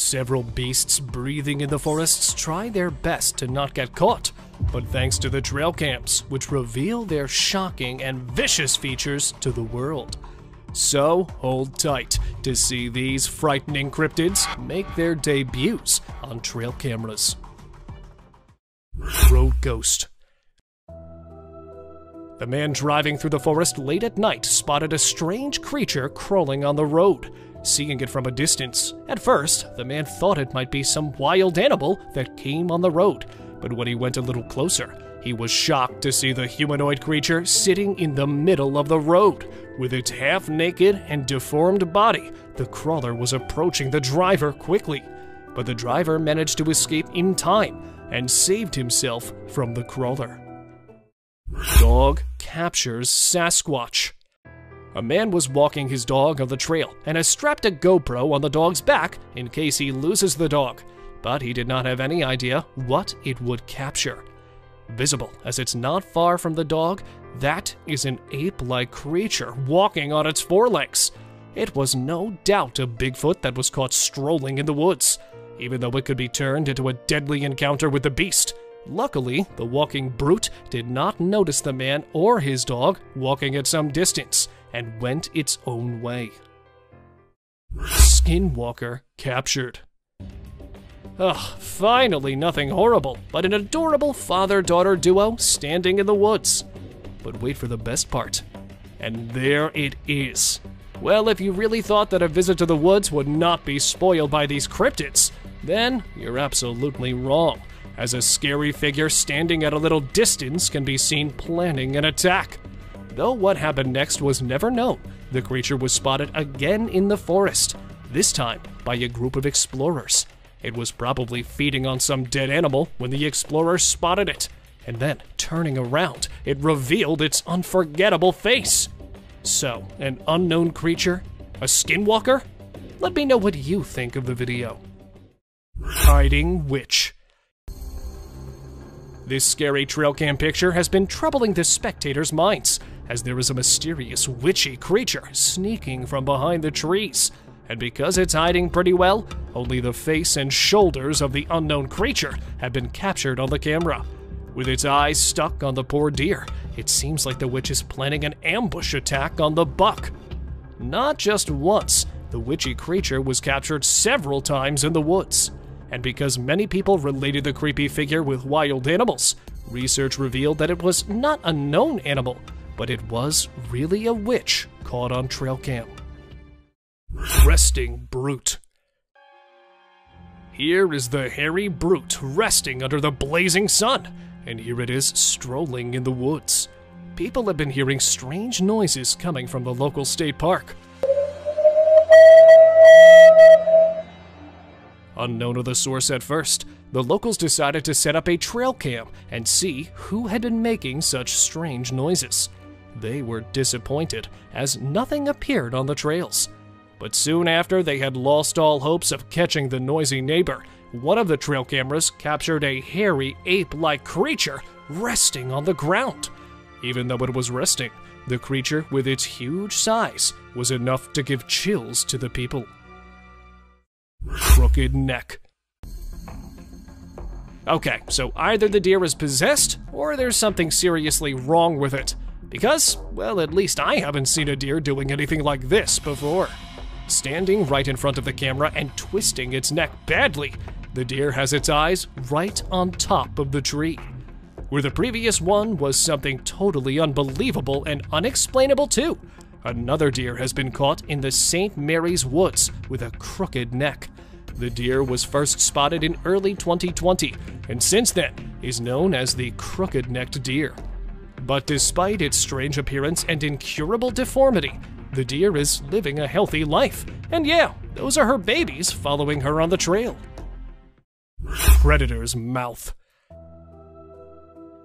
Several beasts breathing in the forests try their best to not get caught, but thanks to the trail cams, which reveal their shocking and vicious features to the world. So hold tight to see these frightening cryptids make their debuts on trail cameras. Road Ghost. The man driving through the forest late at night spotted a strange creature crawling on the road. Seeing it from a distance, at first, the man thought it might be some wild animal that came on the road, but when he went a little closer, he was shocked to see the humanoid creature sitting in the middle of the road. With its half-naked and deformed body, the crawler was approaching the driver quickly, but the driver managed to escape in time and saved himself from the crawler. Dog captures Sasquatch. A man was walking his dog on the trail and has strapped a GoPro on the dog's back in case he loses the dog, but he did not have any idea what it would capture. Visible as it's not far from the dog, that is an ape-like creature walking on its forelegs. It was no doubt a Bigfoot that was caught strolling in the woods, even though it could be turned into a deadly encounter with the beast. Luckily, the walking brute did not notice the man or his dog walking at some distance and went its own way. Skinwalker captured. Ugh, finally nothing horrible, but an adorable father-daughter duo standing in the woods. But wait for the best part. And there it is. Well, if you really thought that a visit to the woods would not be spoiled by these cryptids, then you're absolutely wrong, as a scary figure standing at a little distance can be seen planning an attack. Though what happened next was never known, the creature was spotted again in the forest, this time by a group of explorers. It was probably feeding on some dead animal when the explorers spotted it, and then, turning around, it revealed its unforgettable face. So, an unknown creature? A skinwalker? Let me know what you think of the video. Hiding Witch. This scary trail cam picture has been troubling the spectators' minds, as there is a mysterious witchy creature sneaking from behind the trees. And because it's hiding pretty well, only the face and shoulders of the unknown creature have been captured on the camera. With its eyes stuck on the poor deer, it seems like the witch is planning an ambush attack on the buck. Not just once, the witchy creature was captured several times in the woods. And because many people related the creepy figure with wild animals, research revealed that it was not a known animal, but it was really a witch caught on trail cam. Resting Brute. Here is the hairy brute resting under the blazing sun, and here it is strolling in the woods. People have been hearing strange noises coming from the local state park. Unknown of the source at first, the locals decided to set up a trail cam and see who had been making such strange noises. They were disappointed, as nothing appeared on the trails. But soon after they had lost all hopes of catching the noisy neighbor, one of the trail cameras captured a hairy ape-like creature resting on the ground. Even though it was resting, the creature with its huge size was enough to give chills to the people. Crooked Neck. Okay, so either the deer is possessed, or there's something seriously wrong with it. Because, well, at least I haven't seen a deer doing anything like this before. Standing right in front of the camera and twisting its neck badly, the deer has its eyes right on top of the tree. Where the previous one was something totally unbelievable and unexplainable too. Another deer has been caught in the St. Mary's Woods with a crooked neck. The deer was first spotted in early 2020, and since then is known as the crooked-necked deer. But despite its strange appearance and incurable deformity, the deer is living a healthy life. And yeah, those are her babies following her on the trail. Predator's Mouth.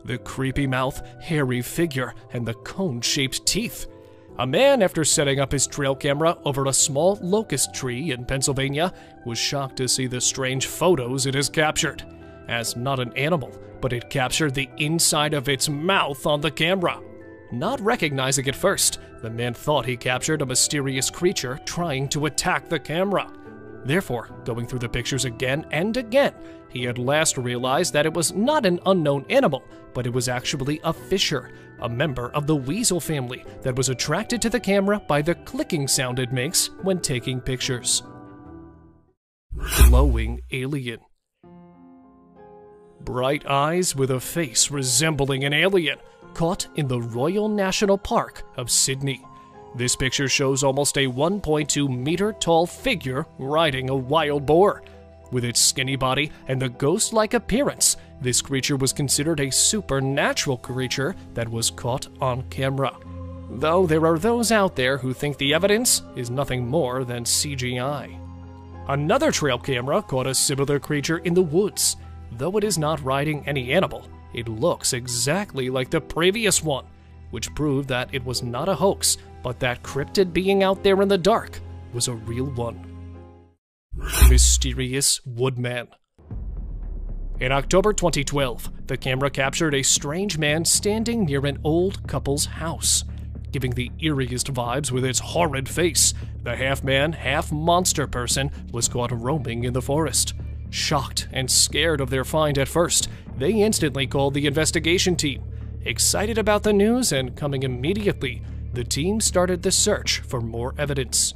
The creepy mouth, hairy figure, and the cone-shaped teeth. A man, after setting up his trail camera over a small locust tree in Pennsylvania, was shocked to see the strange photos it has captured. As not an animal, but it captured the inside of its mouth on the camera. Not recognizing it first, the man thought he captured a mysterious creature trying to attack the camera. Therefore, going through the pictures again and again, he at last realized that it was not an unknown animal, but it was actually a fisher, a member of the weasel family that was attracted to the camera by the clicking sound it makes when taking pictures. Glowing alien. Bright eyes with a face resembling an alien, caught in the Royal National Park of Sydney. This picture shows almost a 1.2 meter tall figure riding a wild boar. With its skinny body and the ghost-like appearance, this creature was considered a supernatural creature that was caught on camera. Though there are those out there who think the evidence is nothing more than CGI. Another trail camera caught a similar creature in the woods. Though it is not riding any animal, it looks exactly like the previous one, which proved that it was not a hoax, but that cryptid being out there in the dark was a real one. Mysterious Woodman. In October 2012, the camera captured a strange man standing near an old couple's house. Giving the eeriest vibes with its horrid face, the half-man, half-monster person was caught roaming in the forest. Shocked and scared of their find at first, they instantly called the investigation team. Excited about the news and coming immediately, the team started the search for more evidence.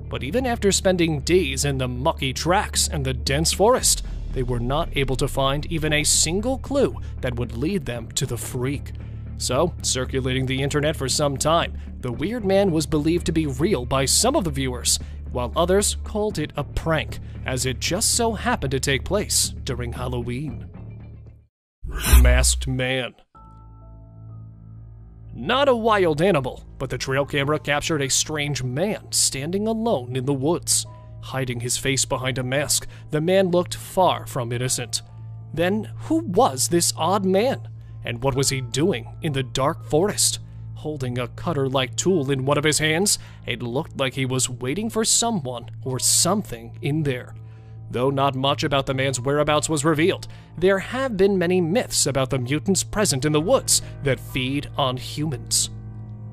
But even after spending days in the mucky tracks and the dense forest, they were not able to find even a single clue that would lead them to the freak. So, circulating the internet for some time, the weird man was believed to be real by some of the viewers, while others called it a prank, as it just so happened to take place during Halloween. Masked Man. Not a wild animal, but the trail camera captured a strange man standing alone in the woods. Hiding his face behind a mask, the man looked far from innocent. Then, who was this odd man? And what was he doing in the dark forest? Holding a cutter-like tool in one of his hands, it looked like he was waiting for someone or something in there. Though not much about the man's whereabouts was revealed, there have been many myths about the mutants present in the woods that feed on humans.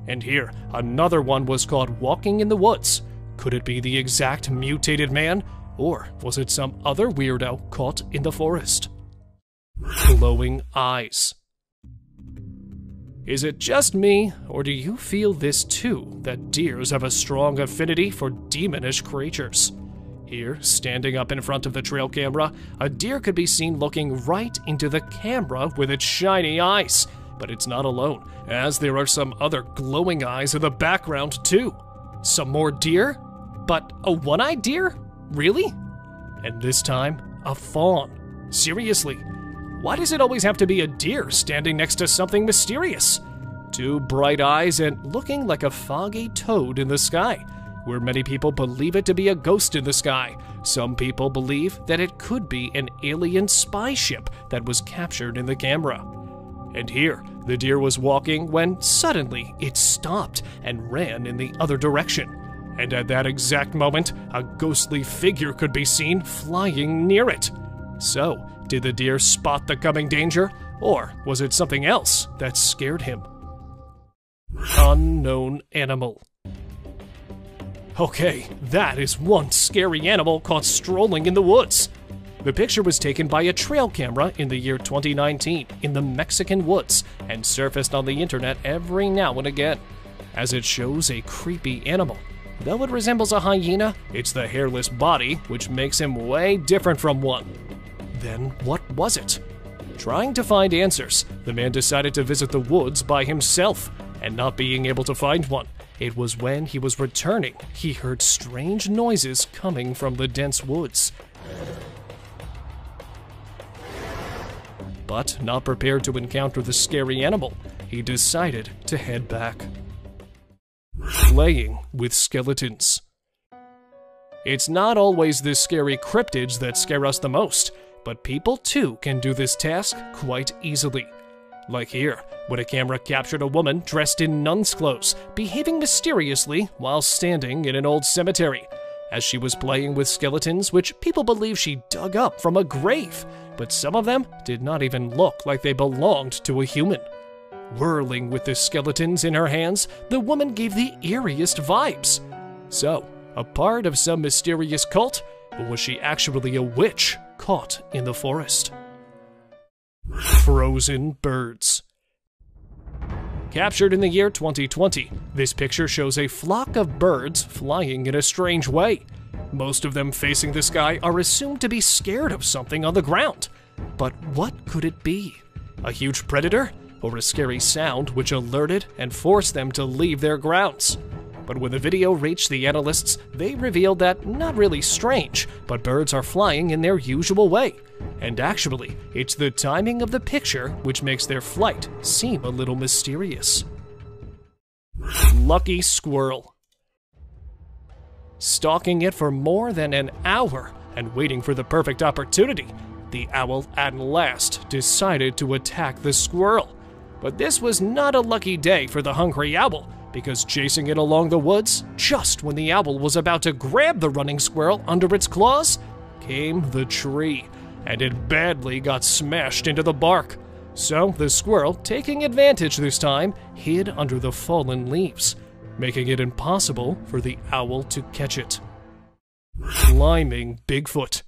And here, another one was caught walking in the woods. Could it be the exact mutated man, or was it some other weirdo caught in the forest? Glowing eyes. Is it just me, or do you feel this too, that deers have a strong affinity for demonish creatures? Here, standing up in front of the trail camera, a deer could be seen looking right into the camera with its shiny eyes. But it's not alone, as there are some other glowing eyes in the background too. Some more deer? But a one-eyed deer? Really? And this time, a fawn. Seriously, why does it always have to be a deer standing next to something mysterious? Two bright eyes and looking like a foggy toad in the sky, where many people believe it to be a ghost in the sky. Some people believe that it could be an alien spy ship that was captured in the camera. And here, the deer was walking when suddenly it stopped and ran in the other direction. And at that exact moment, a ghostly figure could be seen flying near it. So, did the deer spot the coming danger, or was it something else that scared him? Unknown animal. Okay, that is one scary animal caught strolling in the woods. The picture was taken by a trail camera in the year 2019 in the Mexican woods and surfaced on the internet every now and again, as it shows a creepy animal. Though it resembles a hyena, it's the hairless body which makes him way different from one. Then what was it? Trying to find answers, the man decided to visit the woods by himself, and not being able to find one, it was when he was returning he heard strange noises coming from the dense woods. But not prepared to encounter the scary animal, he decided to head back. Playing with skeletons. It's not always the scary cryptids that scare us the most, but people too can do this task quite easily. Like here, when a camera captured a woman dressed in nun's clothes, behaving mysteriously while standing in an old cemetery, as she was playing with skeletons which people believe she dug up from a grave, but some of them did not even look like they belonged to a human. Whirling with the skeletons in her hands, the woman gave the eeriest vibes. So, a part of some mysterious cult? Or was she actually a witch caught in the forest? Frozen birds. Captured in the year 2020, this picture shows a flock of birds flying in a strange way. Most of them facing the sky are assumed to be scared of something on the ground. But what could it be? A huge predator? Or a scary sound which alerted and forced them to leave their grounds? But when the video reached the analysts, they revealed that not really strange, but birds are flying in their usual way. And actually, it's the timing of the picture which makes their flight seem a little mysterious. Lucky squirrel. Stalking it for more than an hour and waiting for the perfect opportunity, the owl at last decided to attack the squirrel. But this was not a lucky day for the hungry owl, because chasing it along the woods, just when the owl was about to grab the running squirrel under its claws, came the tree, and it badly got smashed into the bark. So the squirrel, taking advantage this time, hid under the fallen leaves, making it impossible for the owl to catch it. Climbing Bigfoot.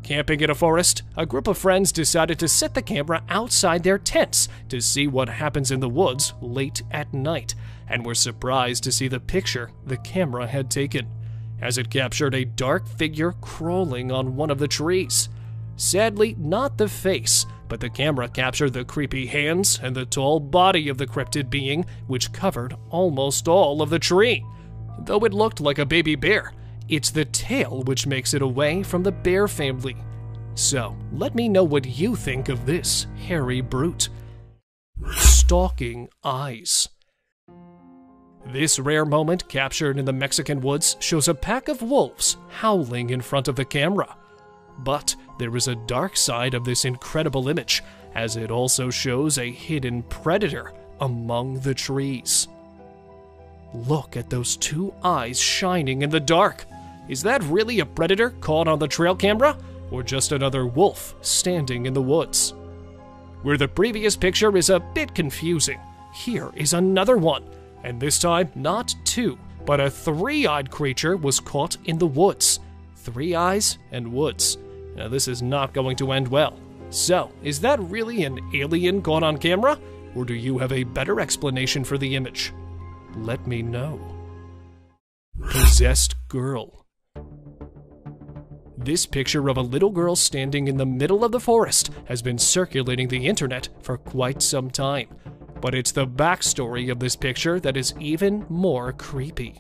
Camping in a forest, a group of friends decided to set the camera outside their tents to see what happens in the woods late at night, and were surprised to see the picture the camera had taken, as it captured a dark figure crawling on one of the trees. Sadly, not the face, but the camera captured the creepy hands and the tall body of the cryptid being, which covered almost all of the tree. Though it looked like a baby bear, it's the tail which makes it away from the bear family. So, let me know what you think of this hairy brute. Stalking eyes. This rare moment captured in the Mexican woods shows a pack of wolves howling in front of the camera. But there is a dark side of this incredible image, as it also shows a hidden predator among the trees. Look at those two eyes shining in the dark. Is that really a predator caught on the trail camera, or just another wolf standing in the woods? Where the previous picture is a bit confusing, here is another one, and this time not two, but a three-eyed creature was caught in the woods. 3 eyes and woods. Now this is not going to end well. So, is that really an alien caught on camera, or do you have a better explanation for the image? Let me know. Possessed girl. This picture of a little girl standing in the middle of the forest has been circulating the internet for quite some time. But it's the backstory of this picture that is even more creepy.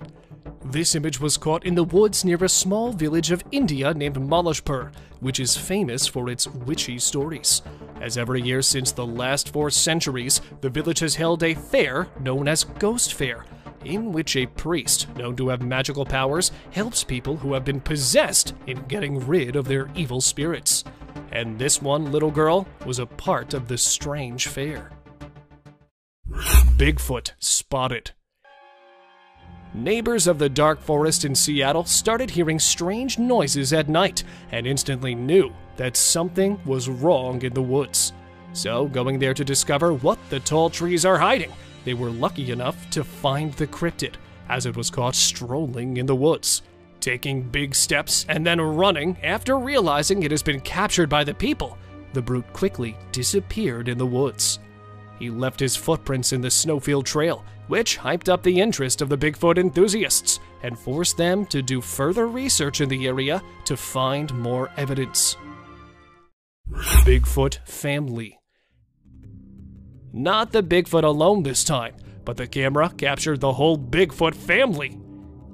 This image was caught in the woods near a small village of India named Malajpur, which is famous for its witchy stories. As every year since the last 4 centuries, the village has held a fair known as Ghost Fair, in which a priest, known to have magical powers, helps people who have been possessed in getting rid of their evil spirits. And this one little girl was a part of the strange fair. Bigfoot spotted. Neighbors of the dark forest in Seattle started hearing strange noises at night and instantly knew that something was wrong in the woods. So, going there to discover what the tall trees are hiding, they were lucky enough to find the cryptid, as it was caught strolling in the woods, taking big steps and then running after realizing it has been captured by the people. The brute quickly disappeared in the woods. He left his footprints in the snowfield trail, which hyped up the interest of the Bigfoot enthusiasts and forced them to do further research in the area to find more evidence. Bigfoot family. Not the Bigfoot alone this time, but the camera captured the whole Bigfoot family,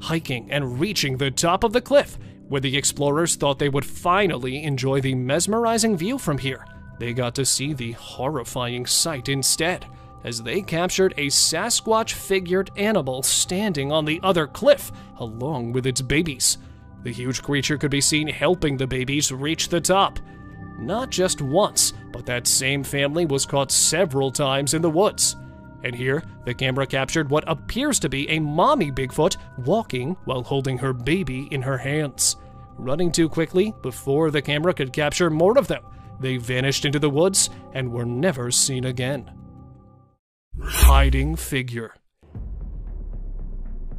hiking and reaching the top of the cliff, where the explorers thought they would finally enjoy the mesmerizing view from here. They got to see the horrifying sight instead, as they captured a Sasquatch-figured animal standing on the other cliff, along with its babies. The huge creature could be seen helping the babies reach the top. Not just once, but that same family was caught several times in the woods. And here, the camera captured what appears to be a mommy Bigfoot walking while holding her baby in her hands. Running too quickly before the camera could capture more of them, they vanished into the woods and were never seen again. Hiding figure.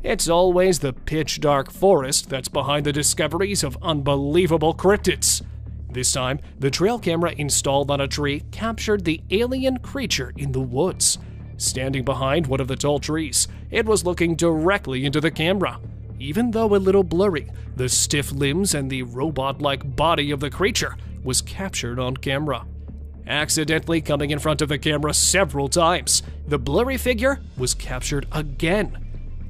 It's always the pitch-dark forest that's behind the discoveries of unbelievable cryptids. This time, the trail camera installed on a tree captured the alien creature in the woods. Standing behind one of the tall trees, it was looking directly into the camera. Even though a little blurry, the stiff limbs and the robot-like body of the creature was captured on camera. Accidentally coming in front of the camera several times, the blurry figure was captured again.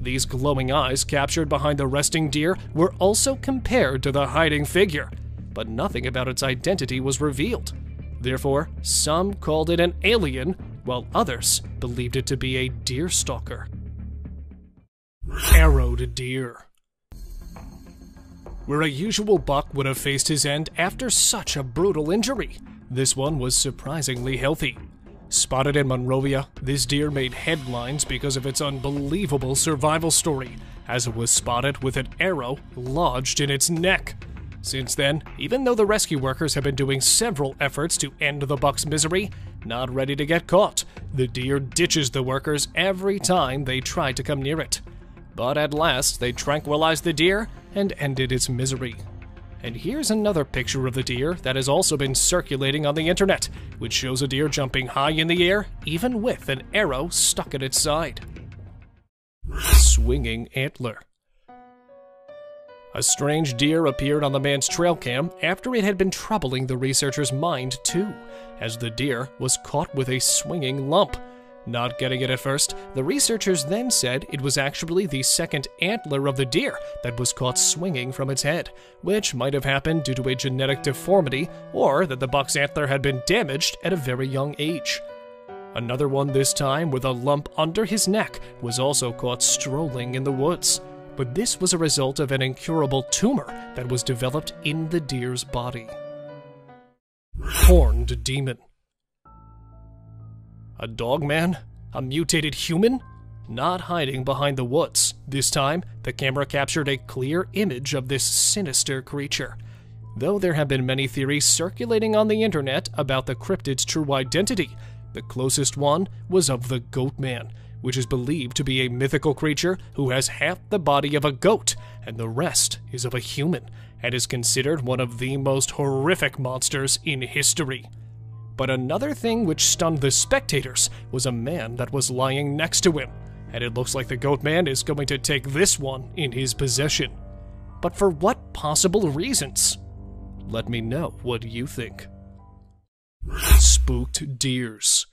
These glowing eyes captured behind the resting deer were also compared to the hiding figure, but nothing about its identity was revealed. Therefore, some called it an alien, while others believed it to be a deer stalker. Arrowed deer. Where a usual buck would have faced his end after such a brutal injury, this one was surprisingly healthy. Spotted in Monrovia, this deer made headlines because of its unbelievable survival story, as it was spotted with an arrow lodged in its neck. Since then, even though the rescue workers have been doing several efforts to end the buck's misery, not ready to get caught, the deer ditches the workers every time they try to come near it. But at last, they tranquilized the deer and ended its misery. And here's another picture of the deer that has also been circulating on the internet, which shows a deer jumping high in the air, even with an arrow stuck at its side. Swinging antler. A strange deer appeared on the man's trail cam after it had been troubling the researcher's mind too, as the deer was caught with a swinging lump. Not getting it at first, the researchers then said it was actually the second antler of the deer that was caught swinging from its head, which might have happened due to a genetic deformity or that the buck's antler had been damaged at a very young age. Another one, this time with a lump under his neck, was also caught strolling in the woods, but this was a result of an incurable tumor that was developed in the deer's body. Horned demon. A dogman? A mutated human? Not hiding behind the woods. This time, the camera captured a clear image of this sinister creature. Though there have been many theories circulating on the internet about the cryptid's true identity, the closest one was of the Goatman, which is believed to be a mythical creature who has half the body of a goat and the rest is of a human, and is considered one of the most horrific monsters in history. But another thing which stunned the spectators was a man that was lying next to him, and it looks like the Goatman is going to take this one in his possession. But for what possible reasons? Let me know what you think. Spooked deers.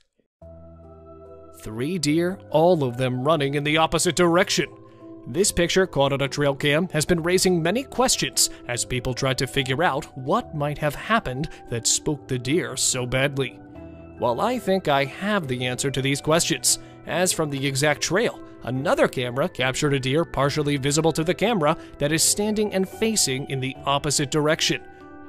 3 deer, all of them running in the opposite direction. This picture, caught on a trail cam, has been raising many questions as people try to figure out what might have happened that spooked the deer so badly. While I think I have the answer to these questions, as from the exact trail, another camera captured a deer partially visible to the camera that is standing and facing in the opposite direction,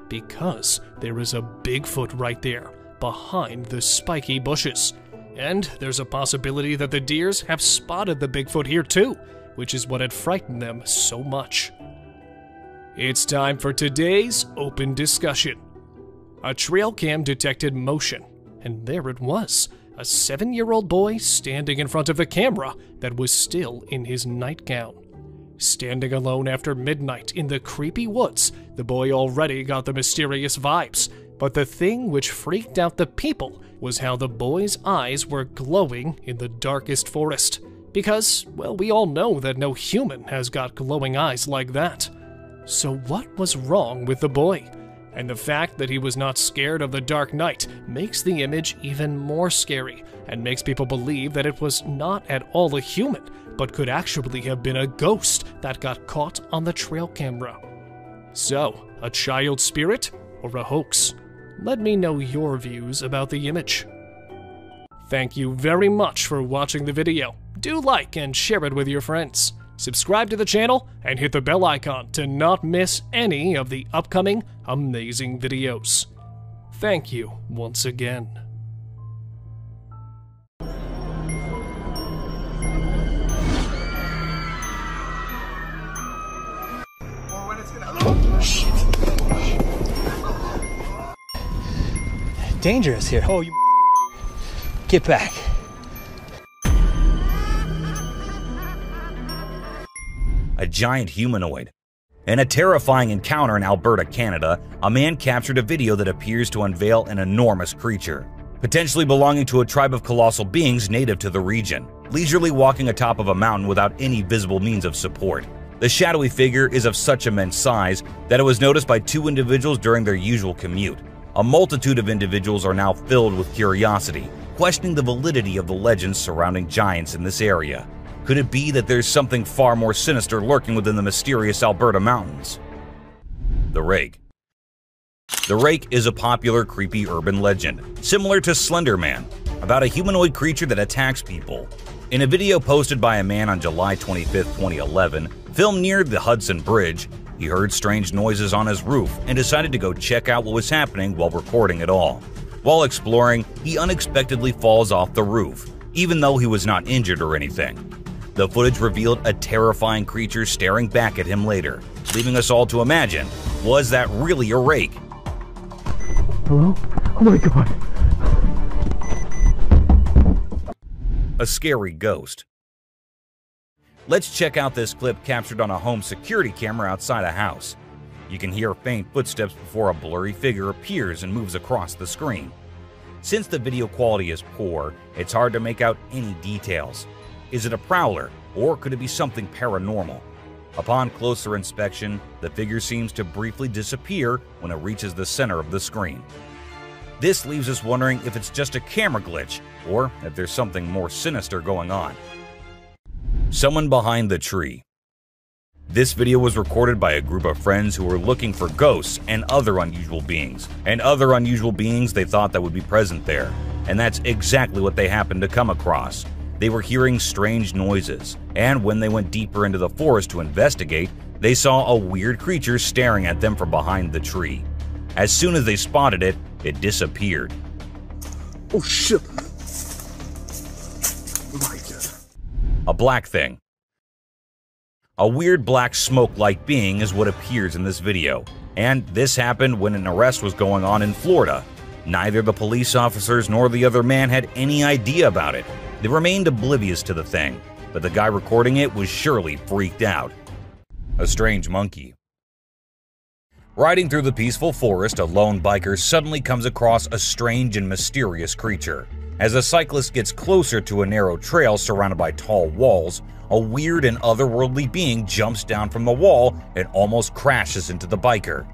because there is a Bigfoot right there, behind the spiky bushes. And there's a possibility that the deers have spotted the Bigfoot here too, which is what had frightened them so much. It's time for today's open discussion. A trail cam detected motion, and there it was, a 7-year-old boy standing in front of the camera that was still in his nightgown. Standing alone after midnight in the creepy woods, the boy already got the mysterious vibes, but the thing which freaked out the people was how the boy's eyes were glowing in the darkest forest. Because, well, we all know that no human has got glowing eyes like that. So what was wrong with the boy? And the fact that he was not scared of the dark night makes the image even more scary, and makes people believe that it was not at all a human, but could actually have been a ghost that got caught on the trail camera. So, a child spirit or a hoax? Let me know your views about the image. Thank you very much for watching the video. Do like and share it with your friends. Subscribe to the channel and hit the bell icon to not miss any of the upcoming amazing videos. Thank you once again. Dangerous here. Oh, you get back. a giant humanoid. In a terrifying encounter in Alberta, Canada, a man captured a video that appears to unveil an enormous creature, potentially belonging to a tribe of colossal beings native to the region, leisurely walking atop of a mountain without any visible means of support. The shadowy figure is of such immense size that it was noticed by 2 individuals during their usual commute. A multitude of individuals are now filled with curiosity, questioning the validity of the legends surrounding giants in this area. Could it be that there's something far more sinister lurking within the mysterious Alberta mountains? The Rake. The Rake is a popular creepy urban legend, similar to Slender Man, about a humanoid creature that attacks people. In a video posted by a man on July 25, 2011, filmed near the Hudson Bridge, he heard strange noises on his roof and decided to go check out what was happening while recording it all. While exploring, he unexpectedly falls off the roof, even though he was not injured or anything. The footage revealed a terrifying creature staring back at him later, leaving us all to imagine, was that really a rake? Hello? Oh my god. A scary ghost. Let's check out this clip captured on a home security camera outside a house. You can hear faint footsteps before a blurry figure appears and moves across the screen. Since the video quality is poor, it's hard to make out any details. Is it a prowler, or could it be something paranormal? Upon closer inspection, the figure seems to briefly disappear when it reaches the center of the screen. This leaves us wondering if it's just a camera glitch, or if there's something more sinister going on. Someone behind the tree. This video was recorded by a group of friends who were looking for ghosts and other unusual beings, they thought that would be present there. And that's exactly what they happened to come across. They were hearing strange noises, and when they went deeper into the forest to investigate, they saw a weird creature staring at them from behind the tree. As soon as they spotted it, it disappeared. Oh shit! My God. A black thing. A weird black smoke-like being is what appears in this video, and this happened when an arrest was going on in Florida. Neither the police officers nor the other man had any idea about it. They remained oblivious to the thing, but the guy recording it was surely freaked out. A strange monkey. Riding through the peaceful forest, a lone biker suddenly comes across a strange and mysterious creature. As a cyclist gets closer to a narrow trail surrounded by tall walls, a weird and otherworldly being jumps down from the wall and almost crashes into the biker.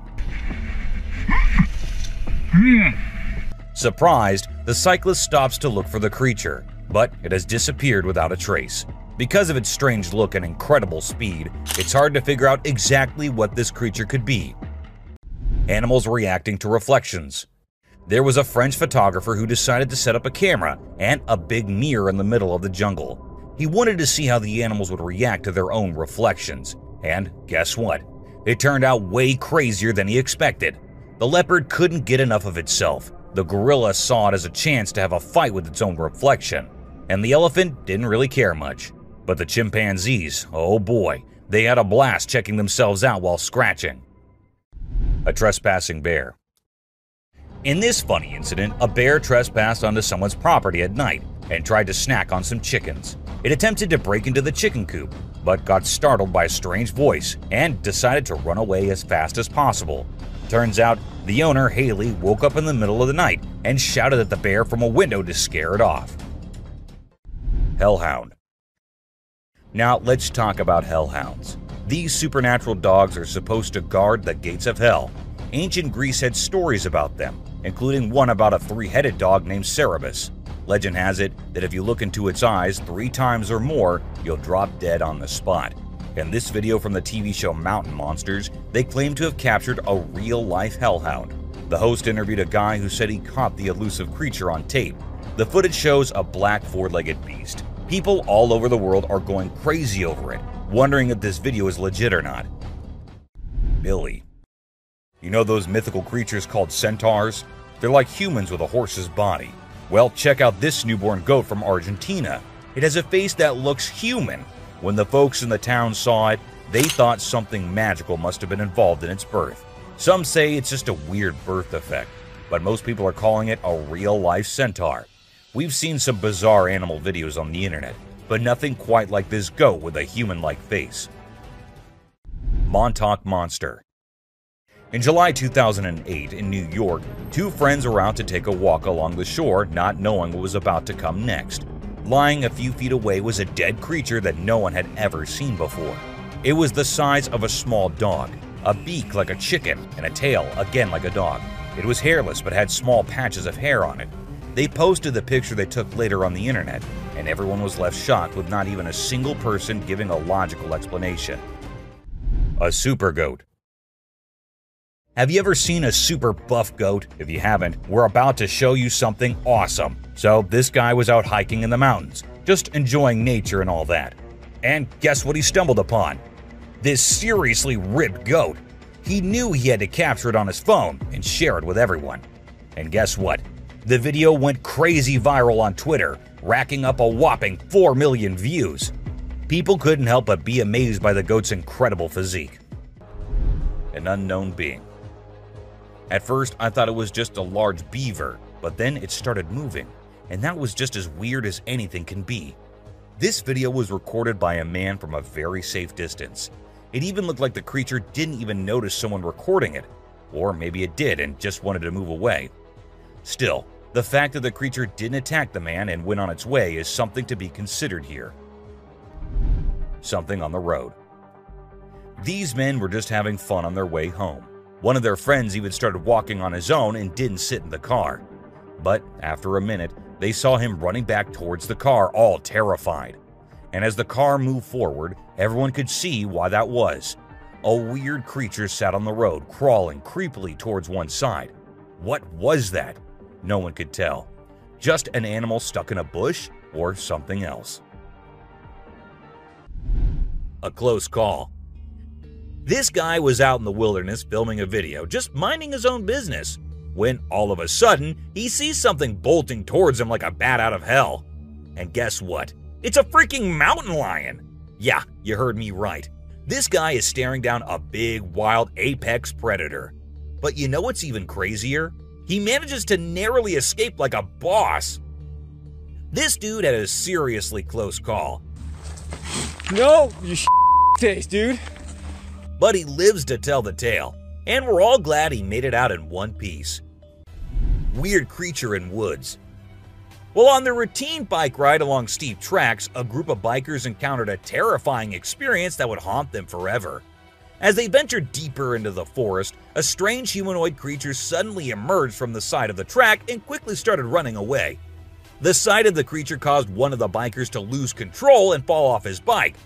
Surprised, the cyclist stops to look for the creature, but it has disappeared without a trace. Because of its strange look and incredible speed, it's hard to figure out exactly what this creature could be. Animals reacting to reflections. There was a French photographer who decided to set up a camera and a big mirror in the middle of the jungle. He wanted to see how the animals would react to their own reflections, and guess what? It turned out way crazier than he expected. The leopard couldn't get enough of itself. The gorilla saw it as a chance to have a fight with its own reflection, and the elephant didn't really care much. But the chimpanzees, oh boy, they had a blast checking themselves out while scratching. A trespassing bear. In this funny incident, a bear trespassed onto someone's property at night and tried to snack on some chickens. It attempted to break into the chicken coop, but got startled by a strange voice and decided to run away as fast as possible. Turns out, the owner, Haley, woke up in the middle of the night and shouted at the bear from a window to scare it off. Hellhound. Now let's talk about hellhounds. These supernatural dogs are supposed to guard the gates of hell. Ancient Greece had stories about them, including one about a three-headed dog named Cerberus. Legend has it that if you look into its eyes 3 times or more, you'll drop dead on the spot. In this video from the TV show Mountain Monsters, they claim to have captured a real-life hellhound. The host interviewed a guy who said he caught the elusive creature on tape. The footage shows a black 4-legged beast. People all over the world are going crazy over it, wondering if this video is legit or not. Billy. You know those mythical creatures called centaurs? They're like humans with a horse's body. Well, check out this newborn goat from Argentina. It has a face that looks human. When the folks in the town saw it, they thought something magical must have been involved in its birth. Some say it's just a weird birth defect, but most people are calling it a real-life centaur. We've seen some bizarre animal videos on the internet, but nothing quite like this goat with a human-like face. Montauk Monster. In July 2008 in New York, two friends were out to take a walk along the shore, not knowing what was about to come next. Lying a few feet away was a dead creature that no one had ever seen before. It was the size of a small dog, a beak like a chicken, and a tail again like a dog. It was hairless but had small patches of hair on it. They posted the picture they took later on the internet, and everyone was left shocked with not even a single person giving a logical explanation. A super goat. Have you ever seen a super buff goat? If you haven't, we're about to show you something awesome. So this guy was out hiking in the mountains, just enjoying nature and all that. And guess what he stumbled upon? This seriously ripped goat. He knew he had to capture it on his phone and share it with everyone. And guess what? The video went crazy viral on Twitter, racking up a whopping 4 million views. People couldn't help but be amazed by the goat's incredible physique. An unknown being. At first, I thought it was just a large beaver, but then it started moving, and that was just as weird as anything can be. This video was recorded by a man from a very safe distance. It even looked like the creature didn't even notice someone recording it, or maybe it did and just wanted to move away. Still, the fact that the creature didn't attack the man and went on its way is something to be considered here. Something on the road. These men were just having fun on their way home. One of their friends even started walking on his own and didn't sit in the car. But after a minute, they saw him running back towards the car, all terrified. And as the car moved forward, everyone could see why that was. A weird creature sat on the road, crawling creepily towards one side. What was that? No one could tell. Just an animal stuck in a bush or something else. A close call. This guy was out in the wilderness filming a video, just minding his own business, when all of a sudden, he sees something bolting towards him like a bat out of hell. And guess what? It's a freaking mountain lion! Yeah, you heard me right. This guy is staring down a big, wild apex predator. But you know what's even crazier? He manages to narrowly escape like a boss. This dude had a seriously close call. No, you taste, dude. But he lives to tell the tale, and we're all glad he made it out in one piece. Weird creature in woods. Well, on their routine bike ride along steep tracks, a group of bikers encountered a terrifying experience that would haunt them forever. As they ventured deeper into the forest, a strange humanoid creature suddenly emerged from the side of the track and quickly started running away. The sight of the creature caused one of the bikers to lose control and fall off his bike.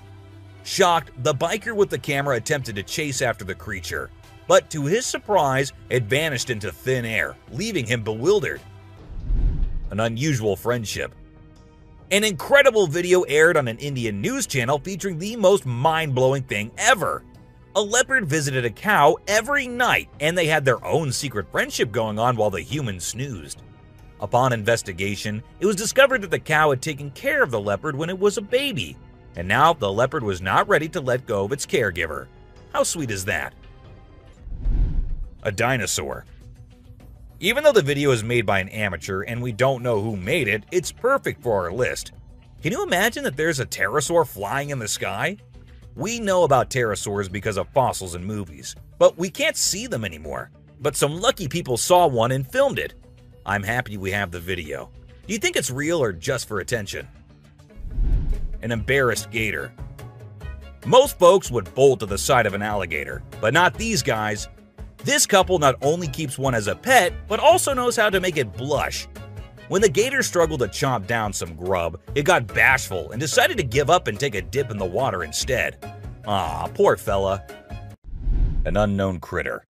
Shocked, the biker with the camera attempted to chase after the creature, but to his surprise, it vanished into thin air, leaving him bewildered. An unusual friendship. An incredible video aired on an Indian news channel featuring the most mind-blowing thing ever. A leopard visited a cow every night, and they had their own secret friendship going on while the humans snoozed. Upon investigation, it was discovered that the cow had taken care of the leopard when it was a baby, and now the leopard was not ready to let go of its caregiver. How sweet is that? A dinosaur. Even though the video is made by an amateur and we don't know who made it, it's perfect for our list. Can you imagine that there's a pterosaur flying in the sky? We know about pterosaurs because of fossils in movies, but we can't see them anymore. But some lucky people saw one and filmed it. I'm happy we have the video. Do you think it's real or just for attention? An embarrassed gator. Most folks would bolt to the side of an alligator, but not these guys. This couple not only keeps one as a pet, but also knows how to make it blush. When the gator struggled to chomp down some grub, it got bashful and decided to give up and take a dip in the water instead. Aw, poor fella. An unknown critter.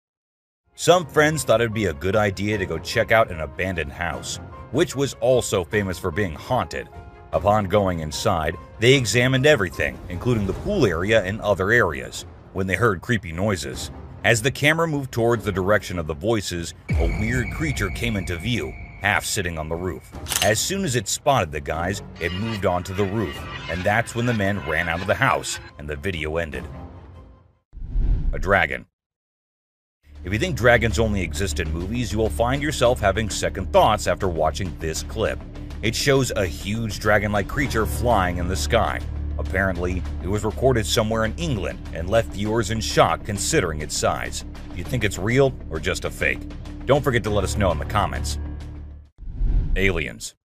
Some friends thought it'd be a good idea to go check out an abandoned house, which was also famous for being haunted. Upon going inside, they examined everything, including the pool area and other areas, when they heard creepy noises. As the camera moved towards the direction of the voices, a weird creature came into view, half sitting on the roof. As soon as it spotted the guys, it moved onto the roof, and that's when the men ran out of the house and the video ended. A dragon. If you think dragons only exist in movies, you will find yourself having second thoughts after watching this clip. It shows a huge dragon-like creature flying in the sky. Apparently, it was recorded somewhere in England and left viewers in shock considering its size. Do you think it's real or just a fake? Don't forget to let us know in the comments. Aliens.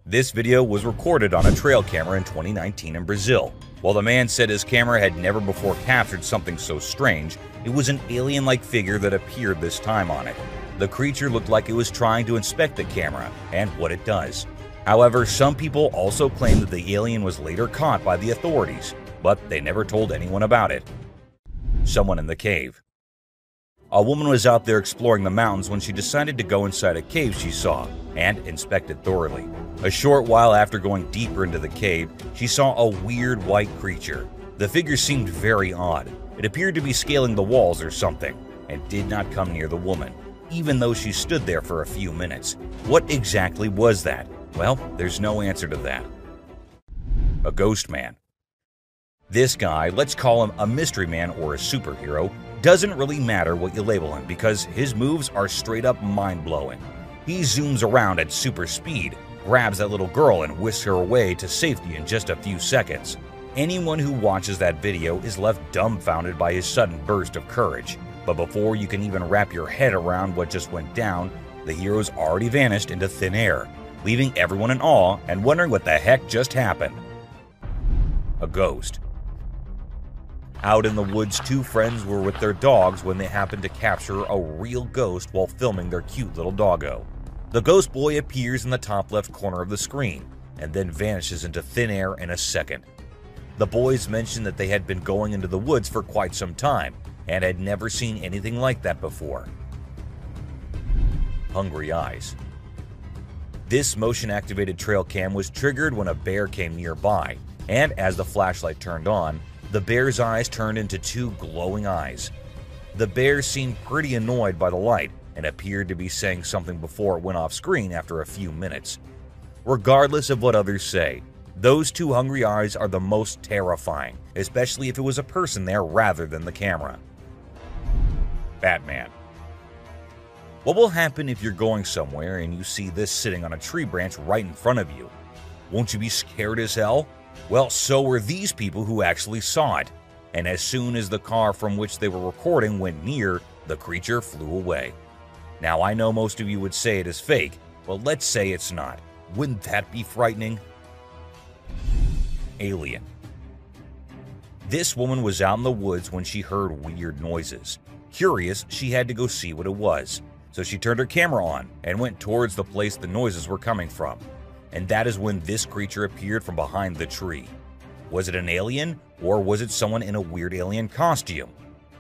This video was recorded on a trail camera in 2019 in Brazil. While the man said his camera had never before captured something so strange, it was an alien-like figure that appeared this time on it. The creature looked like it was trying to inspect the camera and what it does. However, some people also claim that the alien was later caught by the authorities, but they never told anyone about it. Someone in the cave. A woman was out there exploring the mountains when she decided to go inside a cave she saw and inspect it thoroughly. A short while after going deeper into the cave, she saw a weird white creature. The figure seemed very odd. It appeared to be scaling the walls or something and did not come near the woman, even though she stood there for a few minutes. What exactly was that? Well, there's no answer to that. A ghost man. This guy, let's call him a mystery man or a superhero, doesn't really matter what you label him because his moves are straight up mind-blowing. He zooms around at super speed, grabs that little girl and whisks her away to safety in just a few seconds. Anyone who watches that video is left dumbfounded by his sudden burst of courage. But before you can even wrap your head around what just went down, the hero's already vanished into thin air, leaving everyone in awe and wondering what the heck just happened. A ghost. Out in the woods, two friends were with their dogs when they happened to capture a real ghost while filming their cute little doggo. The ghost boy appears in the top left corner of the screen and then vanishes into thin air in a second. The boys mentioned that they had been going into the woods for quite some time and had never seen anything like that before. Hungry eyes. This motion-activated trail cam was triggered when a bear came nearby, and as the flashlight turned on, the bear's eyes turned into two glowing eyes. The bear seemed pretty annoyed by the light and appeared to be saying something before it went off screen after a few minutes. Regardless of what others say, those two hungry eyes are the most terrifying, especially if it was a person there rather than the camera. Batman. What will happen if you're going somewhere and you see this sitting on a tree branch right in front of you? Won't you be scared as hell? Well, so were these people who actually saw it. And as soon as the car from which they were recording went near, the creature flew away. Now, I know most of you would say it is fake, but let's say it's not. Wouldn't that be frightening? Alien. This woman was out in the woods when she heard weird noises. Curious, she had to go see what it was. So she turned her camera on and went towards the place the noises were coming from. And that is when this creature appeared from behind the tree. Was it an alien, or was it someone in a weird alien costume?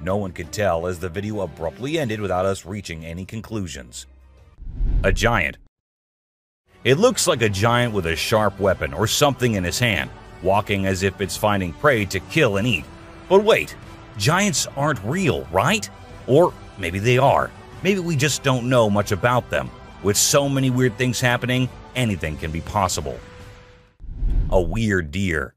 No one could tell as the video abruptly ended without us reaching any conclusions. A giant. It looks like a giant with a sharp weapon or something in his hand, walking as if it's finding prey to kill and eat. But wait, giants aren't real, right? Or maybe they are. Maybe we just don't know much about them. With so many weird things happening, anything can be possible. A weird deer.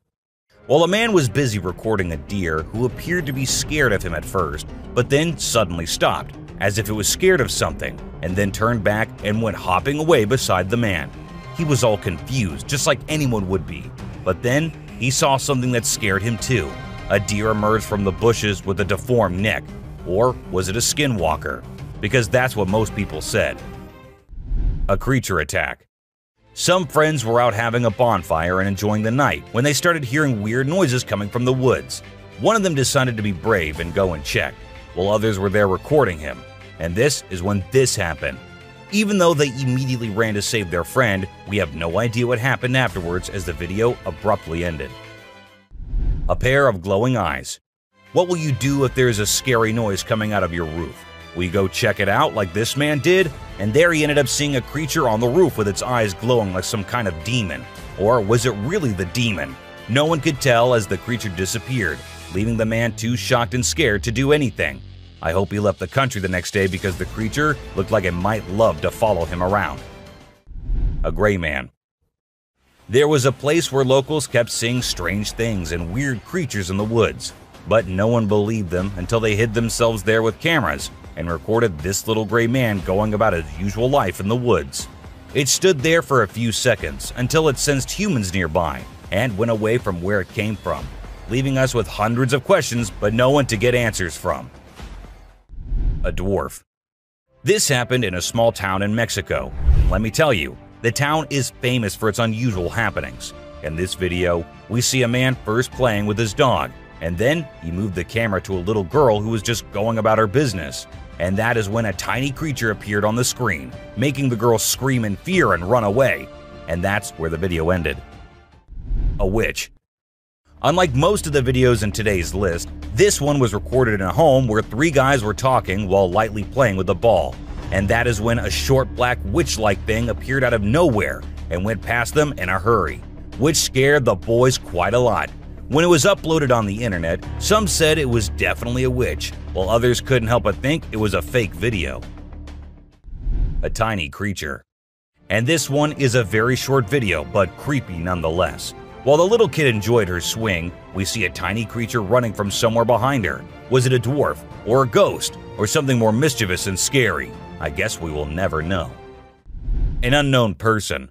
Well, a man was busy recording a deer who appeared to be scared of him at first, but then suddenly stopped, as if it was scared of something, and then turned back and went hopping away beside the man. He was all confused, just like anyone would be. But then, he saw something that scared him too. A deer emerged from the bushes with a deformed neck. Or was it a skinwalker? Because that's what most people said. A creature attack. Some friends were out having a bonfire and enjoying the night when they started hearing weird noises coming from the woods. One of them decided to be brave and go and check, while others were there recording him. And this is when this happened. Even though they immediately ran to save their friend, we have no idea what happened afterwards as the video abruptly ended. A pair of glowing eyes. What will you do if there is a scary noise coming out of your roof? Will you go check it out like this man did? And there he ended up seeing a creature on the roof with its eyes glowing like some kind of demon. Or was it really the demon? No one could tell as the creature disappeared, leaving the man too shocked and scared to do anything. I hope he left the country the next day because the creature looked like it might love to follow him around. A gray man. There was a place where locals kept seeing strange things and weird creatures in the woods, but no one believed them until they hid themselves there with cameras and recorded this little gray man going about his usual life in the woods. It stood there for a few seconds until it sensed humans nearby and went away from where it came from, leaving us with hundreds of questions but no one to get answers from. A dwarf. This happened in a small town in Mexico. Let me tell you, the town is famous for its unusual happenings. In this video, we see a man first playing with his dog, and then he moved the camera to a little girl who was just going about her business. And that is when a tiny creature appeared on the screen, making the girl scream in fear and run away. And that's where the video ended. A witch. Unlike most of the videos in today's list, this one was recorded in a home where 3 guys were talking while lightly playing with a ball. And that is when a short black witch-like thing appeared out of nowhere and went past them in a hurry, which scared the boys quite a lot. When it was uploaded on the internet, some said it was definitely a witch, while others couldn't help but think it was a fake video. A tiny creature. And this one is a very short video, but creepy nonetheless. While the little kid enjoyed her swing, we see a tiny creature running from somewhere behind her. Was it a dwarf, or a ghost, or something more mischievous and scary? I guess we will never know. An unknown person.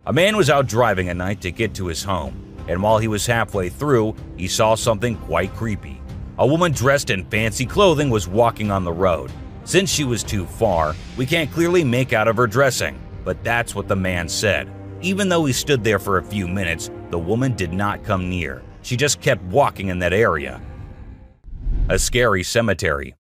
A man was out driving at night to get to his home, and while he was halfway through, he saw something quite creepy. A woman dressed in fancy clothing was walking on the road. Since she was too far, we can't clearly make out of her dressing, but that's what the man said. Even though he stood there for a few minutes, the woman did not come near. She just kept walking in that area. A scary cemetery.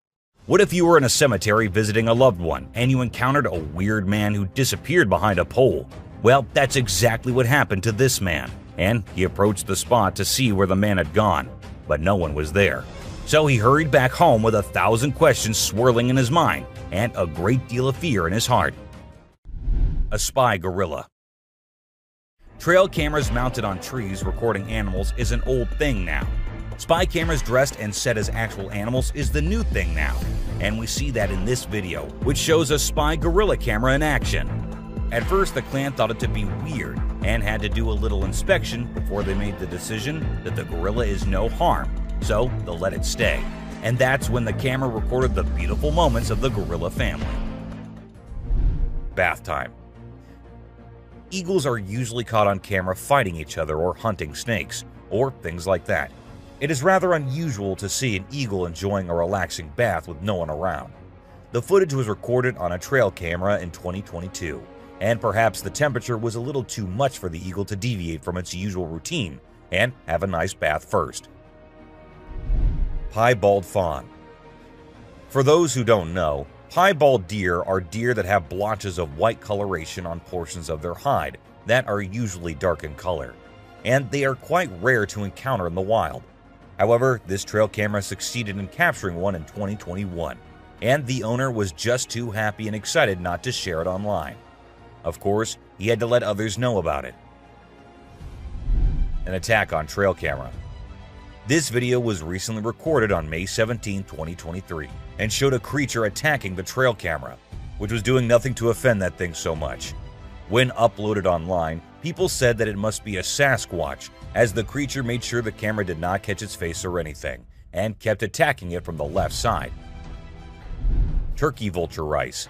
What if you were in a cemetery visiting a loved one and you encountered a weird man who disappeared behind a pole? Well, that's exactly what happened to this man, and he approached the spot to see where the man had gone, but no one was there. So he hurried back home with 1,000 questions swirling in his mind and a great deal of fear in his heart. A spy gorilla. Trail cameras mounted on trees recording animals is an old thing now. Spy cameras dressed and set as actual animals is the new thing now, and we see that in this video, which shows a spy gorilla camera in action. At first, the clan thought it to be weird and had to do a little inspection before they made the decision that the gorilla is no harm, so they'll let it stay. And that's when the camera recorded the beautiful moments of the gorilla family. Bath time. Eagles are usually caught on camera fighting each other or hunting snakes, or things like that. It is rather unusual to see an eagle enjoying a relaxing bath with no one around. The footage was recorded on a trail camera in 2022, and perhaps the temperature was a little too much for the eagle to deviate from its usual routine and have a nice bath first. Piebald fawn. For those who don't know, piebald deer are deer that have blotches of white coloration on portions of their hide that are usually dark in color, and they are quite rare to encounter in the wild. However, this trail camera succeeded in capturing one in 2021, and the owner was just too happy and excited not to share it online. Of course, he had to let others know about it. An attack on trail camera. This video was recently recorded on May 17, 2023, and showed a creature attacking the trail camera, which was doing nothing to offend that thing so much. When uploaded online, people said that it must be a Sasquatch, as the creature made sure the camera did not catch its face or anything, and kept attacking it from the left side. Turkey vulture rice.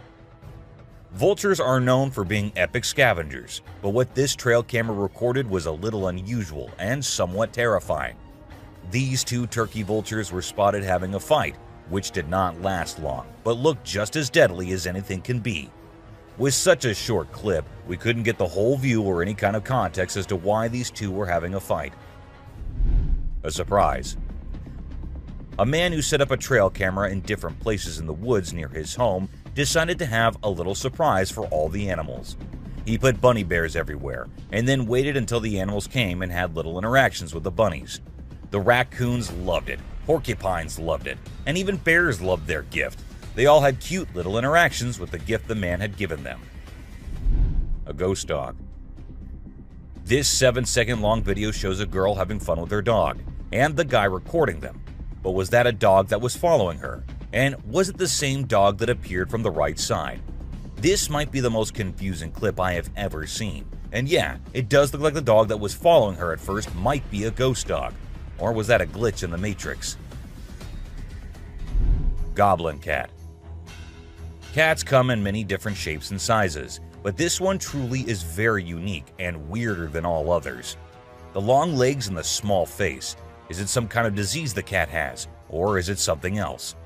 Vultures are known for being epic scavengers, but what this trail camera recorded was a little unusual and somewhat terrifying. These 2 turkey vultures were spotted having a fight, which did not last long, but looked just as deadly as anything can be. With such a short clip, we couldn't get the whole view or any kind of context as to why these 2 were having a fight. A surprise. A man who set up a trail camera in different places in the woods near his home decided to have a little surprise for all the animals. He put bunny bears everywhere, and then waited until the animals came and had little interactions with the bunnies. The raccoons loved it, porcupines loved it, and even bears loved their gift. They all had cute little interactions with the gift the man had given them. A ghost dog. This 7-second long video shows a girl having fun with her dog, and the guy recording them. But was that a dog that was following her? And was it the same dog that appeared from the right side? This might be the most confusing clip I have ever seen. And yeah, it does look like the dog that was following her at first might be a ghost dog. Or was that a glitch in the Matrix? Goblin cat. Cats come in many different shapes and sizes, but this one truly is very unique and weirder than all others. The long legs and the small face. Is it some kind of disease the cat has, or is it something else?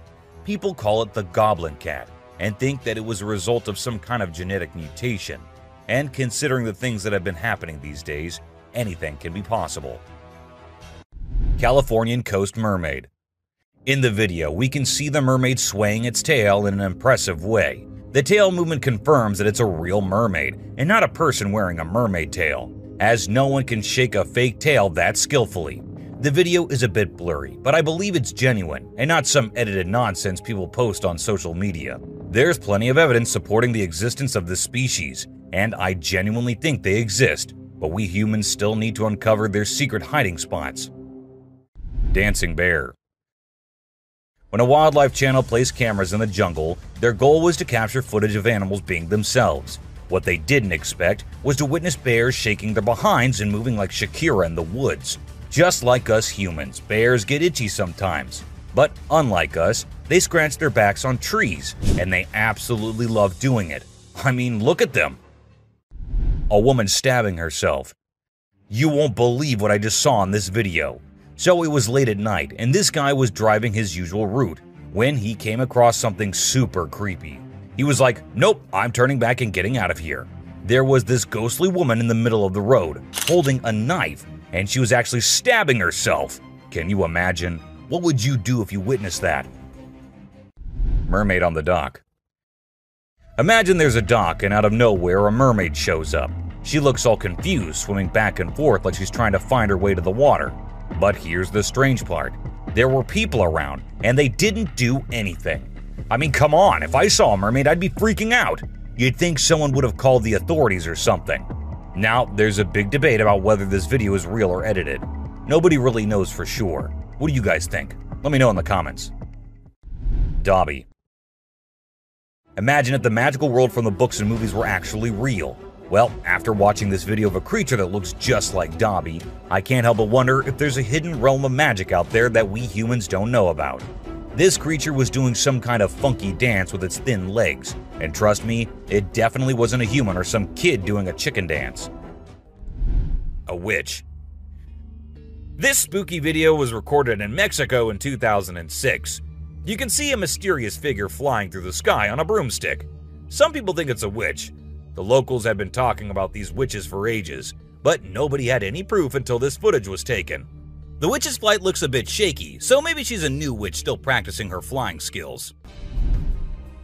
People call it the goblin cat and think that it was a result of some kind of genetic mutation. And considering the things that have been happening these days, anything can be possible. Californian Coast Mermaid. In the video, we can see the mermaid swaying its tail in an impressive way. The tail movement confirms that it's a real mermaid and not a person wearing a mermaid tail, as no one can shake a fake tail that skillfully. The video is a bit blurry, but I believe it's genuine and not some edited nonsense people post on social media. There's plenty of evidence supporting the existence of this species, and I genuinely think they exist, but we humans still need to uncover their secret hiding spots. Dancing bear. When a wildlife channel placed cameras in the jungle, their goal was to capture footage of animals being themselves. What they didn't expect was to witness bears shaking their behinds and moving like Shakira in the woods. Just like us humans, bears get itchy sometimes. But unlike us, they scratch their backs on trees, and they absolutely love doing it. I mean, look at them. A woman stabbing herself. You won't believe what I just saw in this video. So it was late at night, and this guy was driving his usual route when he came across something super creepy. He was like, nope, I'm turning back and getting out of here. There was this ghostly woman in the middle of the road, holding a knife, and she was actually stabbing herself. Can you imagine? What would you do if you witnessed that? Mermaid on the dock. Imagine there's a dock and out of nowhere a mermaid shows up. She looks all confused, swimming back and forth like she's trying to find her way to the water. But here's the strange part. There were people around, and they didn't do anything. I mean, come on, if I saw a mermaid, I'd be freaking out. You'd think someone would have called the authorities or something. Now, there's a big debate about whether this video is real or edited. Nobody really knows for sure. What do you guys think? Let me know in the comments. Dobby. Imagine if the magical world from the books and movies were actually real. Well, after watching this video of a creature that looks just like Dobby, I can't help but wonder if there's a hidden realm of magic out there that we humans don't know about. This creature was doing some kind of funky dance with its thin legs, and trust me, it definitely wasn't a human or some kid doing a chicken dance. A witch. This spooky video was recorded in Mexico in 2006. You can see a mysterious figure flying through the sky on a broomstick. Some people think it's a witch. The locals had been talking about these witches for ages, but nobody had any proof until this footage was taken. The witch's flight looks a bit shaky, so maybe she's a new witch still practicing her flying skills.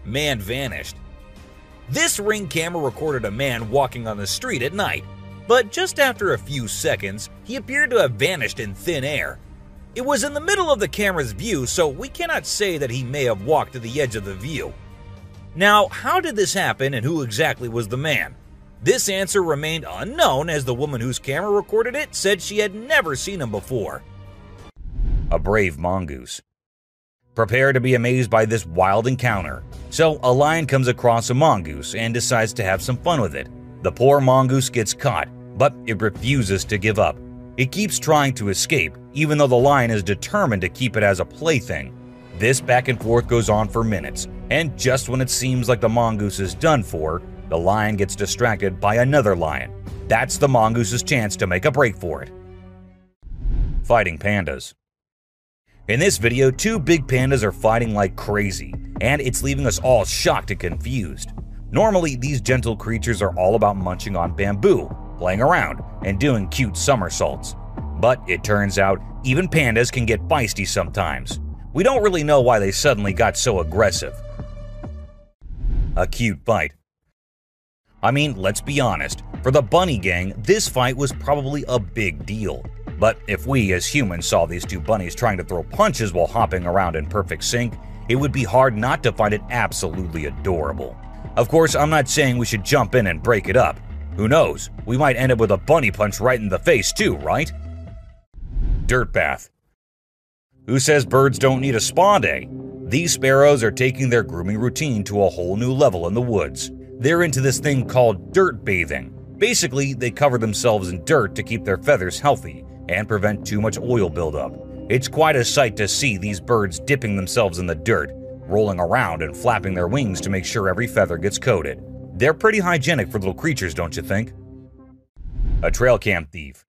Man vanished. This Ring camera recorded a man walking on the street at night, but just after a few seconds, he appeared to have vanished in thin air. It was in the middle of the camera's view, so we cannot say that he may have walked to the edge of the view. Now, how did this happen and who exactly was the man? This answer remained unknown as the woman whose camera recorded it said she had never seen him before. A brave mongoose. Prepare to be amazed by this wild encounter. So, a lion comes across a mongoose and decides to have some fun with it. The poor mongoose gets caught, but it refuses to give up. It keeps trying to escape, even though the lion is determined to keep it as a plaything. This back and forth goes on for minutes, and just when it seems like the mongoose is done for, the lion gets distracted by another lion. That's the mongoose's chance to make a break for it. Fighting pandas. In this video, two big pandas are fighting like crazy, and it's leaving us all shocked and confused. Normally, these gentle creatures are all about munching on bamboo, playing around, and doing cute somersaults. But it turns out, even pandas can get feisty sometimes. We don't really know why they suddenly got so aggressive. A cute fight. I mean, let's be honest, for the bunny gang, this fight was probably a big deal. But if we as humans saw these two bunnies trying to throw punches while hopping around in perfect sync, it would be hard not to find it absolutely adorable. Of course, I'm not saying we should jump in and break it up. Who knows, we might end up with a bunny punch right in the face too, right? Dirt bath. Who says birds don't need a spa day? These sparrows are taking their grooming routine to a whole new level in the woods. They're into this thing called dirt bathing. Basically, they cover themselves in dirt to keep their feathers healthy and prevent too much oil buildup. It's quite a sight to see these birds dipping themselves in the dirt, rolling around and flapping their wings to make sure every feather gets coated. They're pretty hygienic for little creatures, don't you think? A trail cam thief.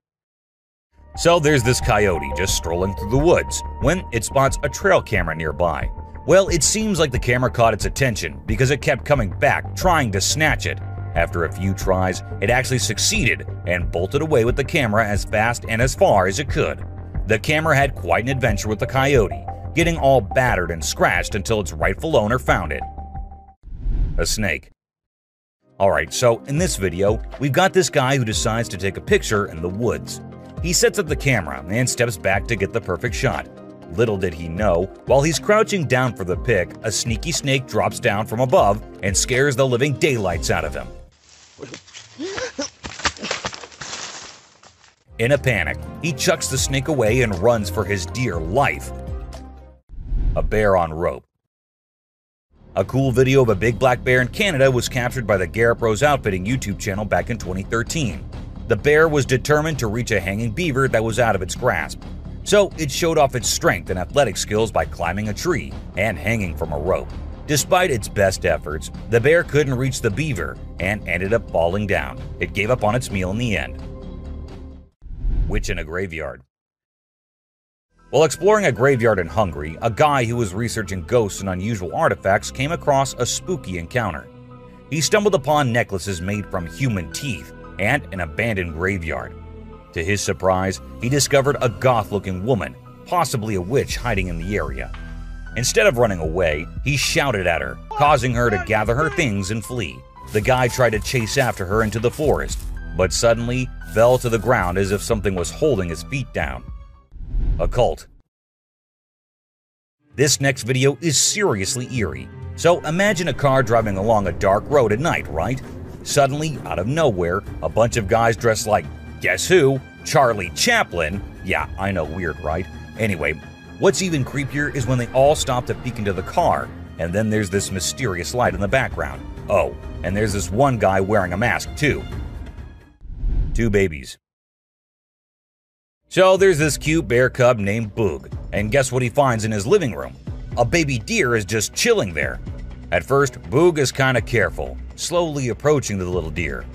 So there's this coyote just strolling through the woods when it spots a trail camera nearby. Well, it seems like the camera caught its attention because it kept coming back trying to snatch it. After a few tries, it actually succeeded and bolted away with the camera as fast and as far as it could. The camera had quite an adventure with the coyote, getting all battered and scratched until its rightful owner found it. A snake. Alright, so in this video, we've got this guy who decides to take a picture in the woods. He sets up the camera and steps back to get the perfect shot. Little did he know, while he's crouching down for the pic, a sneaky snake drops down from above and scares the living daylights out of him. In a panic, he chucks the snake away and runs for his dear life. A bear on rope. A cool video of a big black bear in Canada was captured by the Garrett Bros Outfitting YouTube channel back in 2013. The bear was determined to reach a hanging beaver that was out of its grasp. So it showed off its strength and athletic skills by climbing a tree and hanging from a rope. Despite its best efforts, the bear couldn't reach the beaver and ended up falling down. It gave up on its meal in the end. Witch in a graveyard. While exploring a graveyard in Hungary, a guy who was researching ghosts and unusual artifacts came across a spooky encounter. He stumbled upon necklaces made from human teeth and an abandoned graveyard. To his surprise, he discovered a goth-looking woman, possibly a witch hiding in the area. Instead of running away, he shouted at her, causing her to gather her things and flee. The guy tried to chase after her into the forest, but suddenly fell to the ground as if something was holding his feet down. A cult. This next video is seriously eerie. So imagine a car driving along a dark road at night, right? Suddenly, out of nowhere, a bunch of guys dressed like, guess who? Charlie Chaplin. Yeah, I know, weird, right? Anyway, what's even creepier is when they all stop to peek into the car, and then there's this mysterious light in the background. Oh, and there's this one guy wearing a mask, too. Two babies. So there's this cute bear cub named Boog, and guess what he finds in his living room? A baby deer is just chilling there. At first, Boog is kinda careful, slowly approaching the little deer.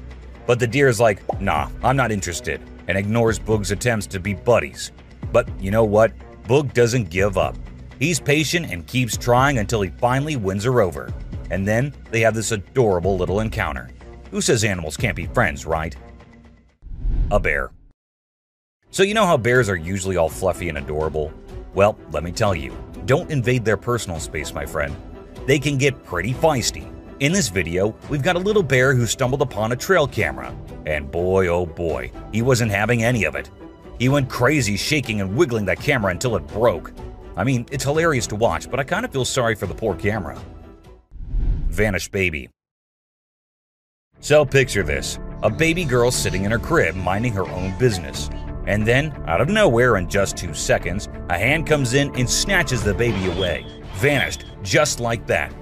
But the deer is like, nah, I'm not interested, and ignores Boog's attempts to be buddies. But you know what? Boog doesn't give up. He's patient and keeps trying until he finally wins her over. And then they have this adorable little encounter. Who says animals can't be friends, right? A bear. So you know how bears are usually all fluffy and adorable? Well, let me tell you, don't invade their personal space, my friend. They can get pretty feisty. In this video, we've got a little bear who stumbled upon a trail camera. And boy, oh boy, he wasn't having any of it. He went crazy shaking and wiggling that camera until it broke. I mean, it's hilarious to watch, but I kind of feel sorry for the poor camera. Vanished baby. So picture this, a baby girl sitting in her crib minding her own business. And then, out of nowhere in just 2 seconds, a hand comes in and snatches the baby away. Vanished, just like that.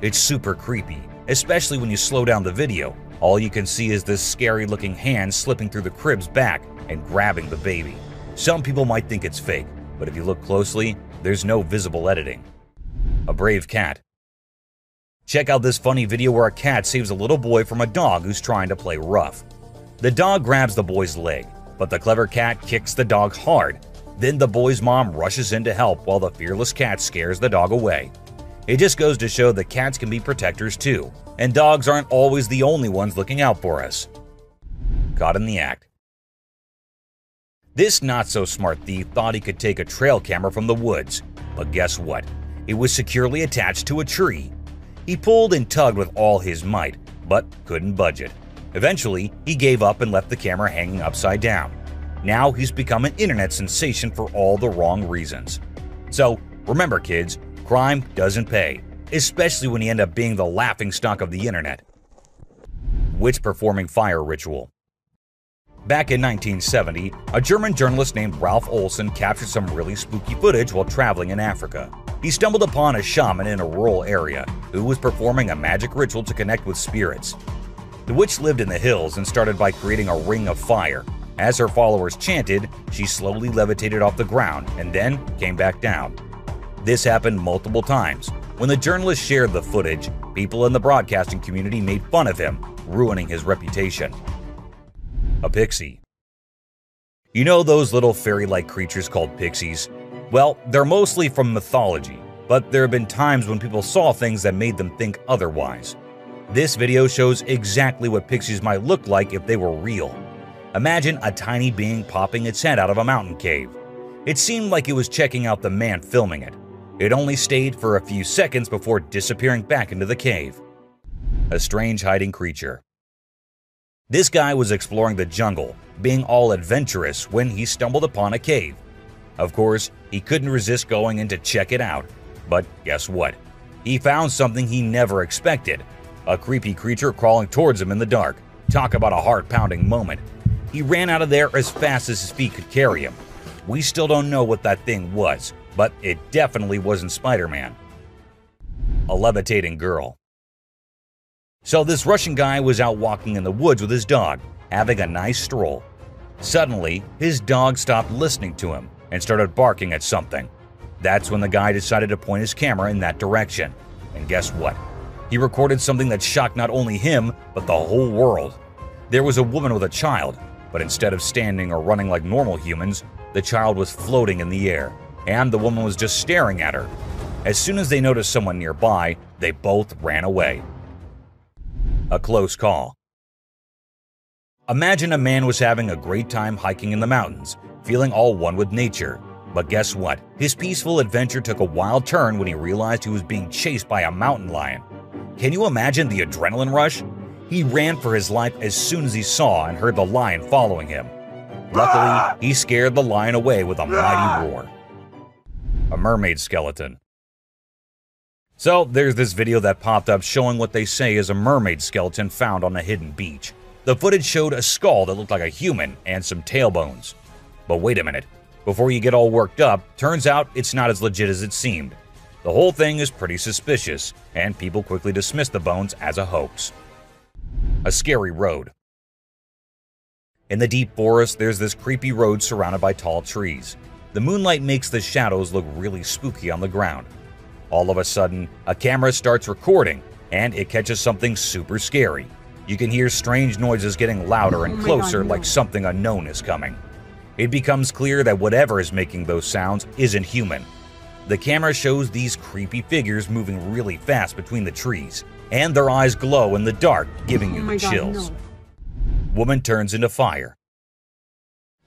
It's super creepy, especially when you slow down the video. All you can see is this scary looking hand slipping through the crib's back and grabbing the baby. Some people might think it's fake, but if you look closely, there's no visible editing. A brave cat. Check out this funny video where a cat saves a little boy from a dog who's trying to play rough. The dog grabs the boy's leg, but the clever cat kicks the dog hard. Then the boy's mom rushes in to help while the fearless cat scares the dog away. It just goes to show that cats can be protectors too, and dogs aren't always the only ones looking out for us. Caught in the act. This not-so-smart thief thought he could take a trail camera from the woods, but guess what? It was securely attached to a tree. He pulled and tugged with all his might, but couldn't budge it. Eventually, he gave up and left the camera hanging upside down. Now he's become an internet sensation for all the wrong reasons. So, remember kids, crime doesn't pay, especially when you end up being the laughingstock of the internet. Witch performing fire ritual. Back in 1970, a German journalist named Ralph Olsen captured some really spooky footage while traveling in Africa. He stumbled upon a shaman in a rural area who was performing a magic ritual to connect with spirits. The witch lived in the hills and started by creating a ring of fire. As her followers chanted, she slowly levitated off the ground and then came back down. This happened multiple times. When the journalist shared the footage, people in the broadcasting community made fun of him, ruining his reputation. A pixie. You know those little fairy-like creatures called pixies? Well, they're mostly from mythology, but there have been times when people saw things that made them think otherwise. This video shows exactly what pixies might look like if they were real. Imagine a tiny being popping its head out of a mountain cave. It seemed like it was checking out the man filming it. It only stayed for a few seconds before disappearing back into the cave. A strange hiding creature. This guy was exploring the jungle, being all adventurous when he stumbled upon a cave. Of course, he couldn't resist going in to check it out. But guess what? He found something he never expected. A creepy creature crawling towards him in the dark. Talk about a heart-pounding moment. He ran out of there as fast as his feet could carry him. We still don't know what that thing was, but it definitely wasn't Spider-Man. A levitating girl. So this Russian guy was out walking in the woods with his dog, having a nice stroll. Suddenly, his dog stopped listening to him and started barking at something. That's when the guy decided to point his camera in that direction. And guess what? He recorded something that shocked not only him, but the whole world. There was a woman with a child, but instead of standing or running like normal humans, the child was floating in the air, and the woman was just staring at her. As soon as they noticed someone nearby, they both ran away. A close call. Imagine a man was having a great time hiking in the mountains, feeling all one with nature. But guess what? His peaceful adventure took a wild turn when he realized he was being chased by a mountain lion. Can you imagine the adrenaline rush? He ran for his life as soon as he saw and heard the lion following him. Luckily, he scared the lion away with a mighty roar. A mermaid skeleton. So there's this video that popped up showing what they say is a mermaid skeleton found on a hidden beach. The footage showed a skull that looked like a human and some tailbones. But wait a minute, before you get all worked up, turns out it's not as legit as it seemed. The whole thing is pretty suspicious, and people quickly dismiss the bones as a hoax. A scary road. In the deep forest, there's this creepy road surrounded by tall trees. The moonlight makes the shadows look really spooky on the ground. All of a sudden, a camera starts recording, and it catches something super scary. You can hear strange noises getting louder and closer, like something unknown is coming. It becomes clear that whatever is making those sounds isn't human. The camera shows these creepy figures moving really fast between the trees, and their eyes glow in the dark, giving you the chills. Woman turns into fire.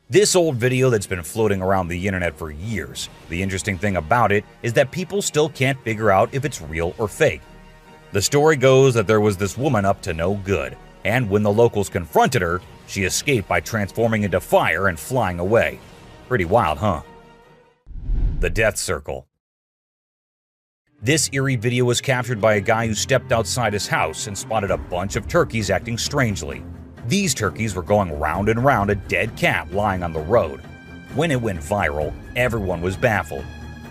This old video that's been floating around the internet for years. The interesting thing about it is that people still can't figure out if it's real or fake. The story goes that there was this woman up to no good, and when the locals confronted her, she escaped by transforming into fire and flying away. Pretty wild, huh? The Death Circle. This eerie video was captured by a guy who stepped outside his house and spotted a bunch of turkeys acting strangely. These turkeys were going round and round a dead cat lying on the road. When it went viral, everyone was baffled.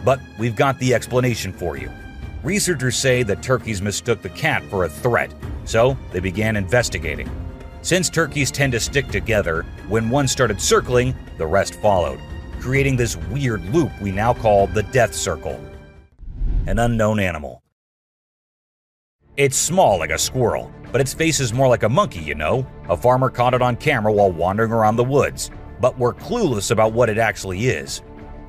But we've got the explanation for you. Researchers say that turkeys mistook the cat for a threat, so they began investigating. Since turkeys tend to stick together, when one started circling, the rest followed, creating this weird loop we now call the Death Circle. An unknown animal. It's small like a squirrel, but its face is more like a monkey, you know? A farmer caught it on camera while wandering around the woods, but we're clueless about what it actually is.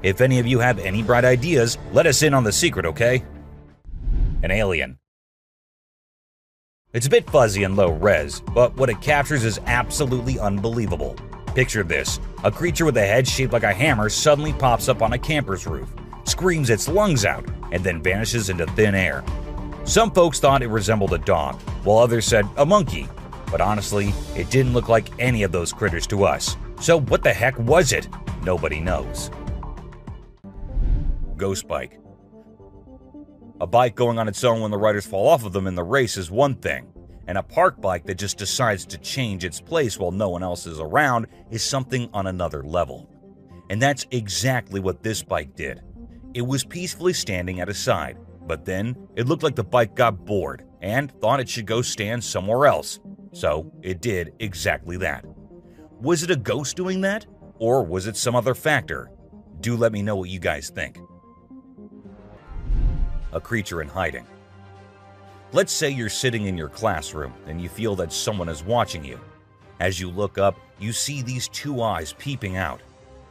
If any of you have any bright ideas, let us in on the secret, okay? An alien. It's a bit fuzzy and low res, but what it captures is absolutely unbelievable. Picture this: a creature with a head shaped like a hammer suddenly pops up on a camper's roof, screams its lungs out, and then vanishes into thin air. Some folks thought it resembled a dog, while others said a monkey. But honestly, it didn't look like any of those critters to us. So what the heck was it? Nobody knows. Ghost bike. A bike going on its own when the riders fall off of them in the race is one thing, and a park bike that just decides to change its place while no one else is around is something on another level. And that's exactly what this bike did. It was peacefully standing at a side, but then it looked like the bike got bored and thought it should go stand somewhere else. So it did exactly that. Was it a ghost doing that? Or was it some other factor? Do let me know what you guys think. A creature in hiding. Let's say you're sitting in your classroom and you feel that someone is watching you. As you look up, you see these two eyes peeping out.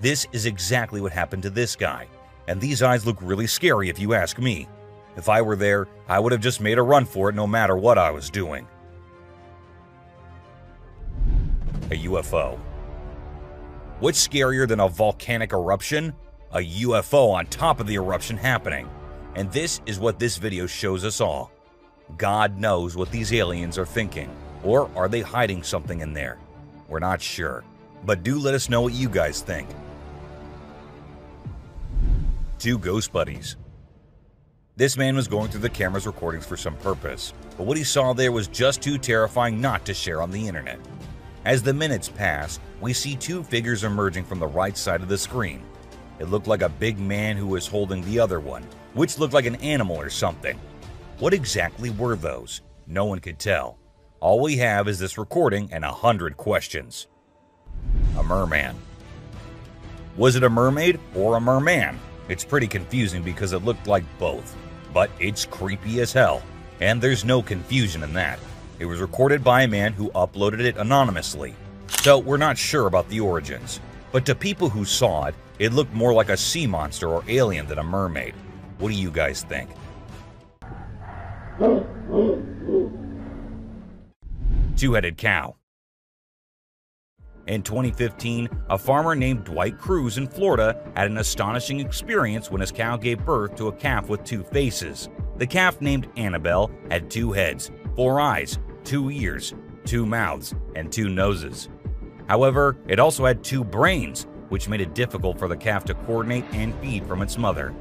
This is exactly what happened to this guy, and these eyes look really scary if you ask me. If I were there, I would have just made a run for it no matter what I was doing. A UFO. What's scarier than a volcanic eruption? A UFO on top of the eruption happening. And this is what this video shows us all. God knows what these aliens are thinking. Or are they hiding something in there? We're not sure. But do let us know what you guys think. Two ghost buddies. This man was going through the camera's recordings for some purpose, but what he saw there was just too terrifying not to share on the internet. As the minutes pass, we see two figures emerging from the right side of the screen. It looked like a big man who was holding the other one, which looked like an animal or something. What exactly were those? No one could tell. All we have is this recording and 100 questions. A merman. Was it a mermaid or a merman? It's pretty confusing because it looked like both, but it's creepy as hell, and there's no confusion in that. It was recorded by a man who uploaded it anonymously, so we're not sure about the origins. But to people who saw it, it looked more like a sea monster or alien than a mermaid. What do you guys think? Two-headed cow. In 2015, a farmer named Dwight Cruz in Florida had an astonishing experience when his cow gave birth to a calf with two faces. The calf, named Annabelle, had 2 heads, 4 eyes, 2 ears, 2 mouths, and 2 noses. However, it also had 2 brains, which made it difficult for the calf to coordinate and feed from its mother.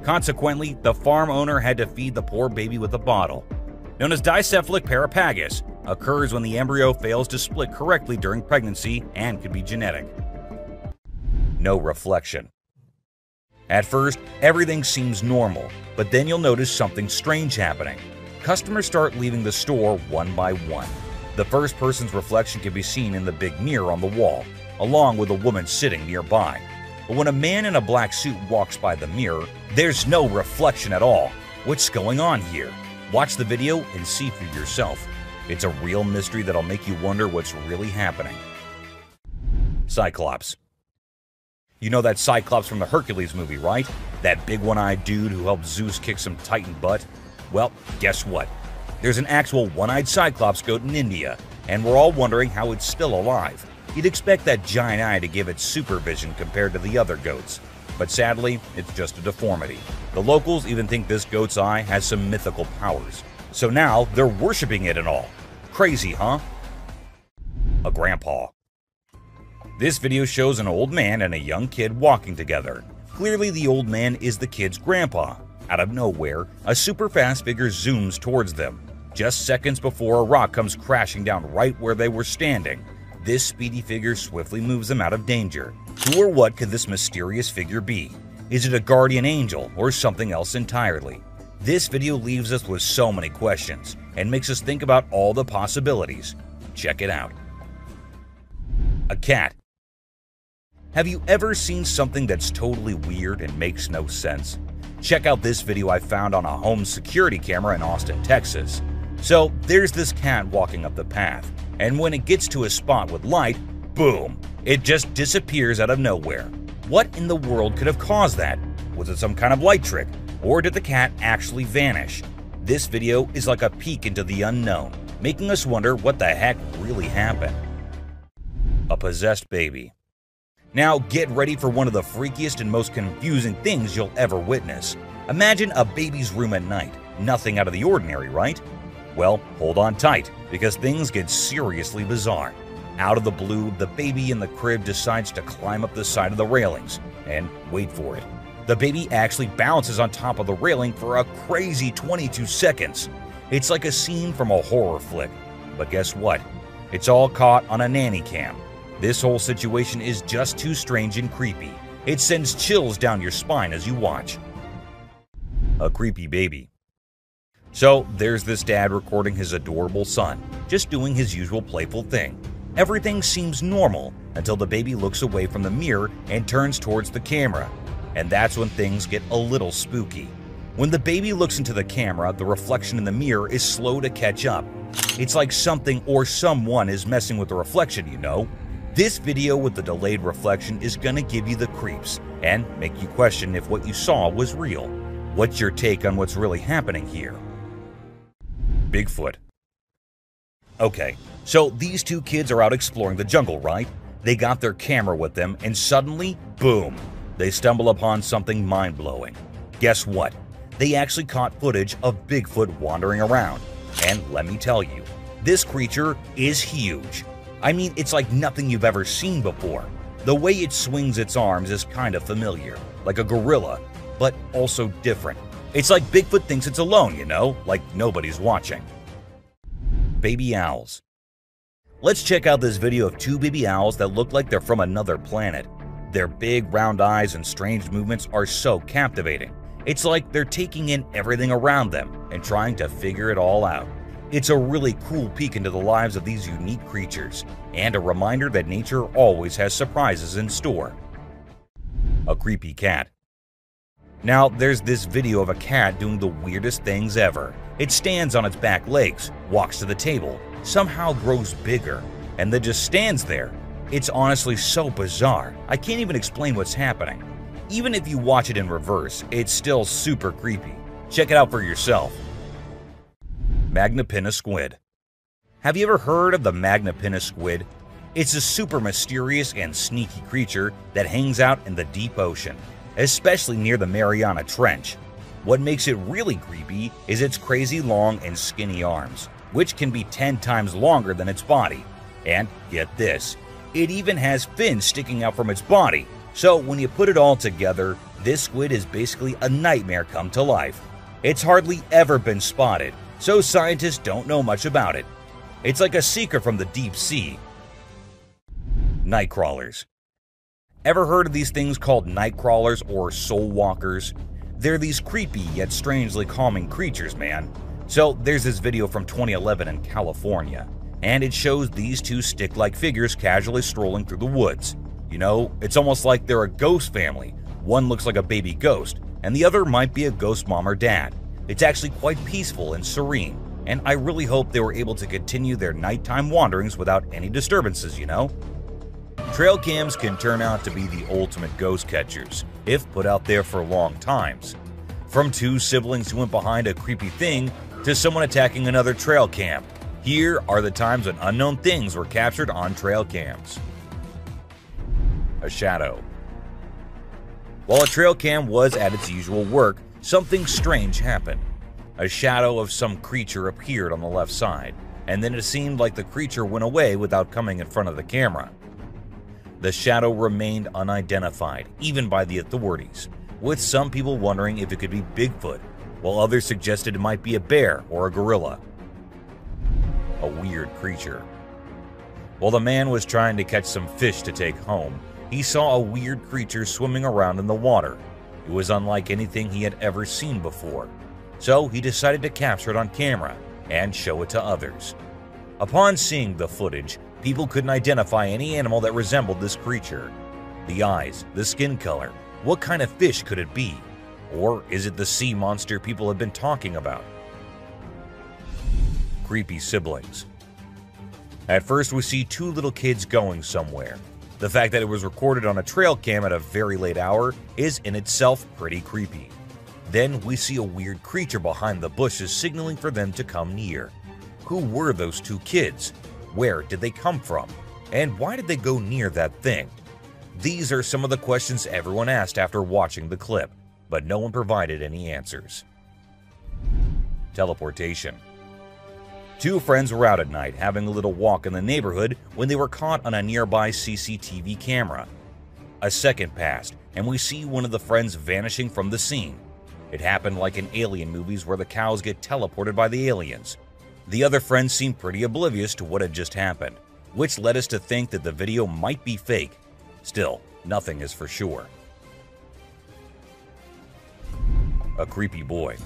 Consequently, the farm owner had to feed the poor baby with a bottle. Known as dicephalic parapagus, occurs when the embryo fails to split correctly during pregnancy and could be genetic. No reflection. At first, everything seems normal, but then you'll notice something strange happening. Customers start leaving the store one by one. The first person's reflection can be seen in the big mirror on the wall, along with a woman sitting nearby. But when a man in a black suit walks by the mirror, there's no reflection at all. What's going on here? Watch the video and see for yourself. It's a real mystery that'll make you wonder what's really happening. Cyclops. You know that Cyclops from the Hercules movie, right? That big one-eyed dude who helped Zeus kick some Titan butt? Well, guess what? There's an actual one-eyed Cyclops goat in India, and we're all wondering how it's still alive. You'd expect that giant eye to give it supervision compared to the other goats, but sadly, it's just a deformity. The locals even think this goat's eye has some mythical powers. So now they're worshipping it and all. Crazy, huh? A grandpa. This video shows an old man and a young kid walking together. Clearly the old man is the kid's grandpa. Out of nowhere, a super fast figure zooms towards them, just seconds before a rock comes crashing down right where they were standing. This speedy figure swiftly moves them out of danger. Who or what could this mysterious figure be? Is it a guardian angel or something else entirely? This video leaves us with so many questions and makes us think about all the possibilities. Check it out. A cat. Have you ever seen something that's totally weird and makes no sense? Check out this video I found on a home security camera in Austin, Texas. So there's this cat walking up the path, and when it gets to a spot with light, boom, it just disappears out of nowhere. What in the world could have caused that? Was it some kind of light trick? Or did the cat actually vanish? This video is like a peek into the unknown, making us wonder what the heck really happened. A possessed baby. Now get ready for one of the freakiest and most confusing things you'll ever witness. Imagine a baby's room at night. Nothing out of the ordinary, right? Well, hold on tight, because things get seriously bizarre. Out of the blue, the baby in the crib decides to climb up the side of the railings. And wait for it. The baby actually bounces on top of the railing for a crazy 22 seconds. It's like a scene from a horror flick. But guess what? It's all caught on a nanny cam. This whole situation is just too strange and creepy. It sends chills down your spine as you watch. A creepy baby. So there's this dad recording his adorable son, just doing his usual playful thing. Everything seems normal until the baby looks away from the mirror and turns towards the camera. And that's when things get a little spooky. When the baby looks into the camera, the reflection in the mirror is slow to catch up. It's like something or someone is messing with the reflection, you know? This video with the delayed reflection is gonna give you the creeps and make you question if what you saw was real. What's your take on what's really happening here? Bigfoot. Okay, so these two kids are out exploring the jungle, right? They got their camera with them and suddenly, boom, they stumble upon something mind-blowing. Guess what? They actually caught footage of Bigfoot wandering around. And let me tell you, this creature is huge. I mean, it's like nothing you've ever seen before. The way it swings its arms is kind of familiar, like a gorilla, but also different. It's like Bigfoot thinks it's alone, you know, like nobody's watching. Baby owls. Let's check out this video of two baby owls that look like they're from another planet. Their big round eyes and strange movements are so captivating. It's like they're taking in everything around them and trying to figure it all out. It's a really cool peek into the lives of these unique creatures, and a reminder that nature always has surprises in store. A creepy cat. Now, there's this video of a cat doing the weirdest things ever. It stands on its back legs, walks to the table, somehow grows bigger, and then just stands there. It's honestly so bizarre, I can't even explain what's happening. Even if you watch it in reverse, it's still super creepy. Check it out for yourself. Magnapinna squid. Have you ever heard of the Magnapinna squid? It's a super mysterious and sneaky creature that hangs out in the deep ocean, especially near the Mariana Trench. What makes it really creepy is its crazy long and skinny arms, which can be 10 times longer than its body. And get this, it even has fins sticking out from its body. So when you put it all together, this squid is basically a nightmare come to life. It's hardly ever been spotted, so scientists don't know much about it. It's like a secret from the deep sea. Night crawlers. Ever heard of these things called night crawlers or soul walkers? They're these creepy yet strangely calming creatures, man. So there's this video from 2011 in California, and it shows these two stick-like figures casually strolling through the woods. You know, it's almost like they're a ghost family. One looks like a baby ghost, and the other might be a ghost mom or dad. It's actually quite peaceful and serene, and I really hope they were able to continue their nighttime wanderings without any disturbances, you know? Trail cams can turn out to be the ultimate ghost catchers, if put out there for long times. From two siblings who went behind a creepy thing to someone attacking another trail cam, here are the times when unknown things were captured on trail cams. A shadow. While a trail cam was at its usual work, something strange happened. A shadow of some creature appeared on the left side, and then it seemed like the creature went away without coming in front of the camera. The shadow remained unidentified, even by the authorities, with some people wondering if it could be Bigfoot, while others suggested it might be a bear or a gorilla. A weird creature. While the man was trying to catch some fish to take home, he saw a weird creature swimming around in the water. It was unlike anything he had ever seen before, so he decided to capture it on camera and show it to others. Upon seeing the footage, people couldn't identify any animal that resembled this creature. The eyes, the skin color, what kind of fish could it be? Or is it the sea monster people have been talking about? Creepy siblings. At first we see two little kids going somewhere. The fact that it was recorded on a trail cam at a very late hour is in itself pretty creepy. Then we see a weird creature behind the bushes signaling for them to come near. Who were those two kids? Where did they come from? And why did they go near that thing? These are some of the questions everyone asked after watching the clip, but no one provided any answers. Teleportation. Two friends were out at night having a little walk in the neighborhood when they were caught on a nearby CCTV camera. A second passed, and we see one of the friends vanishing from the scene. It happened like in alien movies where the cows get teleported by the aliens. The other friends seemed pretty oblivious to what had just happened, which led us to think that the video might be fake. Still, nothing is for sure. A creepy boy.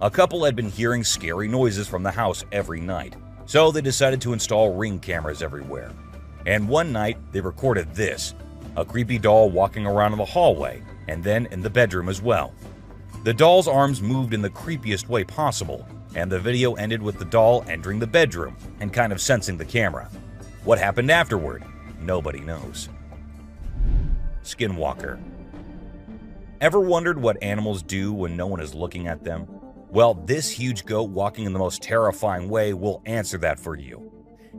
A couple had been hearing scary noises from the house every night, so they decided to install Ring cameras everywhere. And one night, they recorded this, a creepy doll walking around in the hallway, and then in the bedroom as well. The doll's arms moved in the creepiest way possible, and the video ended with the doll entering the bedroom and kind of sensing the camera. What happened afterward? Nobody knows. Skinwalker. Ever wondered what animals do when no one is looking at them? Well, this huge goat walking in the most terrifying way will answer that for you.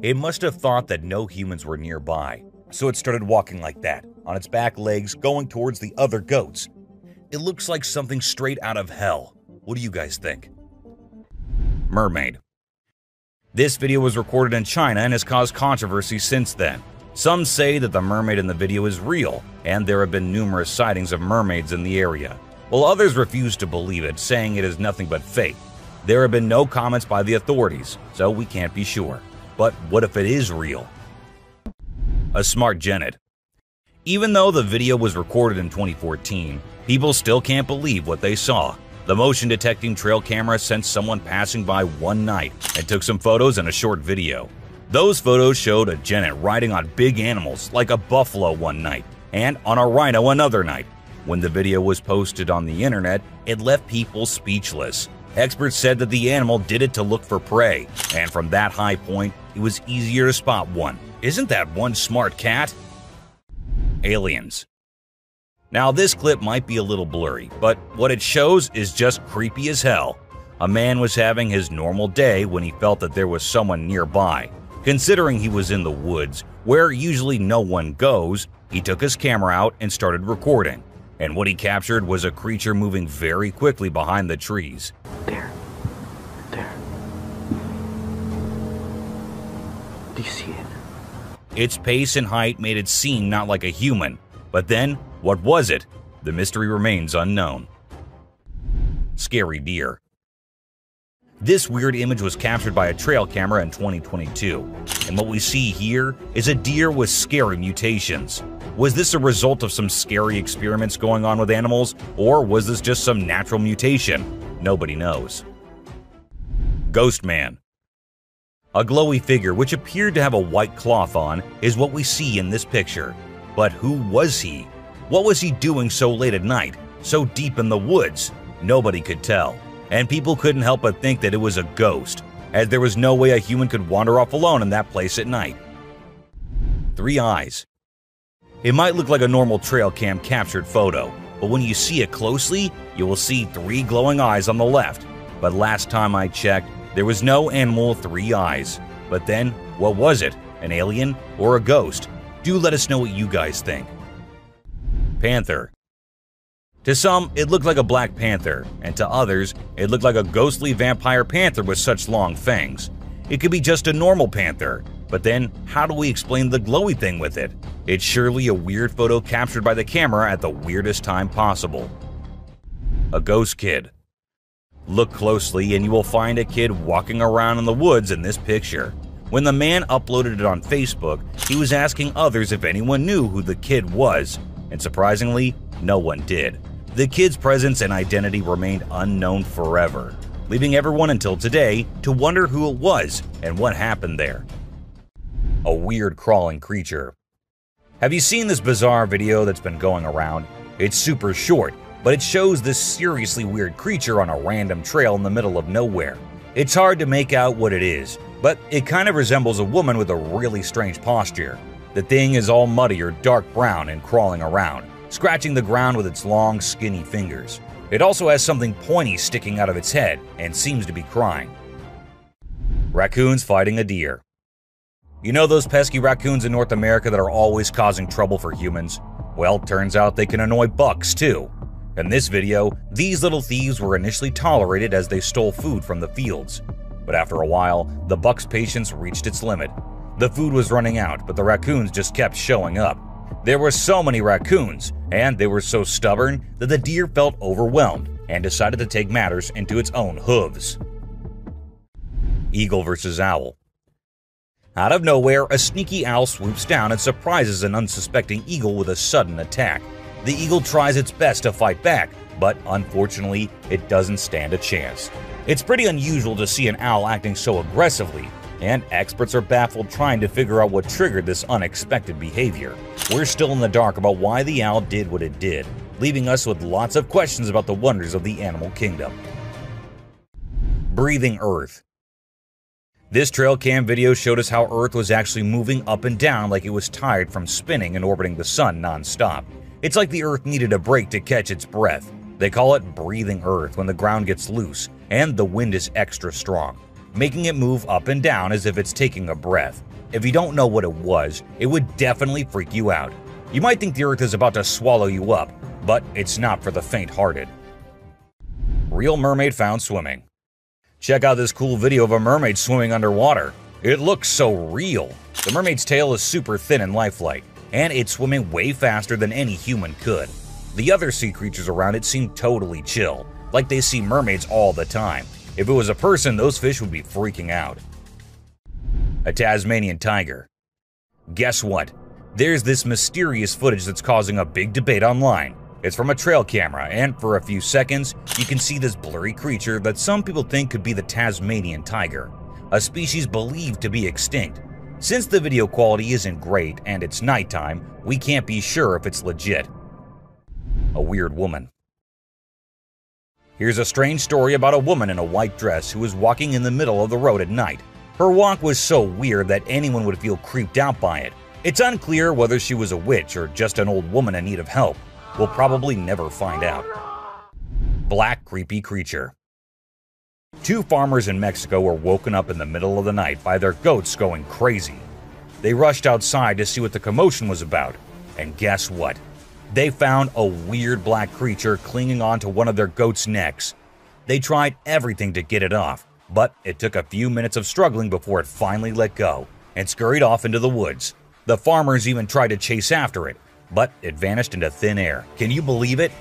It must have thought that no humans were nearby, so it started walking like that, on its back legs, going towards the other goats. It looks like something straight out of hell. What do you guys think? Mermaid. This video was recorded in China and has caused controversy since then. Some say that the mermaid in the video is real, and there have been numerous sightings of mermaids in the area, while others refuse to believe it, saying it is nothing but fake. There have been no comments by the authorities, so we can't be sure. But what if it is real? A smart genet. Even though the video was recorded in 2014, people still can't believe what they saw. The motion detecting trail camera sent someone passing by one night and took some photos and a short video. Those photos showed a genet riding on big animals like a buffalo one night and on a rhino another night. When the video was posted on the internet, it left people speechless. Experts said that the animal did it to look for prey, and from that high point, it was easier to spot one. Isn't that one smart cat? Aliens. Now this clip might be a little blurry, but what it shows is just creepy as hell. A man was having his normal day when he felt that there was someone nearby. Considering he was in the woods, where usually no one goes, he took his camera out and started recording. And what he captured was a creature moving very quickly behind the trees. There. Do you see it? Its pace and height made it seem not like a human. But then, what was it? The mystery remains unknown. Scary deer. This weird image was captured by a trail camera in 2022, and what we see here is a deer with scary mutations. Was this a result of some scary experiments going on with animals, or was this just some natural mutation? Nobody knows. Ghost Man. A glowy figure which appeared to have a white cloth on is what we see in this picture. But who was he? What was he doing so late at night, so deep in the woods? Nobody could tell. And people couldn't help but think that it was a ghost, as there was no way a human could wander off alone in that place at night. 3 eyes. It might look like a normal trail cam captured photo, but when you see it closely, you will see 3 glowing eyes on the left. But last time I checked, there was no animal with 3 eyes. But then, what was it? An alien or a ghost? Do let us know what you guys think. Panther. To some, it looked like a black panther, and to others, it looked like a ghostly vampire panther with such long fangs. It could be just a normal panther, but then how do we explain the glowy thing with it? It's surely a weird photo captured by the camera at the weirdest time possible. A ghost kid. Look closely and you will find a kid walking around in the woods in this picture. When the man uploaded it on Facebook, he was asking others if anyone knew who the kid was, and surprisingly, no one did. The kid's presence and identity remained unknown forever, leaving everyone until today to wonder who it was and what happened there. A weird crawling creature. Have you seen this bizarre video that's been going around? It's super short, but it shows this seriously weird creature on a random trail in the middle of nowhere. It's hard to make out what it is, but it kind of resembles a woman with a really strange posture. The thing is all muddy or dark brown and crawling around, scratching the ground with its long, skinny fingers. It also has something pointy sticking out of its head and seems to be crying. Raccoons fighting a deer. You know those pesky raccoons in North America that are always causing trouble for humans? Well, turns out they can annoy bucks too. In this video, these little thieves were initially tolerated as they stole food from the fields. But after a while, the buck's patience reached its limit. The food was running out, but the raccoons just kept showing up. There were so many raccoons, and they were so stubborn that the deer felt overwhelmed and decided to take matters into its own hooves. Eagle versus owl. Out of nowhere, a sneaky owl swoops down and surprises an unsuspecting eagle with a sudden attack. The eagle tries its best to fight back, but unfortunately, it doesn't stand a chance. It's pretty unusual to see an owl acting so aggressively, and experts are baffled trying to figure out what triggered this unexpected behavior. We're still in the dark about why the owl did what it did, leaving us with lots of questions about the wonders of the animal kingdom. Breathing Earth. This trail cam video showed us how Earth was actually moving up and down like it was tired from spinning and orbiting the sun non-stop. It's like the Earth needed a break to catch its breath. They call it breathing Earth when the ground gets loose and the wind is extra strong, making it move up and down as if it's taking a breath. If you don't know what it was, it would definitely freak you out. You might think the Earth is about to swallow you up, but it's not for the faint-hearted. Real mermaid found swimming. Check out this cool video of a mermaid swimming underwater. It looks so real. The mermaid's tail is super thin and lifelike, and it's swimming way faster than any human could. The other sea creatures around it seem totally chill, like they see mermaids all the time. If it was a person, those fish would be freaking out. A Tasmanian tiger. Guess what? There's this mysterious footage that's causing a big debate online. It's from a trail camera, and for a few seconds, you can see this blurry creature that some people think could be the Tasmanian tiger, a species believed to be extinct. Since the video quality isn't great and it's nighttime, we can't be sure if it's legit. A weird woman. Here's a strange story about a woman in a white dress who was walking in the middle of the road at night. Her walk was so weird that anyone would feel creeped out by it. It's unclear whether she was a witch or just an old woman in need of help. We'll probably never find out. Black creepy creature. Two farmers in Mexico were woken up in the middle of the night by their goats going crazy. They rushed outside to see what the commotion was about, and guess what? They found a weird black creature clinging onto one of their goats' necks. They tried everything to get it off, but it took a few minutes of struggling before it finally let go and scurried off into the woods. The farmers even tried to chase after it, but it vanished into thin air. Can you believe it?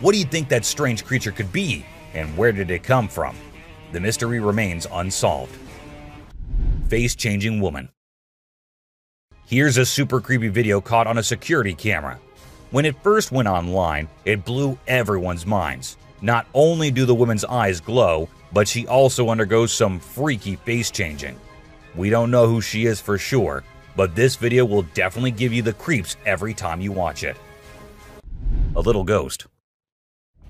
What do you think that strange creature could be, and where did it come from? The mystery remains unsolved. Face-changing woman. Here's a super creepy video caught on a security camera. When it first went online, it blew everyone's minds. Not only do the woman's eyes glow, but she also undergoes some freaky face-changing. We don't know who she is for sure, but this video will definitely give you the creeps every time you watch it. A little ghost.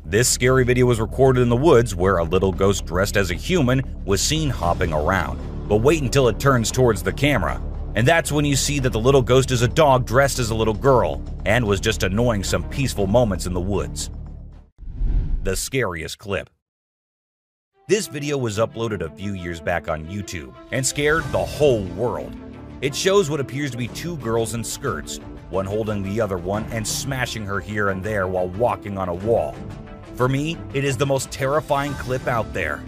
This scary video was recorded in the woods where a little ghost dressed as a human was seen hopping around. But wait until it turns towards the camera, and that's when you see that the little ghost is a dog dressed as a little girl and was just annoying some peaceful moments in the woods. The scariest clip. This video was uploaded a few years back on YouTube and scared the whole world. It shows what appears to be two girls in skirts, one holding the other one and smashing her here and there while walking on a wall. For me, it is the most terrifying clip out there.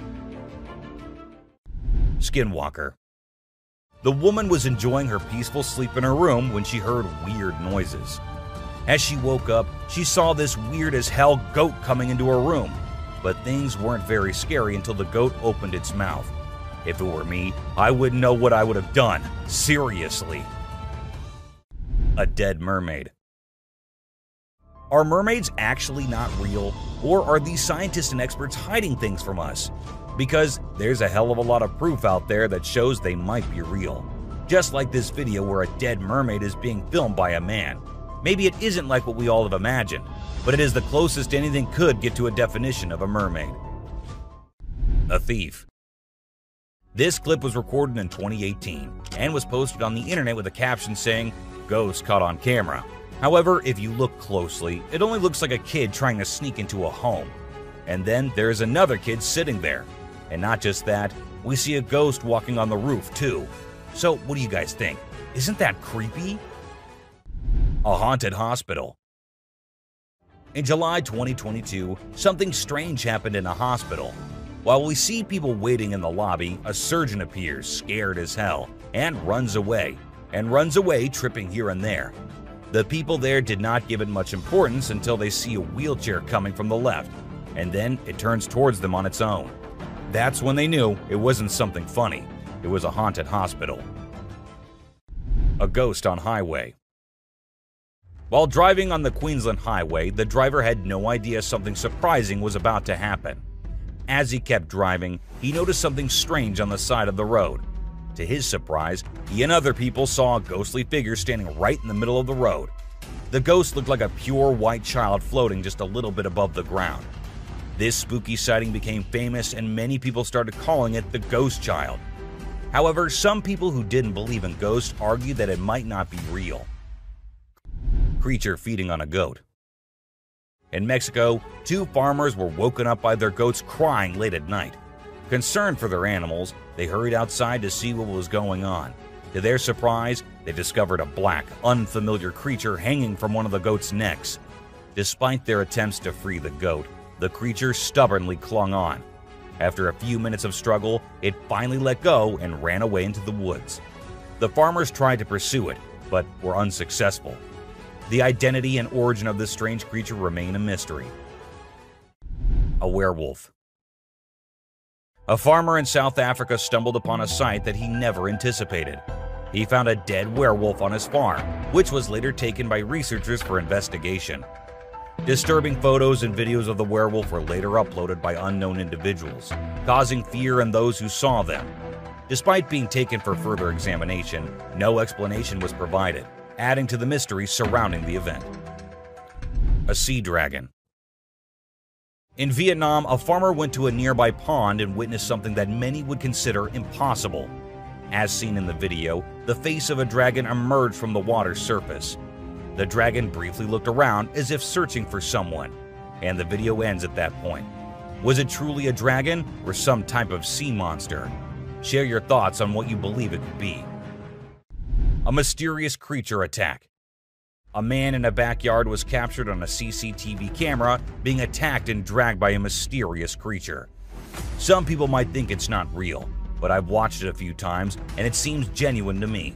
Skinwalker. The woman was enjoying her peaceful sleep in her room when she heard weird noises. As she woke up, she saw this weird as hell goat coming into her room, but things weren't very scary until the goat opened its mouth. If it were me, I wouldn't know what I would have done. Seriously. A dead mermaid. Are mermaids actually not real, or are these scientists and experts hiding things from us? Because there's a hell of a lot of proof out there that shows they might be real. Just like this video where a dead mermaid is being filmed by a man. Maybe it isn't like what we all have imagined, but it is the closest anything could get to a definition of a mermaid. A thief. This clip was recorded in 2018 and was posted on the internet with a caption saying, "Ghost caught on camera." However, if you look closely, it only looks like a kid trying to sneak into a home. And then there's another kid sitting there. And not just that, we see a ghost walking on the roof too. So what do you guys think? Isn't that creepy? A haunted hospital. In July 2022, something strange happened in a hospital. While we see people waiting in the lobby, a surgeon appears, scared as hell, and runs away tripping here and there. The people there did not give it much importance until they see a wheelchair coming from the left, and then it turns towards them on its own. That's when they knew it wasn't something funny, it was a haunted hospital. A ghost on highway. While driving on the Queensland Highway, the driver had no idea something surprising was about to happen. As he kept driving, he noticed something strange on the side of the road. To his surprise, he and other people saw a ghostly figure standing right in the middle of the road. The ghost looked like a pure white child floating just a little bit above the ground. This spooky sighting became famous and many people started calling it the Ghost Child. However, some people who didn't believe in ghosts argued that it might not be real. Creature feeding on a goat. In Mexico, 2 farmers were woken up by their goats crying late at night. Concerned for their animals, they hurried outside to see what was going on. To their surprise, they discovered a black, unfamiliar creature hanging from one of the goat's necks. Despite their attempts to free the goat, the creature stubbornly clung on. After a few minutes of struggle, it finally let go and ran away into the woods. The farmers tried to pursue it, but were unsuccessful. The identity and origin of this strange creature remain a mystery. A werewolf. A farmer in South Africa stumbled upon a sight that he never anticipated. He found a dead werewolf on his farm, which was later taken by researchers for investigation. Disturbing photos and videos of the werewolf were later uploaded by unknown individuals, causing fear in those who saw them. Despite being taken for further examination, no explanation was provided, adding to the mystery surrounding the event. A sea dragon. In Vietnam, a farmer went to a nearby pond and witnessed something that many would consider impossible. As seen in the video, the face of a dragon emerged from the water's surface. The dragon briefly looked around as if searching for someone, and the video ends at that point. Was it truly a dragon or some type of sea monster? Share your thoughts on what you believe it could be. A mysterious creature attack. A man in a backyard was captured on a CCTV camera being attacked and dragged by a mysterious creature. Some people might think it's not real, but I've watched it a few times and it seems genuine to me.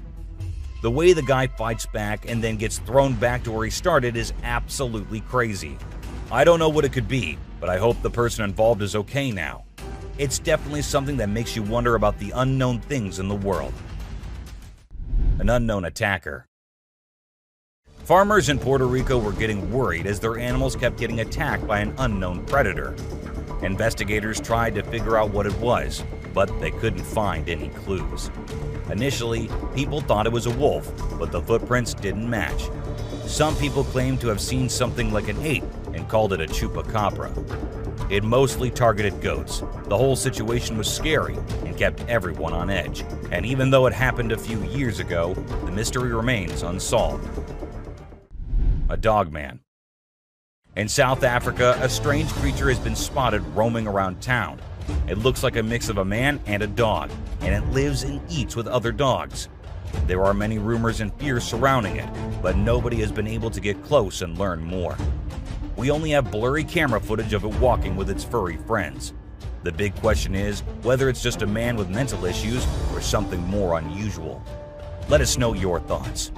The way the guy fights back and then gets thrown back to where he started is absolutely crazy. I don't know what it could be, but I hope the person involved is okay now. It's definitely something that makes you wonder about the unknown things in the world. An unknown attacker. Farmers in Puerto Rico were getting worried as their animals kept getting attacked by an unknown predator. Investigators tried to figure out what it was, but they couldn't find any clues. Initially, people thought it was a wolf, but the footprints didn't match. Some people claimed to have seen something like an ape and called it a chupacabra. It mostly targeted goats. The whole situation was scary and kept everyone on edge. And even though it happened a few years ago, the mystery remains unsolved. A dogman. In South Africa, a strange creature has been spotted roaming around town. It looks like a mix of a man and a dog, and it lives and eats with other dogs. There are many rumors and fears surrounding it, but nobody has been able to get close and learn more. We only have blurry camera footage of it walking with its furry friends. The big question is whether it's just a man with mental issues or something more unusual. Let us know your thoughts.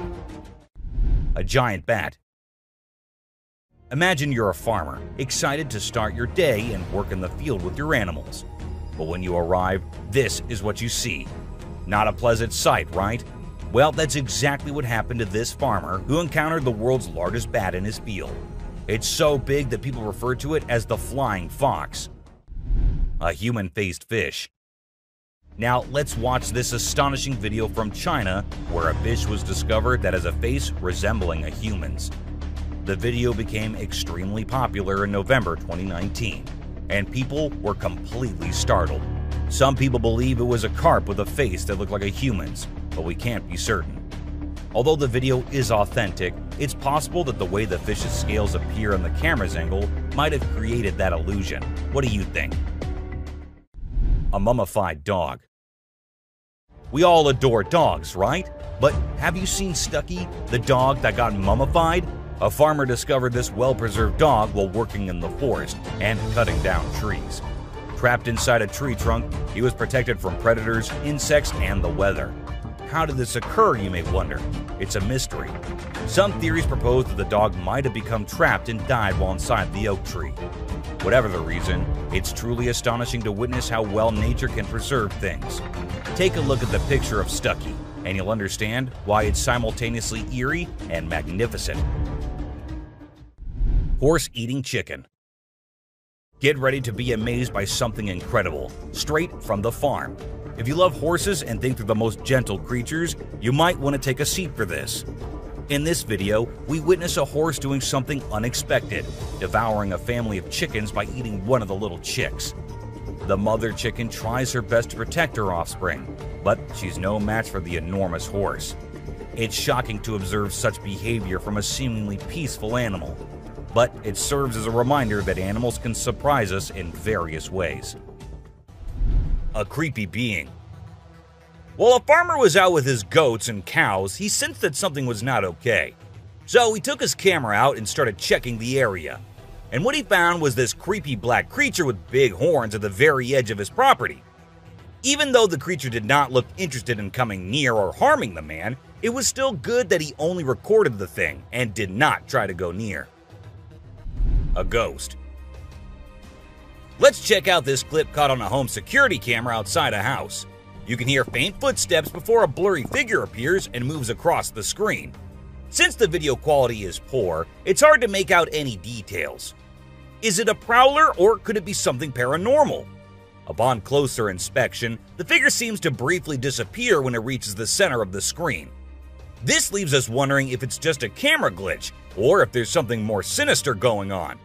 A giant bat. Imagine you're a farmer, excited to start your day and work in the field with your animals. But when you arrive, this is what you see. Not a pleasant sight, right? Well, that's exactly what happened to this farmer who encountered the world's largest bat in his field. It's so big that people refer to it as the flying fox. A human-faced fish. Now, let's watch this astonishing video from China where a fish was discovered that has a face resembling a human's. The video became extremely popular in November 2019, and people were completely startled. Some people believe it was a carp with a face that looked like a human's, but we can't be certain. Although the video is authentic, it's possible that the way the fish's scales appear on the camera's angle might have created that illusion. What do you think? A mummified dog. We all adore dogs, right? But have you seen Stucky, the dog that got mummified? A farmer discovered this well-preserved dog while working in the forest and cutting down trees. Trapped inside a tree trunk, he was protected from predators, insects, and the weather. How did this occur, you may wonder? It's a mystery. Some theories propose that the dog might have become trapped and died while inside the oak tree. Whatever the reason, it's truly astonishing to witness how well nature can preserve things. Take a look at the picture of Stucky, and you'll understand why it's simultaneously eerie and magnificent. Horse-eating chicken. Get ready to be amazed by something incredible, straight from the farm. If you love horses and think they're the most gentle creatures, you might want to take a seat for this. In this video, we witness a horse doing something unexpected, devouring a family of chickens by eating one of the little chicks. The mother chicken tries her best to protect her offspring, but she's no match for the enormous horse. It's shocking to observe such behavior from a seemingly peaceful animal, but it serves as a reminder that animals can surprise us in various ways. A creepy being. While a farmer was out with his goats and cows, he sensed that something was not okay. So he took his camera out and started checking the area. And what he found was this creepy black creature with big horns at the very edge of his property. Even though the creature did not look interested in coming near or harming the man, it was still good that he only recorded the thing and did not try to go near. A ghost. Let's check out this clip caught on a home security camera outside a house. You can hear faint footsteps before a blurry figure appears and moves across the screen. Since the video quality is poor, it's hard to make out any details. Is it a prowler or could it be something paranormal? Upon closer inspection, the figure seems to briefly disappear when it reaches the center of the screen. This leaves us wondering if it's just a camera glitch or if there's something more sinister going on.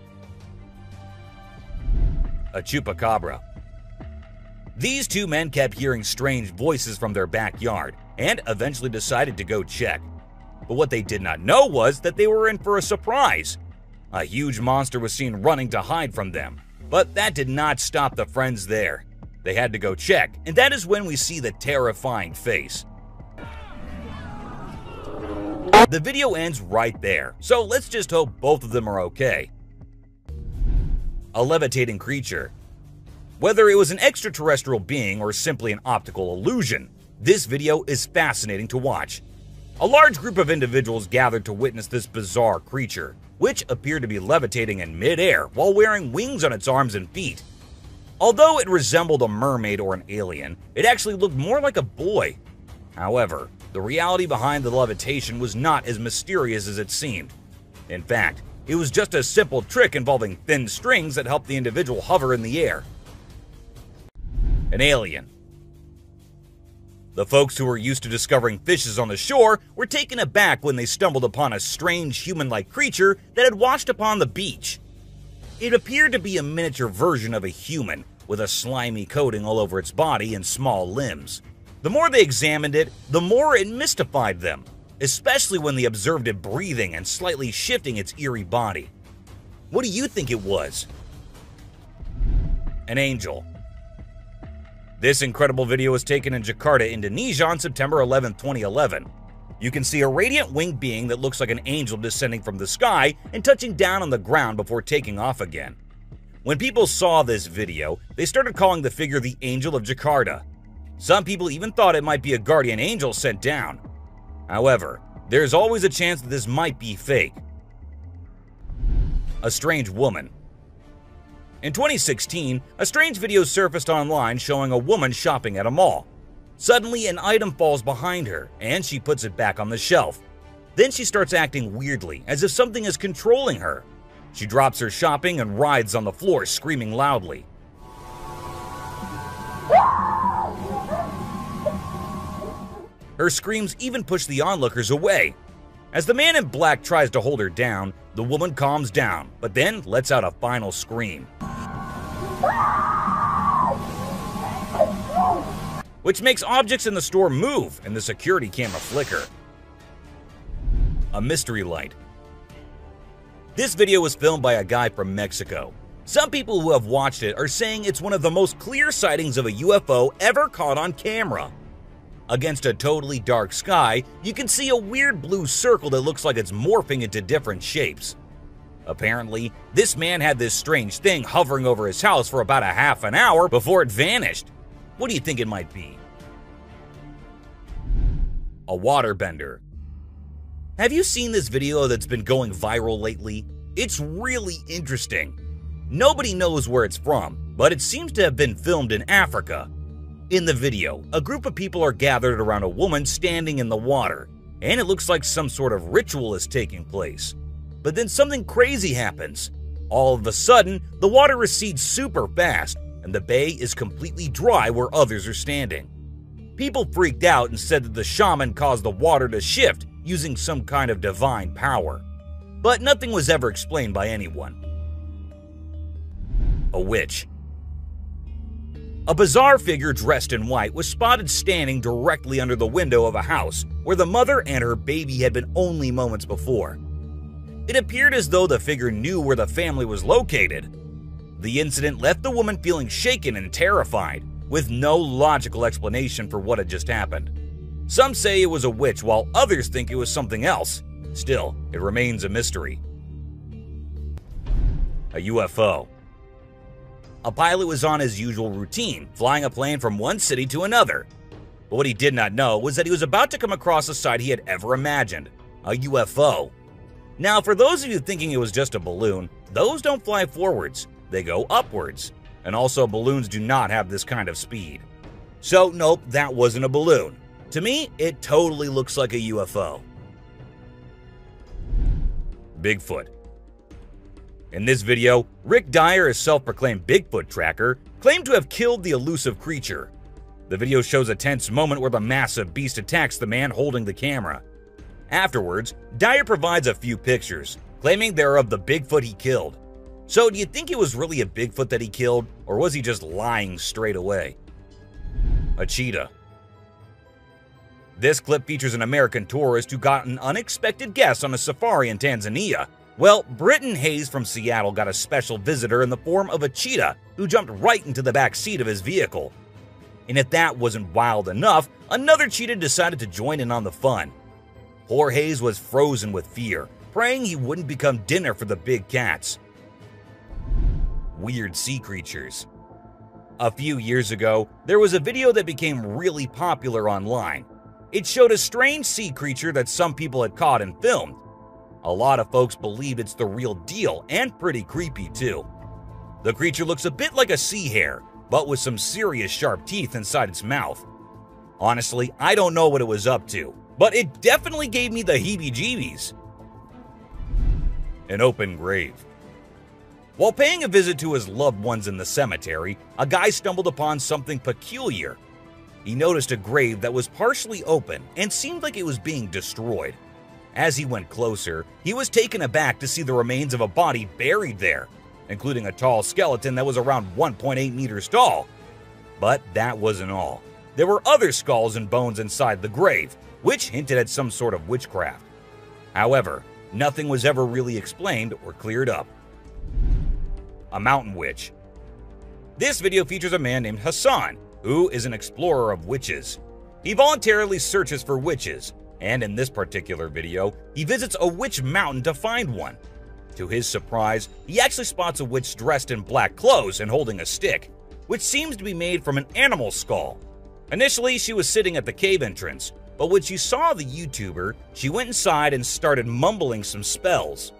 A chupacabra. These two men kept hearing strange voices from their backyard and eventually decided to go check. But what they did not know was that they were in for a surprise. A huge monster was seen running to hide from them, but that did not stop the friends there. They had to go check, and that is when we see the terrifying face. The video ends right there, so let's just hope both of them are okay. A levitating creature. Whether it was an extraterrestrial being or simply an optical illusion, this video is fascinating to watch. A large group of individuals gathered to witness this bizarre creature, which appeared to be levitating in mid-air while wearing wings on its arms and feet. Although it resembled a mermaid or an alien, it actually looked more like a boy. However, the reality behind the levitation was not as mysterious as it seemed. In fact, it was just a simple trick involving thin strings that helped the individual hover in the air. An alien. The folks who were used to discovering fishes on the shore were taken aback when they stumbled upon a strange human-like creature that had washed upon the beach. It appeared to be a miniature version of a human, with a slimy coating all over its body and small limbs. The more they examined it, the more it mystified them, especially when they observed it breathing and slightly shifting its eerie body. What do you think it was? An angel. This incredible video was taken in Jakarta, Indonesia on September 11, 2011. You can see a radiant winged being that looks like an angel descending from the sky and touching down on the ground before taking off again. When people saw this video, they started calling the figure the Angel of Jakarta. Some people even thought it might be a guardian angel sent down. However, there's always a chance that this might be fake. A strange woman. In 2016, a strange video surfaced online showing a woman shopping at a mall. Suddenly, an item falls behind her, and she puts it back on the shelf. Then she starts acting weirdly, as if something is controlling her. She drops her shopping and writhes on the floor, screaming loudly. Her screams even push the onlookers away. As the man in black tries to hold her down, the woman calms down, but then lets out a final scream, which makes objects in the store move and the security camera flicker. A mystery light. This video was filmed by a guy from Mexico. Some people who have watched it are saying it's one of the most clear sightings of a UFO ever caught on camera. Against a totally dark sky, you can see a weird blue circle that looks like it's morphing into different shapes. Apparently, this man had this strange thing hovering over his house for about a half an hour before it vanished. What do you think it might be? A waterbender. Have you seen this video that's been going viral lately? It's really interesting. Nobody knows where it's from, but it seems to have been filmed in Africa. In the video, a group of people are gathered around a woman standing in the water, and it looks like some sort of ritual is taking place. But then something crazy happens. All of a sudden, the water recedes super fast, and the bay is completely dry where others are standing. People freaked out and said that the shaman caused the water to shift using some kind of divine power. But nothing was ever explained by anyone. A witch. A bizarre figure dressed in white was spotted standing directly under the window of a house where the mother and her baby had been only moments before. It appeared as though the figure knew where the family was located. The incident left the woman feeling shaken and terrified, with no logical explanation for what had just happened. Some say it was a witch, while others think it was something else. Still, it remains a mystery. A UFO. A pilot was on his usual routine, flying a plane from one city to another. But what he did not know was that he was about to come across a sight he had ever imagined, a UFO. Now, for those of you thinking it was just a balloon, those don't fly forwards, they go upwards. And also, balloons do not have this kind of speed. So, nope, that wasn't a balloon. To me, it totally looks like a UFO. Bigfoot. In this video, Rick Dyer, a self-proclaimed Bigfoot tracker, claimed to have killed the elusive creature. The video shows a tense moment where the massive beast attacks the man holding the camera. Afterwards, Dyer provides a few pictures, claiming they're of the Bigfoot he killed. So, do you think it was really a Bigfoot that he killed, or was he just lying straight away? A cheetah. This clip features an American tourist who got an unexpected guest on a safari in Tanzania. Well, Britton Hayes from Seattle got a special visitor in the form of a cheetah who jumped right into the back seat of his vehicle. And if that wasn't wild enough, another cheetah decided to join in on the fun. Poor Hayes was frozen with fear, praying he wouldn't become dinner for the big cats. Weird sea creatures. A few years ago, there was a video that became really popular online. It showed a strange sea creature that some people had caught and filmed. A lot of folks believe it's the real deal, and pretty creepy too. The creature looks a bit like a sea hare, but with some serious sharp teeth inside its mouth. Honestly, I don't know what it was up to, but it definitely gave me the heebie-jeebies. An open grave. While paying a visit to his loved ones in the cemetery, a guy stumbled upon something peculiar. He noticed a grave that was partially open and seemed like it was being destroyed. As he went closer, he was taken aback to see the remains of a body buried there, including a tall skeleton that was around 1.8 meters tall. But that wasn't all. There were other skulls and bones inside the grave, which hinted at some sort of witchcraft. However, nothing was ever really explained or cleared up. A mountain witch. This video features a man named Hassan, who is an explorer of witches. He voluntarily searches for witches, and in this particular video, he visits a witch mountain to find one. To his surprise, he actually spots a witch dressed in black clothes and holding a stick, which seems to be made from an animal skull. Initially, she was sitting at the cave entrance, but when she saw the YouTuber, she went inside and started mumbling some spells.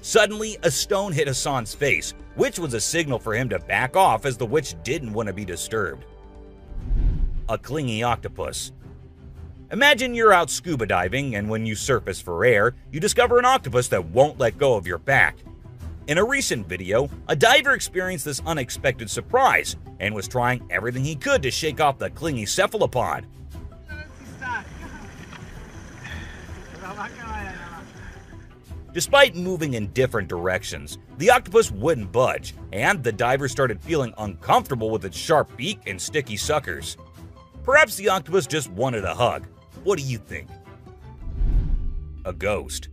Suddenly, a stone hit Hassan's face, which was a signal for him to back off as the witch didn't want to be disturbed. A clingy octopus. Imagine you're out scuba diving, and when you surface for air, you discover an octopus that won't let go of your back. In a recent video, a diver experienced this unexpected surprise and was trying everything he could to shake off the clingy cephalopod. Despite moving in different directions, the octopus wouldn't budge, and the diver started feeling uncomfortable with its sharp beak and sticky suckers. Perhaps the octopus just wanted a hug. What do you think? A ghost.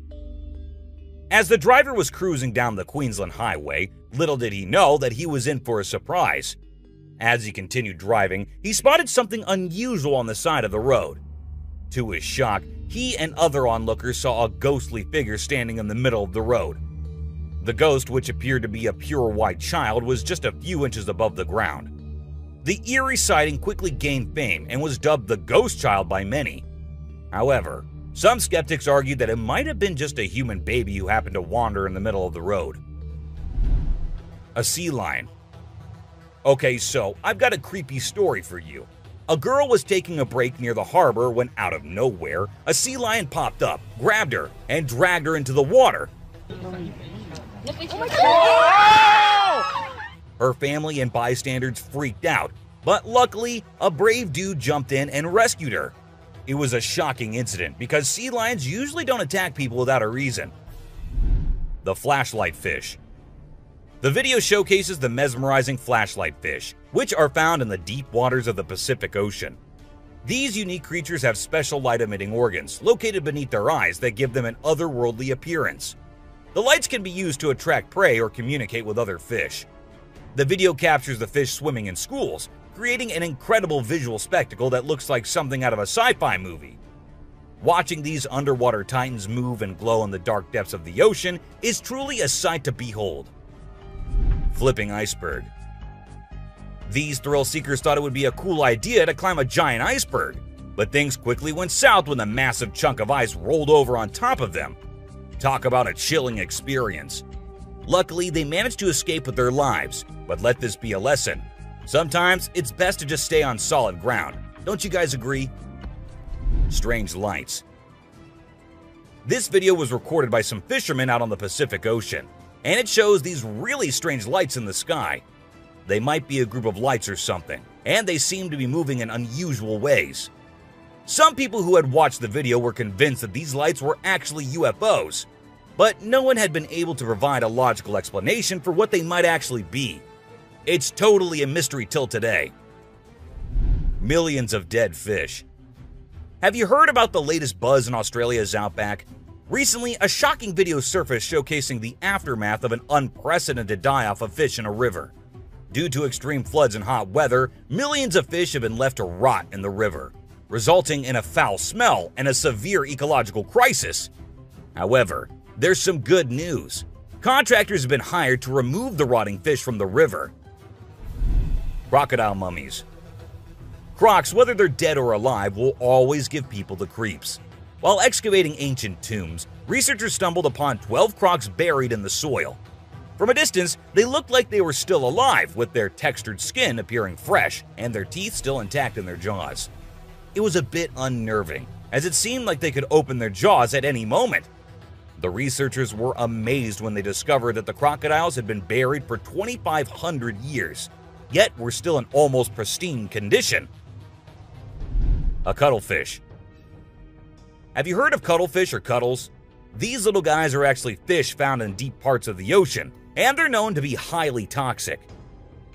As the driver was cruising down the Queensland Highway, little did he know that he was in for a surprise. As he continued driving, he spotted something unusual on the side of the road. To his shock, he and other onlookers saw a ghostly figure standing in the middle of the road. The ghost, which appeared to be a pure white child, was just a few inches above the ground. The eerie sighting quickly gained fame and was dubbed the Ghost Child by many. However, some skeptics argued that it might have been just a human baby who happened to wander in the middle of the road. A sea lion. Okay, so I've got a creepy story for you. A girl was taking a break near the harbor when, out of nowhere, a sea lion popped up, grabbed her, and dragged her into the water. Her family and bystanders freaked out, but luckily, a brave dude jumped in and rescued her. It was a shocking incident because sea lions usually don't attack people without a reason. The flashlight fish. The video showcases the mesmerizing flashlight fish, which are found in the deep waters of the Pacific Ocean. These unique creatures have special light-emitting organs located beneath their eyes that give them an otherworldly appearance. The lights can be used to attract prey or communicate with other fish. The video captures the fish swimming in schools, creating an incredible visual spectacle that looks like something out of a sci-fi movie. Watching these underwater titans move and glow in the dark depths of the ocean is truly a sight to behold. Flipping iceberg. These thrill seekers thought it would be a cool idea to climb a giant iceberg, but things quickly went south when a massive chunk of ice rolled over on top of them. Talk about a chilling experience. Luckily, they managed to escape with their lives, but let this be a lesson. Sometimes it's best to just stay on solid ground. Don't you guys agree? Strange lights. This video was recorded by some fishermen out on the Pacific Ocean, and it shows these really strange lights in the sky. They might be a group of lights or something, and they seem to be moving in unusual ways. Some people who had watched the video were convinced that these lights were actually UFOs, but no one had been able to provide a logical explanation for what they might actually be. It's totally a mystery till today. Millions of dead fish. Have you heard about the latest buzz in Australia's outback? Recently, a shocking video surfaced showcasing the aftermath of an unprecedented die-off of fish in a river. Due to extreme floods and hot weather, millions of fish have been left to rot in the river, resulting in a foul smell and a severe ecological crisis. However, there's some good news. Contractors have been hired to remove the rotting fish from the river. Crocodile mummies. Crocs, whether they're dead or alive, will always give people the creeps. While excavating ancient tombs, researchers stumbled upon 12 crocs buried in the soil. From a distance, they looked like they were still alive, with their textured skin appearing fresh and their teeth still intact in their jaws. It was a bit unnerving, as it seemed like they could open their jaws at any moment. The researchers were amazed when they discovered that the crocodiles had been buried for 2,500 years, yet were still in almost pristine condition. A cuttlefish. Have you heard of cuttlefish or cuttles? These little guys are actually fish found in deep parts of the ocean, and they're known to be highly toxic.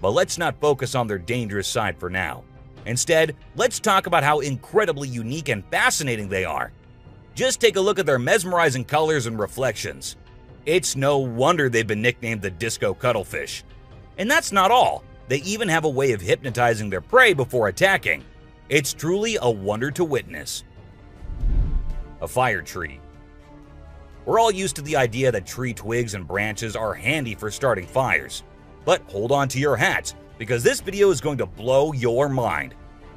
But let's not focus on their dangerous side for now. Instead, let's talk about how incredibly unique and fascinating they are. Just take a look at their mesmerizing colors and reflections. It's no wonder they've been nicknamed the disco cuttlefish. And that's not all. They even have a way of hypnotizing their prey before attacking. It's truly a wonder to witness. A fire tree. We're all used to the idea that tree twigs and branches are handy for starting fires. But hold on to your hats, because this video is going to blow your mind.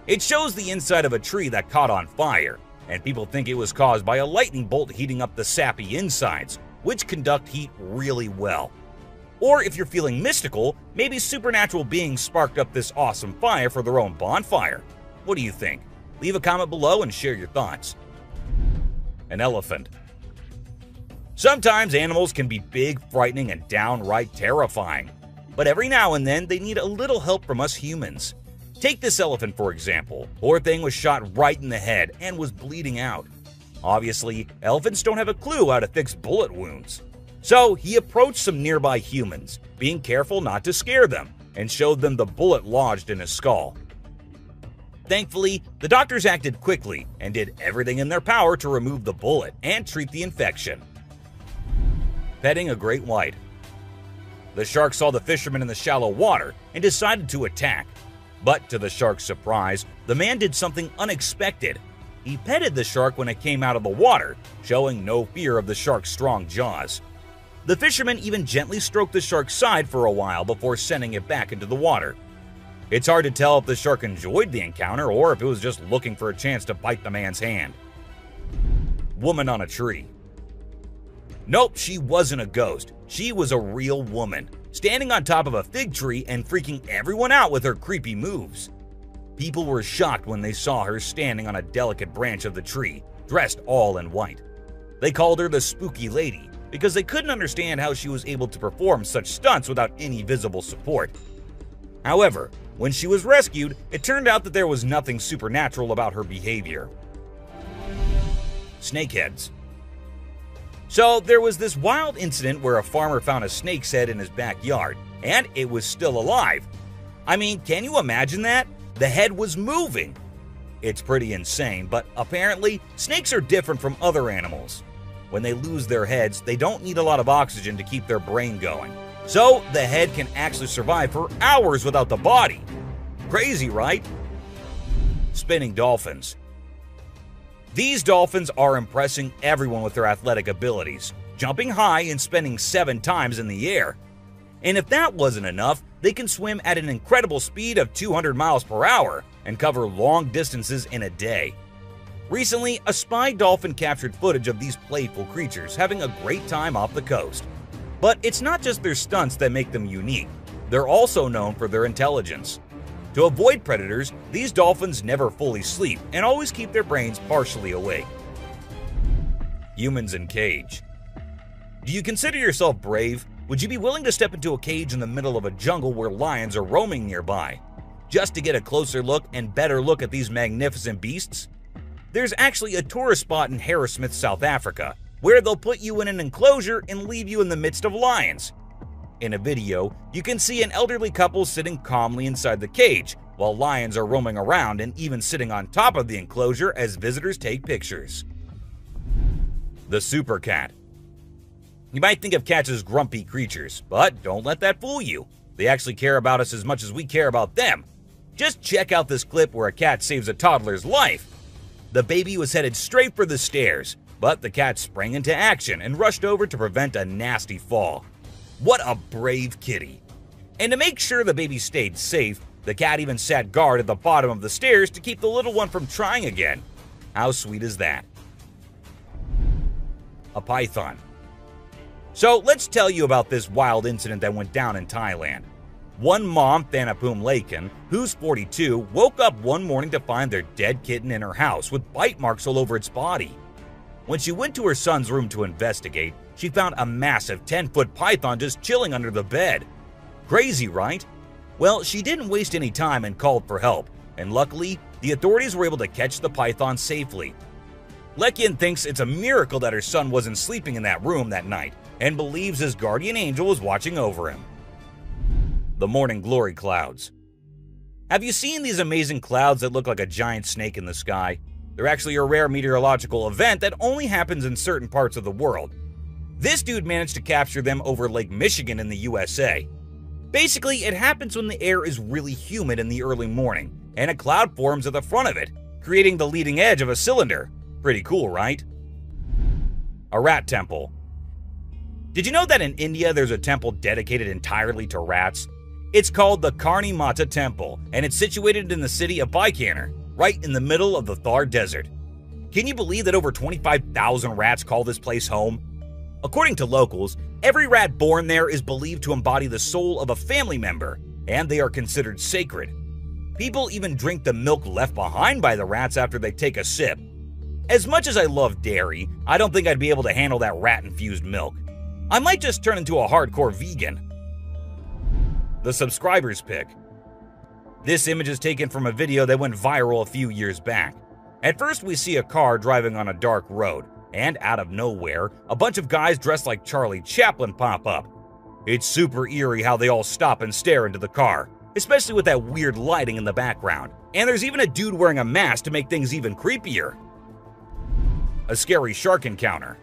It shows the inside of a tree that caught on fire, and people think it was caused by a lightning bolt heating up the sappy insides, which conduct heat really well. Or if you're feeling mystical, maybe supernatural beings sparked up this awesome fire for their own bonfire. What do you think? Leave a comment below and share your thoughts. An elephant. Sometimes animals can be big, frightening, and downright terrifying. But every now and then, they need a little help from us humans. Take this elephant for example. Poor thing was shot right in the head and was bleeding out. Obviously, elephants don't have a clue how to fix bullet wounds. So he approached some nearby humans, being careful not to scare them, and showed them the bullet lodged in his skull. Thankfully, the doctors acted quickly and did everything in their power to remove the bullet and treat the infection. Petting a great white. The shark saw the fisherman in the shallow water and decided to attack. But to the shark's surprise, the man did something unexpected. He petted the shark when it came out of the water, showing no fear of the shark's strong jaws. The fisherman even gently stroked the shark's side for a while before sending it back into the water. It's hard to tell if the shark enjoyed the encounter or if it was just looking for a chance to bite the man's hand. Woman on a tree. Nope, she wasn't a ghost. She was a real woman, standing on top of a fig tree and freaking everyone out with her creepy moves. People were shocked when they saw her standing on a delicate branch of the tree, dressed all in white. They called her the Spooky Lady because they couldn't understand how she was able to perform such stunts without any visible support. However, when she was rescued, it turned out that there was nothing supernatural about her behavior. Snakeheads. So there was this wild incident where a farmer found a snake's head in his backyard, and it was still alive. I mean, can you imagine that? The head was moving. It's pretty insane, but apparently snakes are different from other animals. When they lose their heads, they don't need a lot of oxygen to keep their brain going. So the head can actually survive for hours without the body. Crazy, right? Spinning dolphins. These dolphins are impressing everyone with their athletic abilities, jumping high and spinning 7 times in the air. And if that wasn't enough, they can swim at an incredible speed of 200 miles per hour and cover long distances in a day. Recently, a spy dolphin captured footage of these playful creatures having a great time off the coast. But it's not just their stunts that make them unique, they're also known for their intelligence. To avoid predators, these dolphins never fully sleep and always keep their brains partially awake. Humans in cage. Do you consider yourself brave? Would you be willing to step into a cage in the middle of a jungle where lions are roaming nearby, just to get a closer look and better look at these magnificent beasts? There's actually a tourist spot in Harrismith, South Africa, where they'll put you in an enclosure and leave you in the midst of lions. In a video, you can see an elderly couple sitting calmly inside the cage, while lions are roaming around and even sitting on top of the enclosure as visitors take pictures. The super cat. You might think of cats as grumpy creatures, but don't let that fool you. They actually care about us as much as we care about them. Just check out this clip where a cat saves a toddler's life. The baby was headed straight for the stairs, but the cat sprang into action and rushed over to prevent a nasty fall. What a brave kitty. And to make sure the baby stayed safe, the cat even sat guard at the bottom of the stairs to keep the little one from trying again. How sweet is that? A python. So let's tell you about this wild incident that went down in Thailand. One mom, Thanapum Laken, who's 42, woke up one morning to find their dead kitten in her house with bite marks all over its body. When she went to her son's room to investigate, she found a massive 10-foot python just chilling under the bed. Crazy, right? Well, she didn't waste any time and called for help, and luckily, the authorities were able to catch the python safely. Lekin thinks it's a miracle that her son wasn't sleeping in that room that night, and believes his guardian angel was watching over him. The morning glory clouds. Have you seen these amazing clouds that look like a giant snake in the sky? They're actually a rare meteorological event that only happens in certain parts of the world. This dude managed to capture them over Lake Michigan in the USA. Basically, it happens when the air is really humid in the early morning, and a cloud forms at the front of it, creating the leading edge of a cylinder. Pretty cool, right? A rat temple. Did you know that in India there's a temple dedicated entirely to rats? It's called the Karni Mata Temple, and it's situated in the city of Bikaner, right in the middle of the Thar Desert. Can you believe that over 25,000 rats call this place home? According to locals, every rat born there is believed to embody the soul of a family member, and they are considered sacred. People even drink the milk left behind by the rats after they take a sip. As much as I love dairy, I don't think I'd be able to handle that rat-infused milk. I might just turn into a hardcore vegan. The subscriber's pick. This image is taken from a video that went viral a few years back. At first, we see a car driving on a dark road, and out of nowhere, a bunch of guys dressed like Charlie Chaplin pop up. It's super eerie how they all stop and stare into the car, especially with that weird lighting in the background. And there's even a dude wearing a mask to make things even creepier. A scary shark encounter.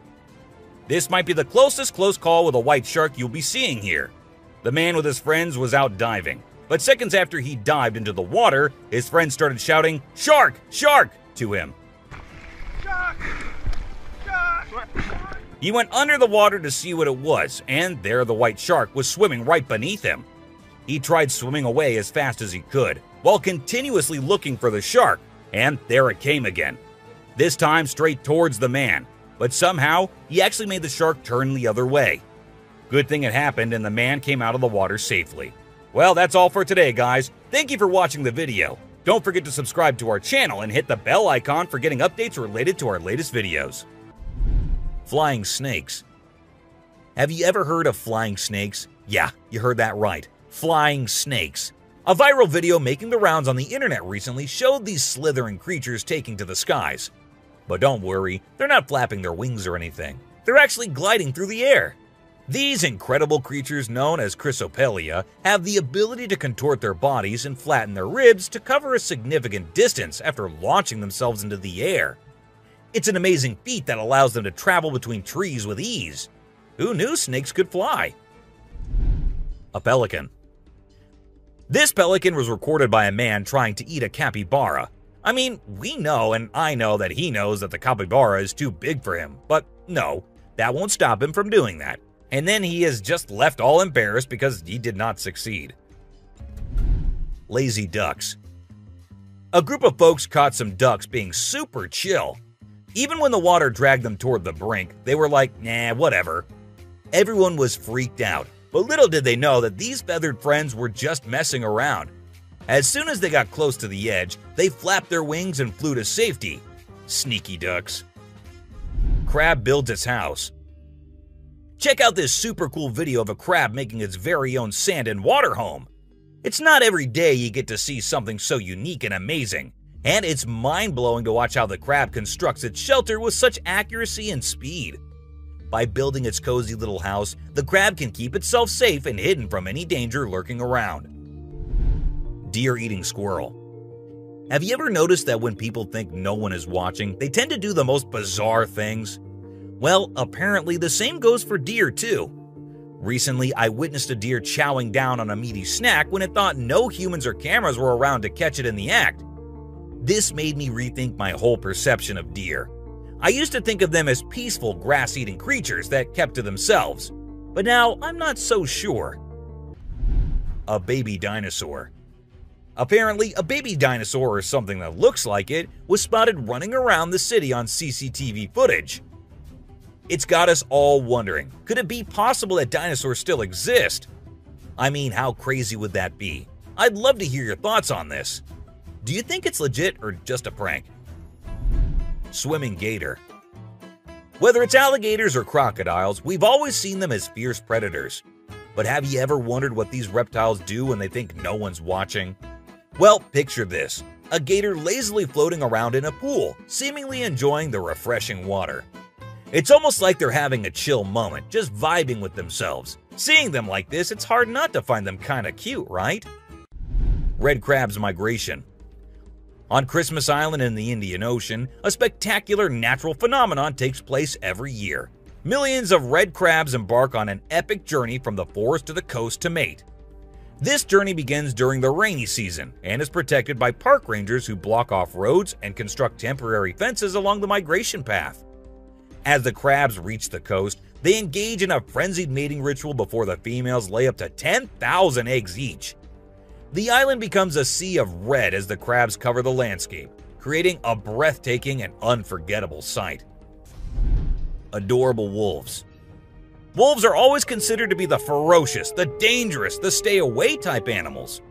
This might be the closest close call with a white shark you'll be seeing here. The man with his friends was out diving, but seconds after he dived into the water, his friends started shouting, "Shark! Shark!" to him. Shark! Shark! He went under the water to see what it was, and there the white shark was swimming right beneath him. He tried swimming away as fast as he could, while continuously looking for the shark, and there it came again. This time straight towards the man, but somehow he actually made the shark turn the other way. Good thing it happened and the man came out of the water safely. Well, that's all for today, guys. Thank you for watching the video. Don't forget to subscribe to our channel and hit the bell icon for getting updates related to our latest videos. Flying snakes. Have you ever heard of flying snakes? Yeah, you heard that right. Flying snakes. A viral video making the rounds on the internet recently showed these slithering creatures taking to the skies. But don't worry, they're not flapping their wings or anything. they're actually gliding through the air. These incredible creatures known as Chrysopelia have the ability to contort their bodies and flatten their ribs to cover a significant distance after launching themselves into the air. It's an amazing feat that allows them to travel between trees with ease. Who knew snakes could fly? A pelican. This pelican was recorded by a man trying to eat a capybara. I mean, we know and I know that he knows that the capybara is too big for him, but no, that won't stop him from doing that. And then he is just left all embarrassed because he did not succeed. Lazy ducks. A group of folks caught some ducks being super chill. Even when the water dragged them toward the brink, they were like, nah, whatever. Everyone was freaked out, but little did they know that these feathered friends were just messing around. As soon as they got close to the edge, they flapped their wings and flew to safety. Sneaky ducks. Crab builds its house. Check out this super cool video of a crab making its very own sand and water home. It's not every day you get to see something so unique and amazing, and it's mind-blowing to watch how the crab constructs its shelter with such accuracy and speed. By building its cozy little house, the crab can keep itself safe and hidden from any danger lurking around. Deer eating squirrel. Have you ever noticed that when people think no one is watching, they tend to do the most bizarre things? Well, apparently the same goes for deer too. Recently, I witnessed a deer chowing down on a meaty snack when it thought no humans or cameras were around to catch it in the act. This made me rethink my whole perception of deer. I used to think of them as peaceful grass-eating creatures that kept to themselves, but now I'm not so sure. A baby dinosaur. Apparently, a baby dinosaur or something that looks like it was spotted running around the city on CCTV footage. It's got us all wondering, could it be possible that dinosaurs still exist? I mean, how crazy would that be? I'd love to hear your thoughts on this. Do you think it's legit or just a prank? Swimming gator. Whether it's alligators or crocodiles, we've always seen them as fierce predators. But have you ever wondered what these reptiles do when they think no one's watching? Well, picture this. A gator lazily floating around in a pool, seemingly enjoying the refreshing water. It's almost like they're having a chill moment, just vibing with themselves. Seeing them like this, it's hard not to find them kinda cute, right? Red crab's migration. On Christmas Island in the Indian Ocean, a spectacular natural phenomenon takes place every year. Millions of red crabs embark on an epic journey from the forest to the coast to mate. This journey begins during the rainy season and is protected by park rangers who block off roads and construct temporary fences along the migration path. As the crabs reach the coast, they engage in a frenzied mating ritual before the females lay up to 10,000 eggs each. The island becomes a sea of red as the crabs cover the landscape, creating a breathtaking and unforgettable sight. Adorable wolves. Wolves are always considered to be the ferocious, the dangerous, the stay-away type animals.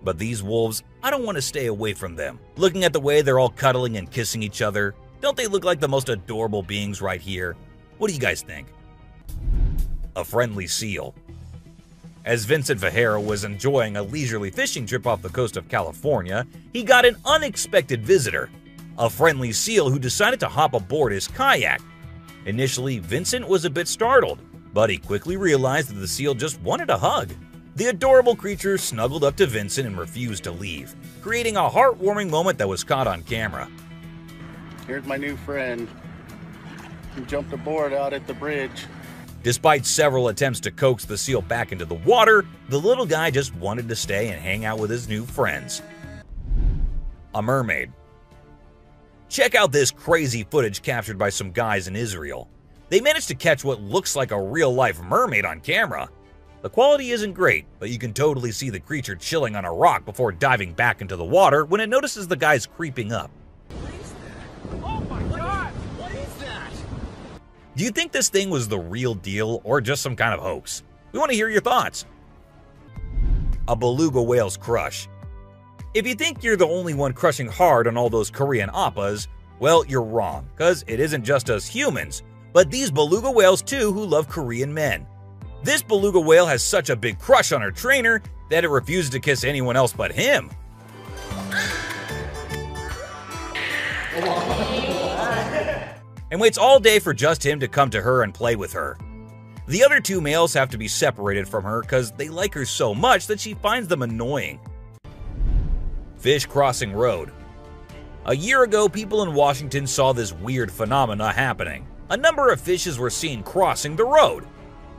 But these wolves, I don't want to stay away from them. Looking at the way they're all cuddling and kissing each other, don't they look like the most adorable beings right here? What do you guys think? A friendly seal. As Vincent Vajera was enjoying a leisurely fishing trip off the coast of California, he got an unexpected visitor, a friendly seal who decided to hop aboard his kayak. Initially, Vincent was a bit startled, but he quickly realized that the seal just wanted a hug. The adorable creature snuggled up to Vincent and refused to leave, creating a heartwarming moment that was caught on camera. Here's my new friend. He jumped aboard out at the bridge. Despite several attempts to coax the seal back into the water, the little guy just wanted to stay and hang out with his new friends. A mermaid. Check out this crazy footage captured by some guys in Israel. They managed to catch what looks like a real-life mermaid on camera. The quality isn't great, but you can totally see the creature chilling on a rock before diving back into the water when it notices the guys creeping up. Do you think this thing was the real deal or just some kind of hoax? We want to hear your thoughts. A beluga whale's crush. If you think you're the only one crushing hard on all those Korean oppas, well, you're wrong, because it isn't just us humans, but these beluga whales too who love Korean men. This beluga whale has such a big crush on her trainer that it refuses to kiss anyone else but him. and waits all day for just him to come to her and play with her. The other two males have to be separated from her because they like her so much that she finds them annoying. Fish crossing road. A year ago, people in Washington saw this weird phenomena happening. A number of fishes were seen crossing the road.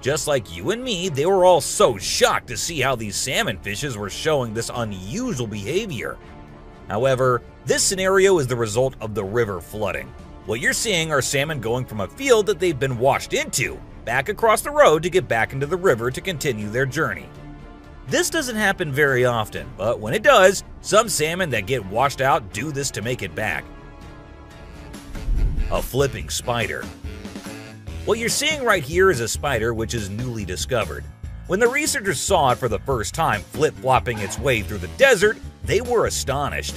Just like you and me, they were all so shocked to see how these salmon fishes were showing this unusual behavior. However, this scenario is the result of the river flooding. What you're seeing are salmon going from a field that they've been washed into, back across the road to get back into the river to continue their journey. This doesn't happen very often, but when it does, some salmon that get washed out do this to make it back. A flipping spider. What you're seeing right here is a spider which is newly discovered. When the researchers saw it for the first time flip-flopping its way through the desert, they were astonished.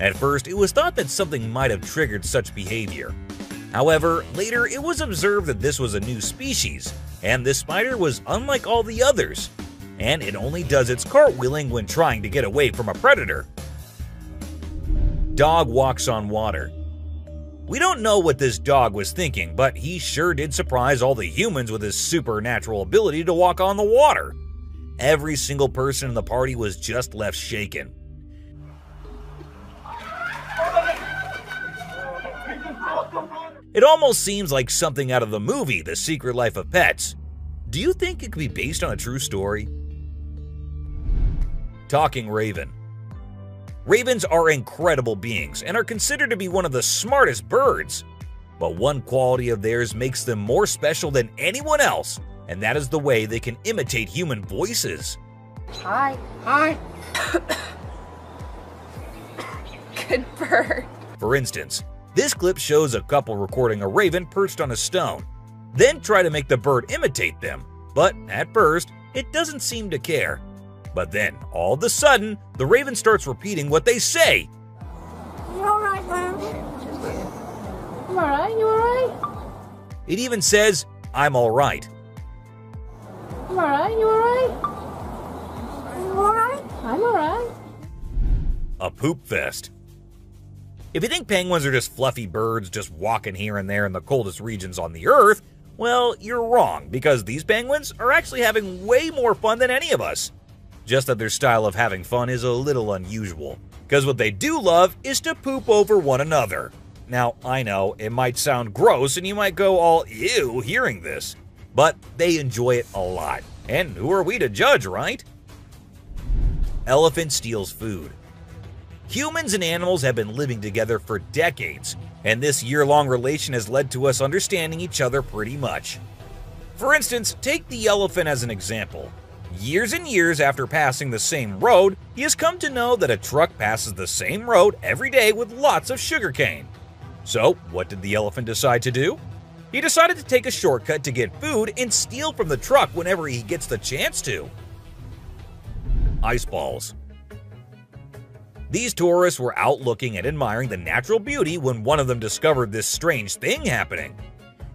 At first, it was thought that something might have triggered such behavior. However, later it was observed that this was a new species, and this spider was unlike all the others, and it only does its cartwheeling when trying to get away from a predator. Dog walks on water. We don't know what this dog was thinking, but he sure did surprise all the humans with his supernatural ability to walk on the water. Every single person in the party was just left shaken. It almost seems like something out of the movie The Secret Life of Pets. Do you think it could be based on a true story? Talking raven. Ravens are incredible beings and are considered to be one of the smartest birds. But one quality of theirs makes them more special than anyone else, and that is the way they can imitate human voices. Hi. Hi. Good bird. For instance, this clip shows a couple recording a raven perched on a stone, then try to make the bird imitate them, but at first, it doesn't seem to care. But then, all of a sudden, the raven starts repeating what they say. You alright, man? You alright? You alright? It even says, "I'm alright." You alright? You alright? You alright? I'm alright. A poop fest. If you think penguins are just fluffy birds just walking here and there in the coldest regions on the Earth, well, you're wrong, because these penguins are actually having way more fun than any of us. Just that their style of having fun is a little unusual, because what they do love is to poop over one another. Now, I know, it might sound gross and you might go all ew hearing this, but they enjoy it a lot. And who are we to judge, right? Elephant steals food. Humans and animals have been living together for decades, and this year-long relation has led to us understanding each other pretty much. For instance, take the elephant as an example. Years and years after passing the same road, he has come to know that a truck passes the same road every day with lots of sugarcane. So, what did the elephant decide to do? He decided to take a shortcut to get food and steal from the truck whenever he gets the chance to. Ice balls. These tourists were out looking and admiring the natural beauty when one of them discovered this strange thing happening.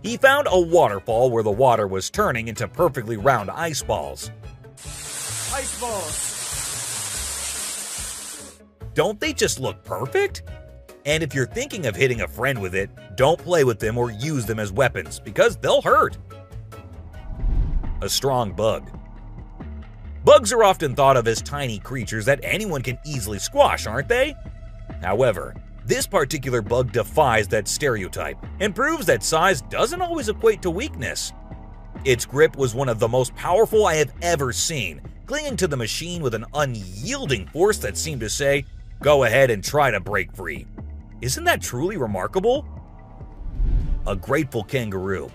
He found a waterfall where the water was turning into perfectly round ice balls. Ice balls. Don't they just look perfect? And if you're thinking of hitting a friend with it, don't play with them or use them as weapons because they'll hurt. A strong bug. Bugs are often thought of as tiny creatures that anyone can easily squash, aren't they? However, this particular bug defies that stereotype and proves that size doesn't always equate to weakness. Its grip was one of the most powerful I have ever seen, clinging to the machine with an unyielding force that seemed to say, "Go ahead and try to break free." Isn't that truly remarkable? A grateful kangaroo.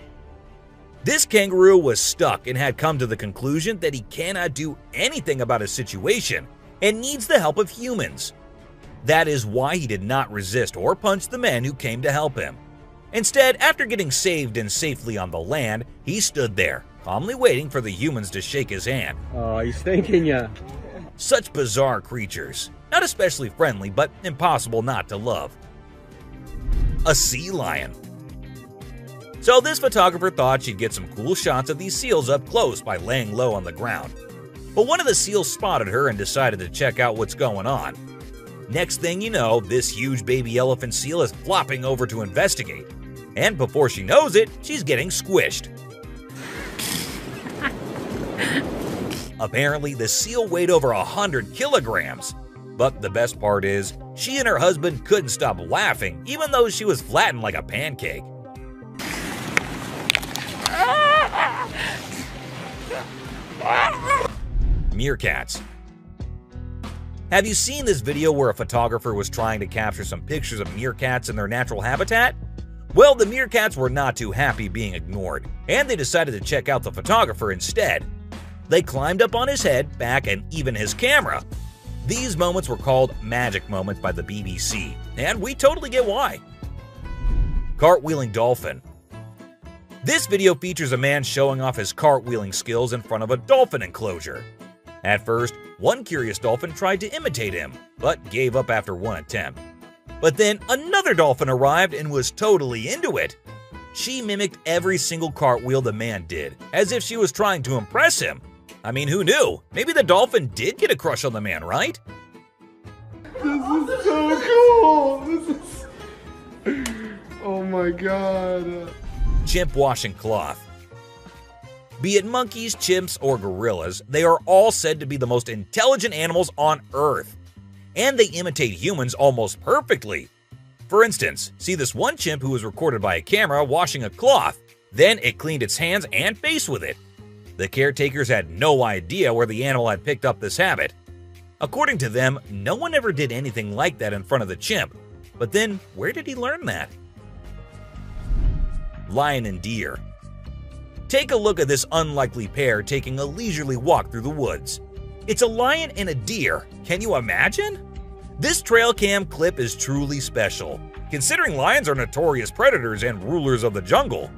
This kangaroo was stuck and had come to the conclusion that he cannot do anything about his situation and needs the help of humans. That is why he did not resist or punch the men who came to help him. Instead, after getting saved and safely on the land, he stood there, calmly waiting for the humans to shake his hand. Oh, he's thanking ya. Such bizarre creatures. Not especially friendly, but impossible not to love. A sea lion. So this photographer thought she'd get some cool shots of these seals up close by laying low on the ground. But one of the seals spotted her and decided to check out what's going on. Next thing you know, this huge baby elephant seal is flopping over to investigate. and before she knows it, she's getting squished. Apparently, the seal weighed over 100 kilograms. But the best part is, she and her husband couldn't stop laughing even though she was flattened like a pancake. Meerkats. Have you seen this video where a photographer was trying to capture some pictures of meerkats in their natural habitat? Well, the meerkats were not too happy being ignored, and they decided to check out the photographer instead. They climbed up on his head, back, and even his camera. These moments were called magic moments by the BBC, and we totally get why. Cartwheeling dolphin. This video features a man showing off his cartwheeling skills in front of a dolphin enclosure. At first, one curious dolphin tried to imitate him, but gave up after one attempt. But then another dolphin arrived and was totally into it. She mimicked every single cartwheel the man did, as if she was trying to impress him. I mean, who knew? Maybe the dolphin did get a crush on the man, right? This is so cool! This is... Oh my god. Chimp washing cloth. Be it monkeys, chimps, or gorillas, they are all said to be the most intelligent animals on Earth. And they imitate humans almost perfectly. For instance, see this one chimp who was recorded by a camera washing a cloth. Then it cleaned its hands and face with it. The caretakers had no idea where the animal had picked up this habit. According to them, no one ever did anything like that in front of the chimp. But then, where did he learn that? Lion and deer. Take a look at this unlikely pair taking a leisurely walk through the woods. It's a lion and a deer. Can you imagine? This trail cam clip is truly special, considering lions are notorious predators and rulers of the jungle.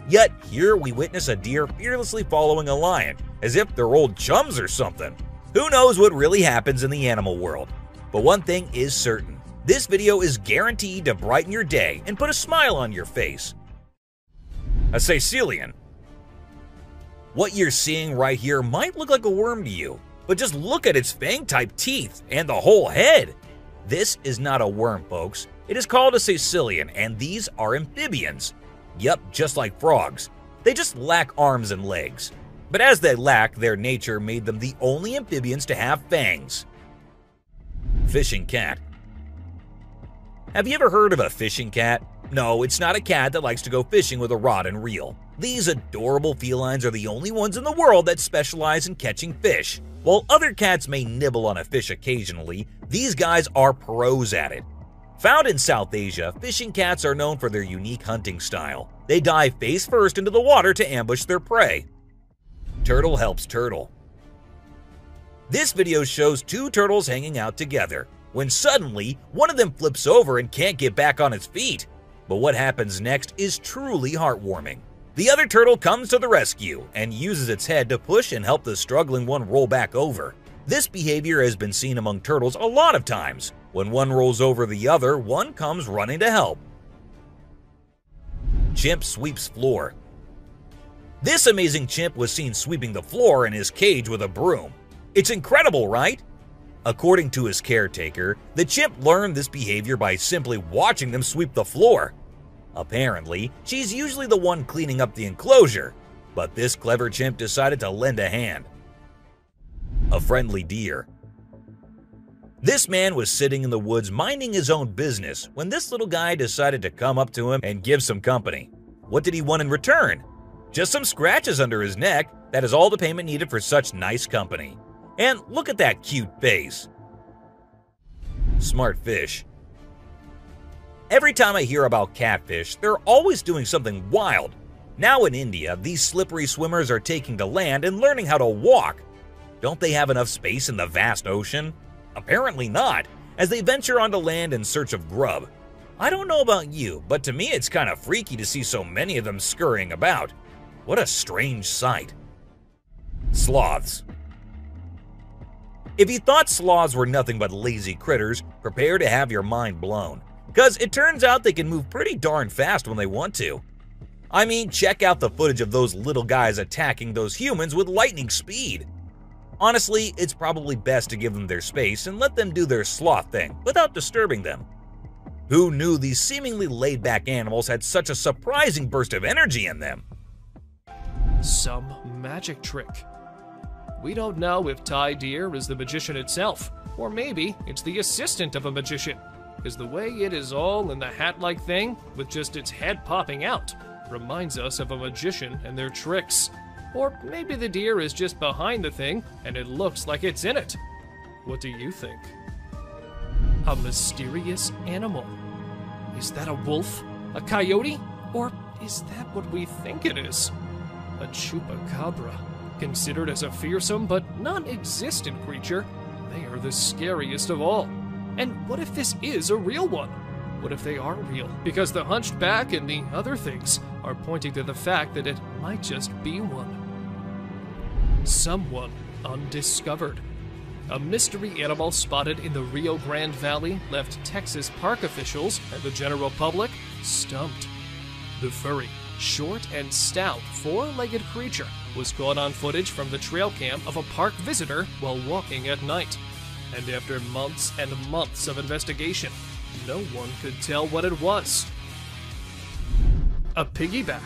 Yet here we witness a deer fearlessly following a lion, as if they're old chums or something. Who knows what really happens in the animal world? But one thing is certain, this video is guaranteed to brighten your day and put a smile on your face. A caecilian. What you're seeing right here might look like a worm to you, but just look at its fang-type teeth and the whole head. This is not a worm, folks. It is called a caecilian, and these are amphibians. Yup, just like frogs. They just lack arms and legs. But as they lack, their nature made them the only amphibians to have fangs. Fishing cat. Have you ever heard of a fishing cat? No, it's not a cat that likes to go fishing with a rod and reel. These adorable felines are the only ones in the world that specialize in catching fish. While other cats may nibble on a fish occasionally, these guys are pros at it. Found in South Asia, fishing cats are known for their unique hunting style. They dive face first into the water to ambush their prey. Turtle helps turtle. This video shows two turtles hanging out together, when suddenly one of them flips over and can't get back on its feet. But what happens next is truly heartwarming. The other turtle comes to the rescue and uses its head to push and help the struggling one roll back over. This behavior has been seen among turtles a lot of times. When one rolls over the other, one comes running to help. Chimp sweeps floor. This amazing chimp was seen sweeping the floor in his cage with a broom. It's incredible, right? According to his caretaker, the chimp learned this behavior by simply watching them sweep the floor. Apparently, she's usually the one cleaning up the enclosure, but this clever chimp decided to lend a hand. A friendly deer. This man was sitting in the woods minding his own business when this little guy decided to come up to him and give some company. What did he want in return? Just some scratches under his neck. That is all the payment needed for such nice company. And look at that cute face. Smart fish. Every time I hear about catfish, they're always doing something wild. Now in India, these slippery swimmers are taking to land and learning how to walk. Don't they have enough space in the vast ocean? Apparently not, as they venture onto land in search of grub. I don't know about you, but to me it's kind of freaky to see so many of them scurrying about. What a strange sight. Sloths. If you thought sloths were nothing but lazy critters, prepare to have your mind blown. Because it turns out they can move pretty darn fast when they want to. I mean, check out the footage of those little guys attacking those humans with lightning speed. Honestly, it's probably best to give them their space and let them do their sloth thing without disturbing them. Who knew these seemingly laid-back animals had such a surprising burst of energy in them? Some magic trick. We don't know if Ty Deer is the magician itself, or maybe it's the assistant of a magician, because the way it is all in the hat-like thing, with just its head popping out, reminds us of a magician and their tricks. Or maybe the deer is just behind the thing, and it looks like it's in it. What do you think? A mysterious animal. Is that a wolf? A coyote? Or is that what we think it is? A chupacabra. Considered as a fearsome but non-existent creature, they are the scariest of all. And what if this is a real one? What if they are real? Because the hunched back and the other things are pointing to the fact that it might just be one. Someone undiscovered. A mystery animal spotted in the Rio Grande Valley left Texas park officials and the general public stumped. The furry, short and stout, four-legged creature was caught on footage from the trail cam of a park visitor while walking at night. And after months and months of investigation, no one could tell what it was. A piggyback.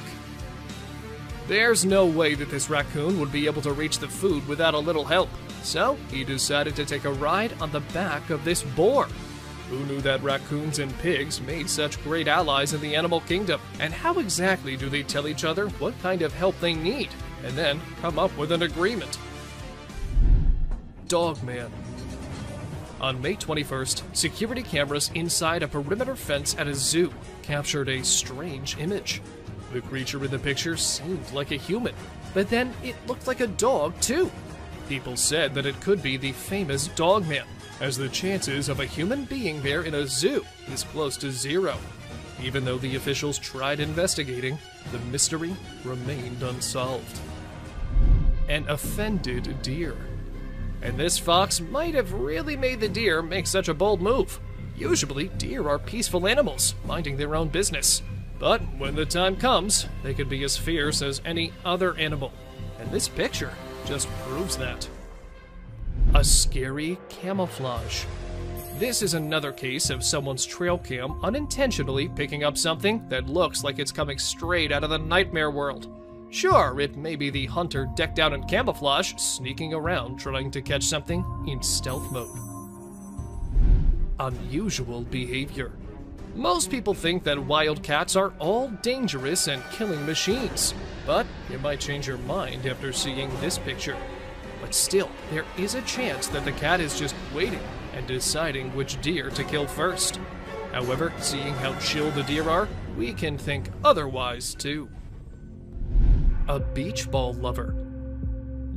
There's no way that this raccoon would be able to reach the food without a little help, so he decided to take a ride on the back of this boar. Who knew that raccoons and pigs made such great allies in the animal kingdom? And how exactly do they tell each other what kind of help they need, and then come up with an agreement? Dogman. On May 21st, security cameras inside a perimeter fence at a zoo captured a strange image. The creature in the picture seemed like a human, but then it looked like a dog too. People said that it could be the famous Dogman, as the chances of a human being there in a zoo is close to zero. Even though the officials tried investigating, the mystery remained unsolved. An offended deer. And this fox might have really made the deer make such a bold move. Usually, deer are peaceful animals, minding their own business. But when the time comes, they can be as fierce as any other animal. And this picture just proves that. A scary camouflage. This is another case of someone's trail cam unintentionally picking up something that looks like it's coming straight out of the nightmare world. Sure, it may be the hunter decked out in camouflage, sneaking around trying to catch something in stealth mode. Unusual behavior. Most people think that wild cats are all dangerous and killing machines, but you might change your mind after seeing this picture. But still, there is a chance that the cat is just waiting and deciding which deer to kill first. However, seeing how chill the deer are, we can think otherwise too. A beach ball lover.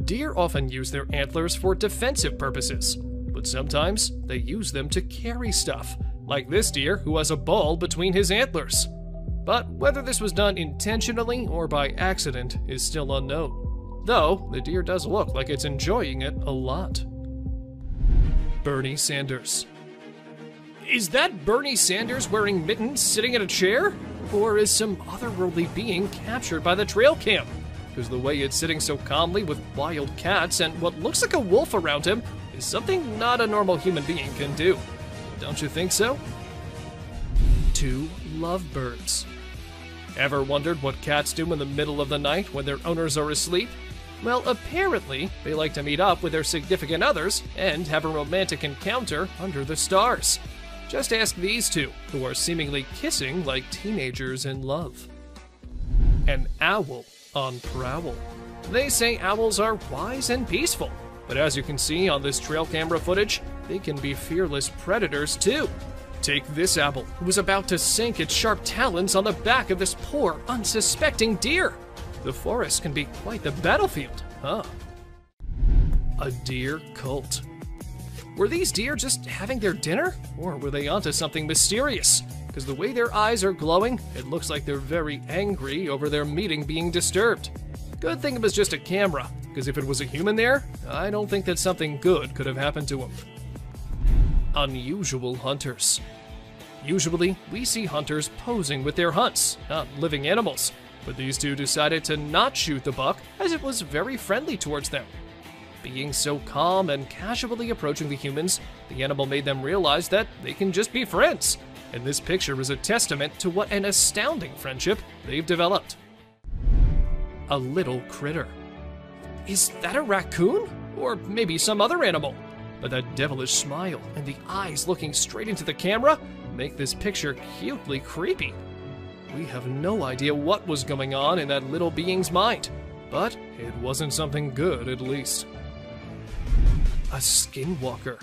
Deer often use their antlers for defensive purposes, but sometimes they use them to carry stuff, like this deer who has a ball between his antlers. But whether this was done intentionally or by accident is still unknown, though the deer does look like it's enjoying it a lot. Bernie Sanders. Is that Bernie Sanders wearing mittens sitting in a chair? Or is some otherworldly being captured by the trail cam? Because the way it's sitting so calmly with wild cats and what looks like a wolf around him is something not a normal human being can do. Don't you think so? 2 lovebirds. Ever wondered what cats do in the middle of the night when their owners are asleep? Well, apparently, they like to meet up with their significant others and have a romantic encounter under the stars. Just ask these two, who are seemingly kissing like teenagers in love. An owl on prowl. They say owls are wise and peaceful, but as you can see on this trail camera footage, they can be fearless predators too. Take this owl, who was about to sink its sharp talons on the back of this poor, unsuspecting deer. The forest can be quite the battlefield, huh? A deer cult. Were these deer just having their dinner? Or were they onto something mysterious? Because the way their eyes are glowing, it looks like they're very angry over their meeting being disturbed. Good thing it was just a camera, because if it was a human there, I don't think that something good could have happened to him. Unusual hunters. Usually, we see hunters posing with their hunts, not living animals, but these two decided to not shoot the buck as it was very friendly towards them. Being so calm and casually approaching the humans, the animal made them realize that they can just be friends. and this picture is a testament to what an astounding friendship they've developed. A little critter. Is that a raccoon? Or maybe some other animal? But that devilish smile and the eyes looking straight into the camera make this picture cutely creepy. We have no idea what was going on in that little being's mind, but it wasn't something good at least. A skinwalker.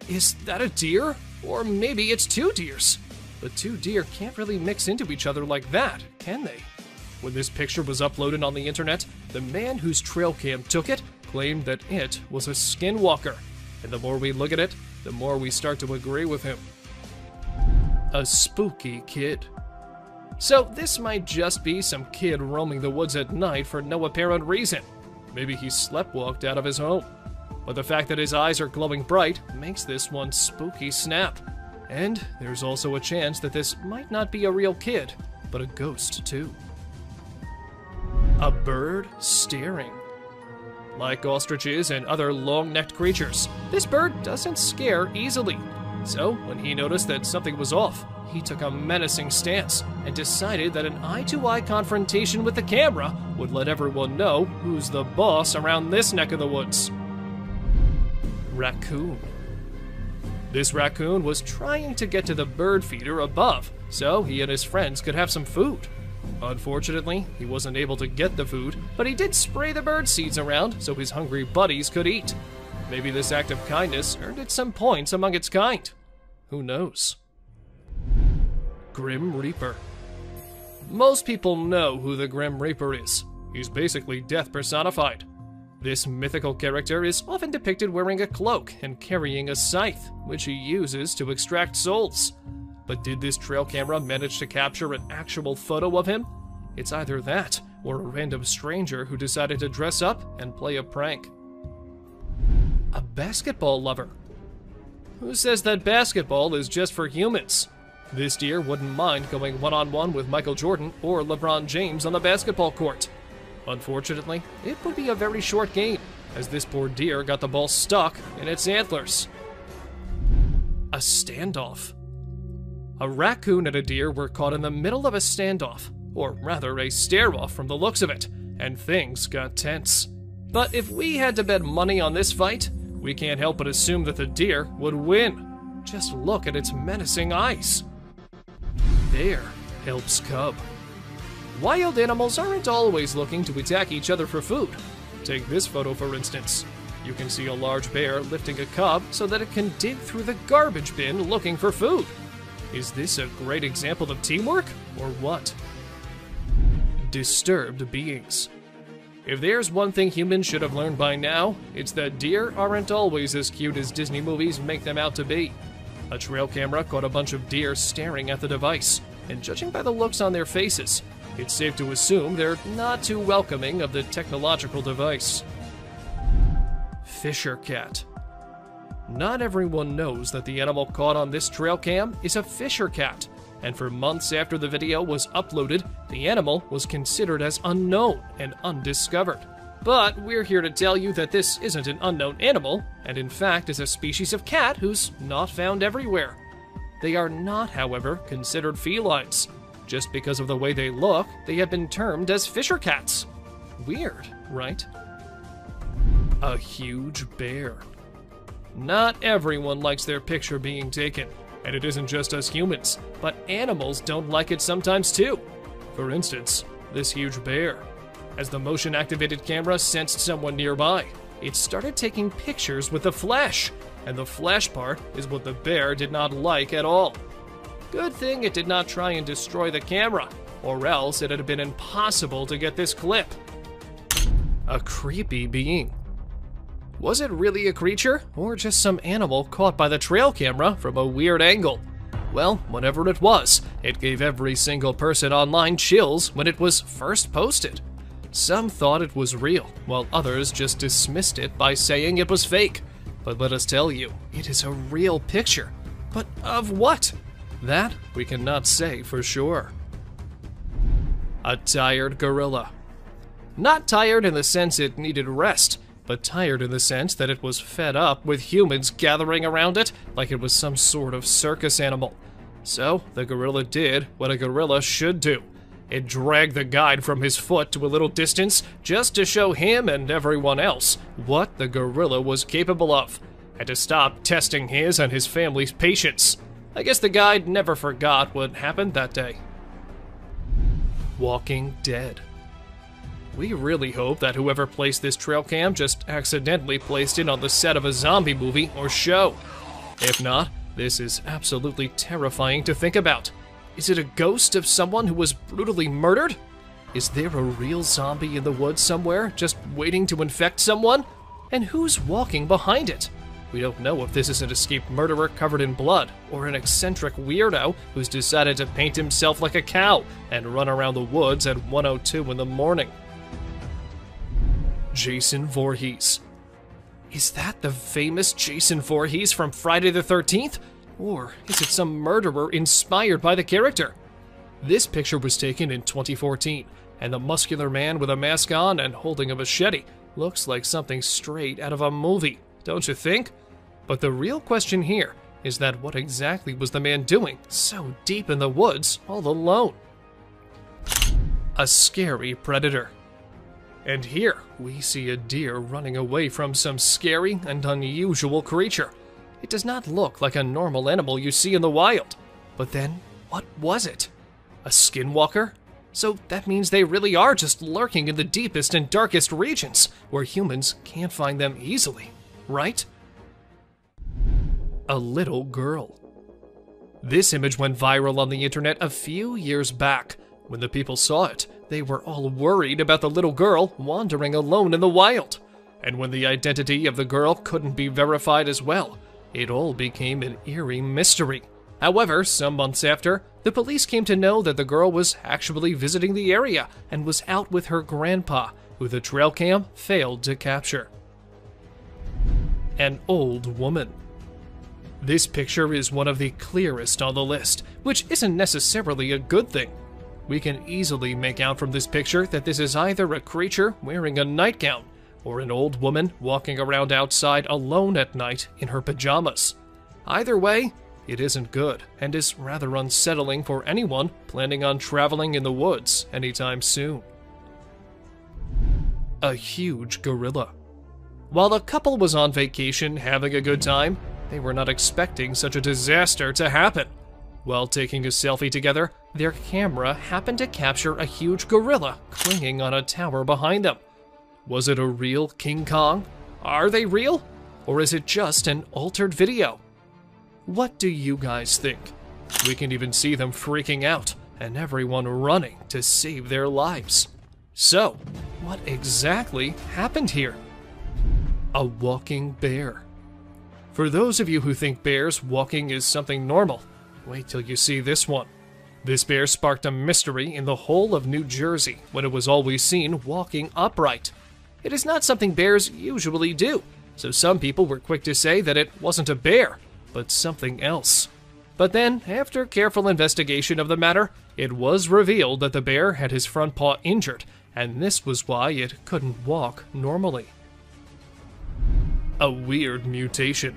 Is that a deer? Or maybe it's two deers. But two deer can't really mix into each other like that, can they? When this picture was uploaded on the internet, the man whose trail cam took it claimed that it was a skinwalker. And the more we look at it, the more we start to agree with him. A spooky kid. So this might just be some kid roaming the woods at night for no apparent reason. Maybe he sleptwalked out of his home. But the fact that his eyes are glowing bright makes this one spooky snap. And there's also a chance that this might not be a real kid, but a ghost too. A bird staring. Like ostriches and other long-necked creatures, this bird doesn't scare easily. So when he noticed that something was off, he took a menacing stance and decided that an eye-to-eye confrontation with the camera would let everyone know who's the boss around this neck of the woods. Raccoon. This raccoon was trying to get to the bird feeder above so he and his friends could have some food. Unfortunately, he wasn't able to get the food, but he did spray the bird seeds around so his hungry buddies could eat. Maybe this act of kindness earned it some points among its kind. Who knows? Grim Reaper. Most people know who the Grim Reaper is. He's basically death personified. This mythical character is often depicted wearing a cloak and carrying a scythe, which he uses to extract souls. But did this trail camera manage to capture an actual photo of him? It's either that, or a random stranger who decided to dress up and play a prank. A basketball lover. Who says that basketball is just for humans? This deer wouldn't mind going one-on-one with Michael Jordan or LeBron James on the basketball court. Unfortunately, it would be a very short game, as this poor deer got the ball stuck in its antlers. A standoff. A raccoon and a deer were caught in the middle of a standoff, or rather a stare-off from the looks of it, and things got tense. But if we had to bet money on this fight, we can't help but assume that the deer would win. Just look at its menacing eyes. Bear helps cub. Wild animals aren't always looking to attack each other for food. Take this photo for instance. You can see a large bear lifting a cub so that it can dig through the garbage bin looking for food. Is this a great example of teamwork, or what? Disturbed beings. If there's one thing humans should have learned by now, it's that deer aren't always as cute as Disney movies make them out to be. A trail camera caught a bunch of deer staring at the device, and judging by the looks on their faces, it's safe to assume they're not too welcoming of the technological device. Fisher cat. Not everyone knows that the animal caught on this trail cam is a fisher cat, and for months after the video was uploaded, the animal was considered as unknown and undiscovered. But we're here to tell you that this isn't an unknown animal, and in fact is a species of cat who's not found everywhere. They are not, however, considered felines. Just because of the way they look, they have been termed as fisher cats. Weird, right? A huge bear. Not everyone likes their picture being taken, and it isn't just us humans, but animals don't like it sometimes too. For instance, this huge bear. As the motion-activated camera sensed someone nearby, it started taking pictures with the flash, and the flash part is what the bear did not like at all. Good thing it did not try and destroy the camera, or else it had been impossible to get this clip. A creepy being. Was it really a creature, or just some animal caught by the trail camera from a weird angle? Well, whatever it was, it gave every single person online chills when it was first posted. Some thought it was real, while others just dismissed it by saying it was fake. But let us tell you, it is a real picture. But of what? That we cannot say for sure. A tired gorilla. Not tired in the sense it needed rest, but tired in the sense that it was fed up with humans gathering around it like it was some sort of circus animal. So the gorilla did what a gorilla should do. It dragged the guide from his foot to a little distance just to show him and everyone else what the gorilla was capable of, and to stop testing his and his family's patience. I guess the guide never forgot what happened that day. Walking Dead. We really hope that whoever placed this trail cam just accidentally placed it on the set of a zombie movie or show. If not, this is absolutely terrifying to think about. Is it a ghost of someone who was brutally murdered? Is there a real zombie in the woods somewhere, just waiting to infect someone? And who's walking behind it? We don't know if this is an escaped murderer covered in blood, or an eccentric weirdo who's decided to paint himself like a cow and run around the woods at 1:02 in the morning. Jason Voorhees. Is that the famous Jason Voorhees from Friday the 13th? Or is it some murderer inspired by the character? This picture was taken in 2014, and the muscular man with a mask on and holding a machete looks like something straight out of a movie, don't you think? But the real question here is that what exactly was the man doing so deep in the woods all alone? A scary predator. And here we see a deer running away from some scary and unusual creature. It does not look like a normal animal you see in the wild. But then, what was it? A skinwalker? So that means they really are just lurking in the deepest and darkest regions, where humans can't find them easily, right? A little girl. This image went viral on the internet a few years back. When the people saw it, they were all worried about the little girl wandering alone in the wild. And when the identity of the girl couldn't be verified as well, it all became an eerie mystery. However, some months after, the police came to know that the girl was actually visiting the area and was out with her grandpa, who the trail cam failed to capture. An old woman. This picture is one of the clearest on the list, which isn't necessarily a good thing. We can easily make out from this picture that this is either a creature wearing a nightgown, or an old woman walking around outside alone at night in her pajamas. Either way, it isn't good, and is rather unsettling for anyone planning on traveling in the woods anytime soon. A huge gorilla. While the couple was on vacation having a good time, they were not expecting such a disaster to happen. While taking a selfie together, their camera happened to capture a huge gorilla clinging on a tower behind them. Was it a real King Kong? Are they real? Or is it just an altered video? What do you guys think? We can even see them freaking out and everyone running to save their lives. So, what exactly happened here? A walking bear. For those of you who think bears walking is something normal, wait till you see this one. This bear sparked a mystery in the whole of New Jersey when it was always seen walking upright. It is not something bears usually do, so some people were quick to say that it wasn't a bear, but something else. But then, after careful investigation of the matter, it was revealed that the bear had his front paw injured, and this was why it couldn't walk normally. A weird mutation.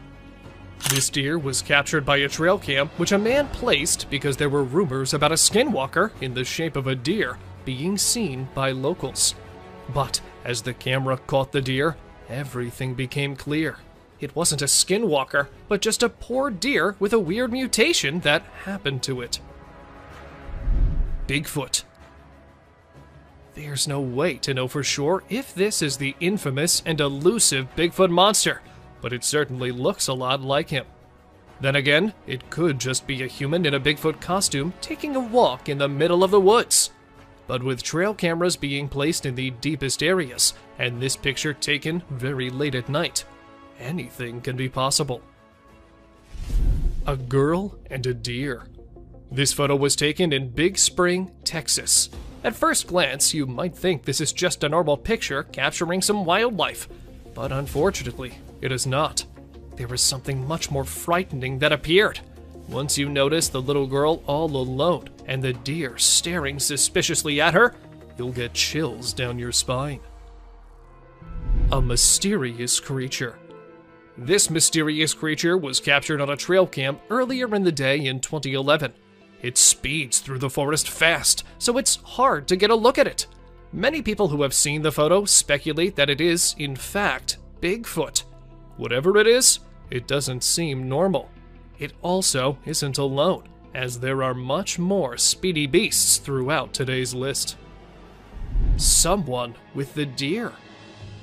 This deer was captured by a trail cam which a man placed because there were rumors about a skinwalker in the shape of a deer being seen by locals. But as the camera caught the deer, everything became clear. It wasn't a skinwalker, but just a poor deer with a weird mutation that happened to it. Bigfoot. There's no way to know for sure if this is the infamous and elusive Bigfoot monster, but it certainly looks a lot like him. Then again, it could just be a human in a Bigfoot costume taking a walk in the middle of the woods. But with trail cameras being placed in the deepest areas, and this picture taken very late at night, anything can be possible. A girl and a deer. This photo was taken in Big Spring, Texas. At first glance, you might think this is just a normal picture capturing some wildlife, but unfortunately, it is not. There is something much more frightening that appeared. Once you notice the little girl all alone and the deer staring suspiciously at her, you'll get chills down your spine. A mysterious creature. This mysterious creature was captured on a trail cam earlier in the day in 2011. It speeds through the forest fast, so it's hard to get a look at it. Many people who have seen the photo speculate that it is, in fact, Bigfoot. Whatever it is, it doesn't seem normal. It also isn't alone, as there are much more speedy beasts throughout today's list. Someone with the deer.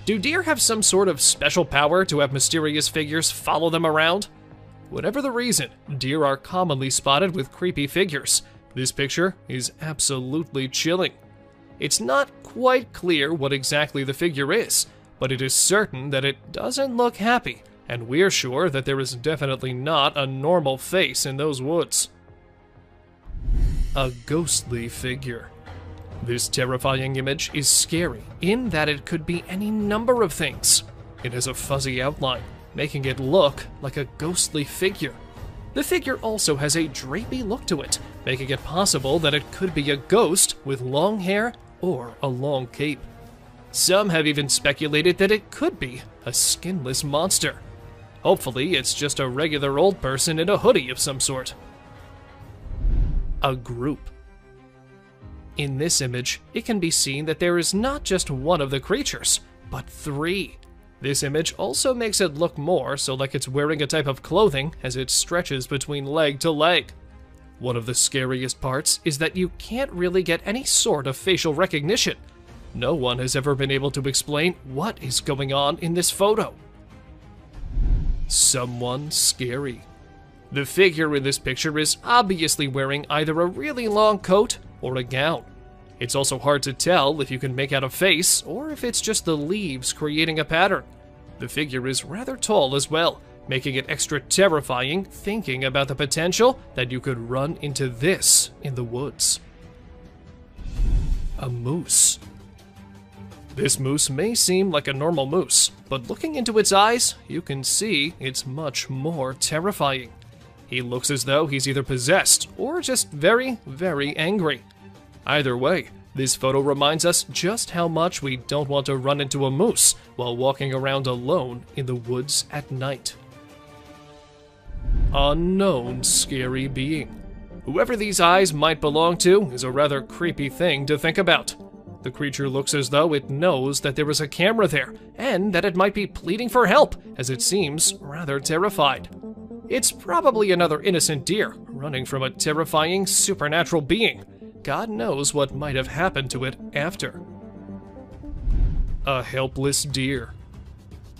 Do deer have some sort of special power to have mysterious figures follow them around? Whatever the reason, deer are commonly spotted with creepy figures. This picture is absolutely chilling. It's not quite clear what exactly the figure is, but it is certain that it doesn't look happy, and we're sure that there is definitely not a normal face in those woods. A ghostly figure. This terrifying image is scary in that it could be any number of things. It has a fuzzy outline, making it look like a ghostly figure. The figure also has a drapey look to it, making it possible that it could be a ghost with long hair or a long cape. Some have even speculated that it could be a skinless monster. Hopefully, it's just a regular old person in a hoodie of some sort. A group. In this image, it can be seen that there is not just one of the creatures, but three. This image also makes it look more so like it's wearing a type of clothing as it stretches between leg to leg. One of the scariest parts is that you can't really get any sort of facial recognition. No one has ever been able to explain what is going on in this photo. Someone scary. The figure in this picture is obviously wearing either a really long coat or a gown. It's also hard to tell if you can make out a face or if it's just the leaves creating a pattern. The figure is rather tall as well, making it extra terrifying thinking about the potential that you could run into this in the woods. A moose. This moose may seem like a normal moose, but looking into its eyes, you can see it's much more terrifying. He looks as though he's either possessed or just very, very angry. Either way, this photo reminds us just how much we don't want to run into a moose while walking around alone in the woods at night. Unknown scary being. Whoever these eyes might belong to is a rather creepy thing to think about. The creature looks as though it knows that there is a camera there, and that it might be pleading for help, as it seems rather terrified. It's probably another innocent deer, running from a terrifying supernatural being. God knows what might have happened to it after. A helpless deer.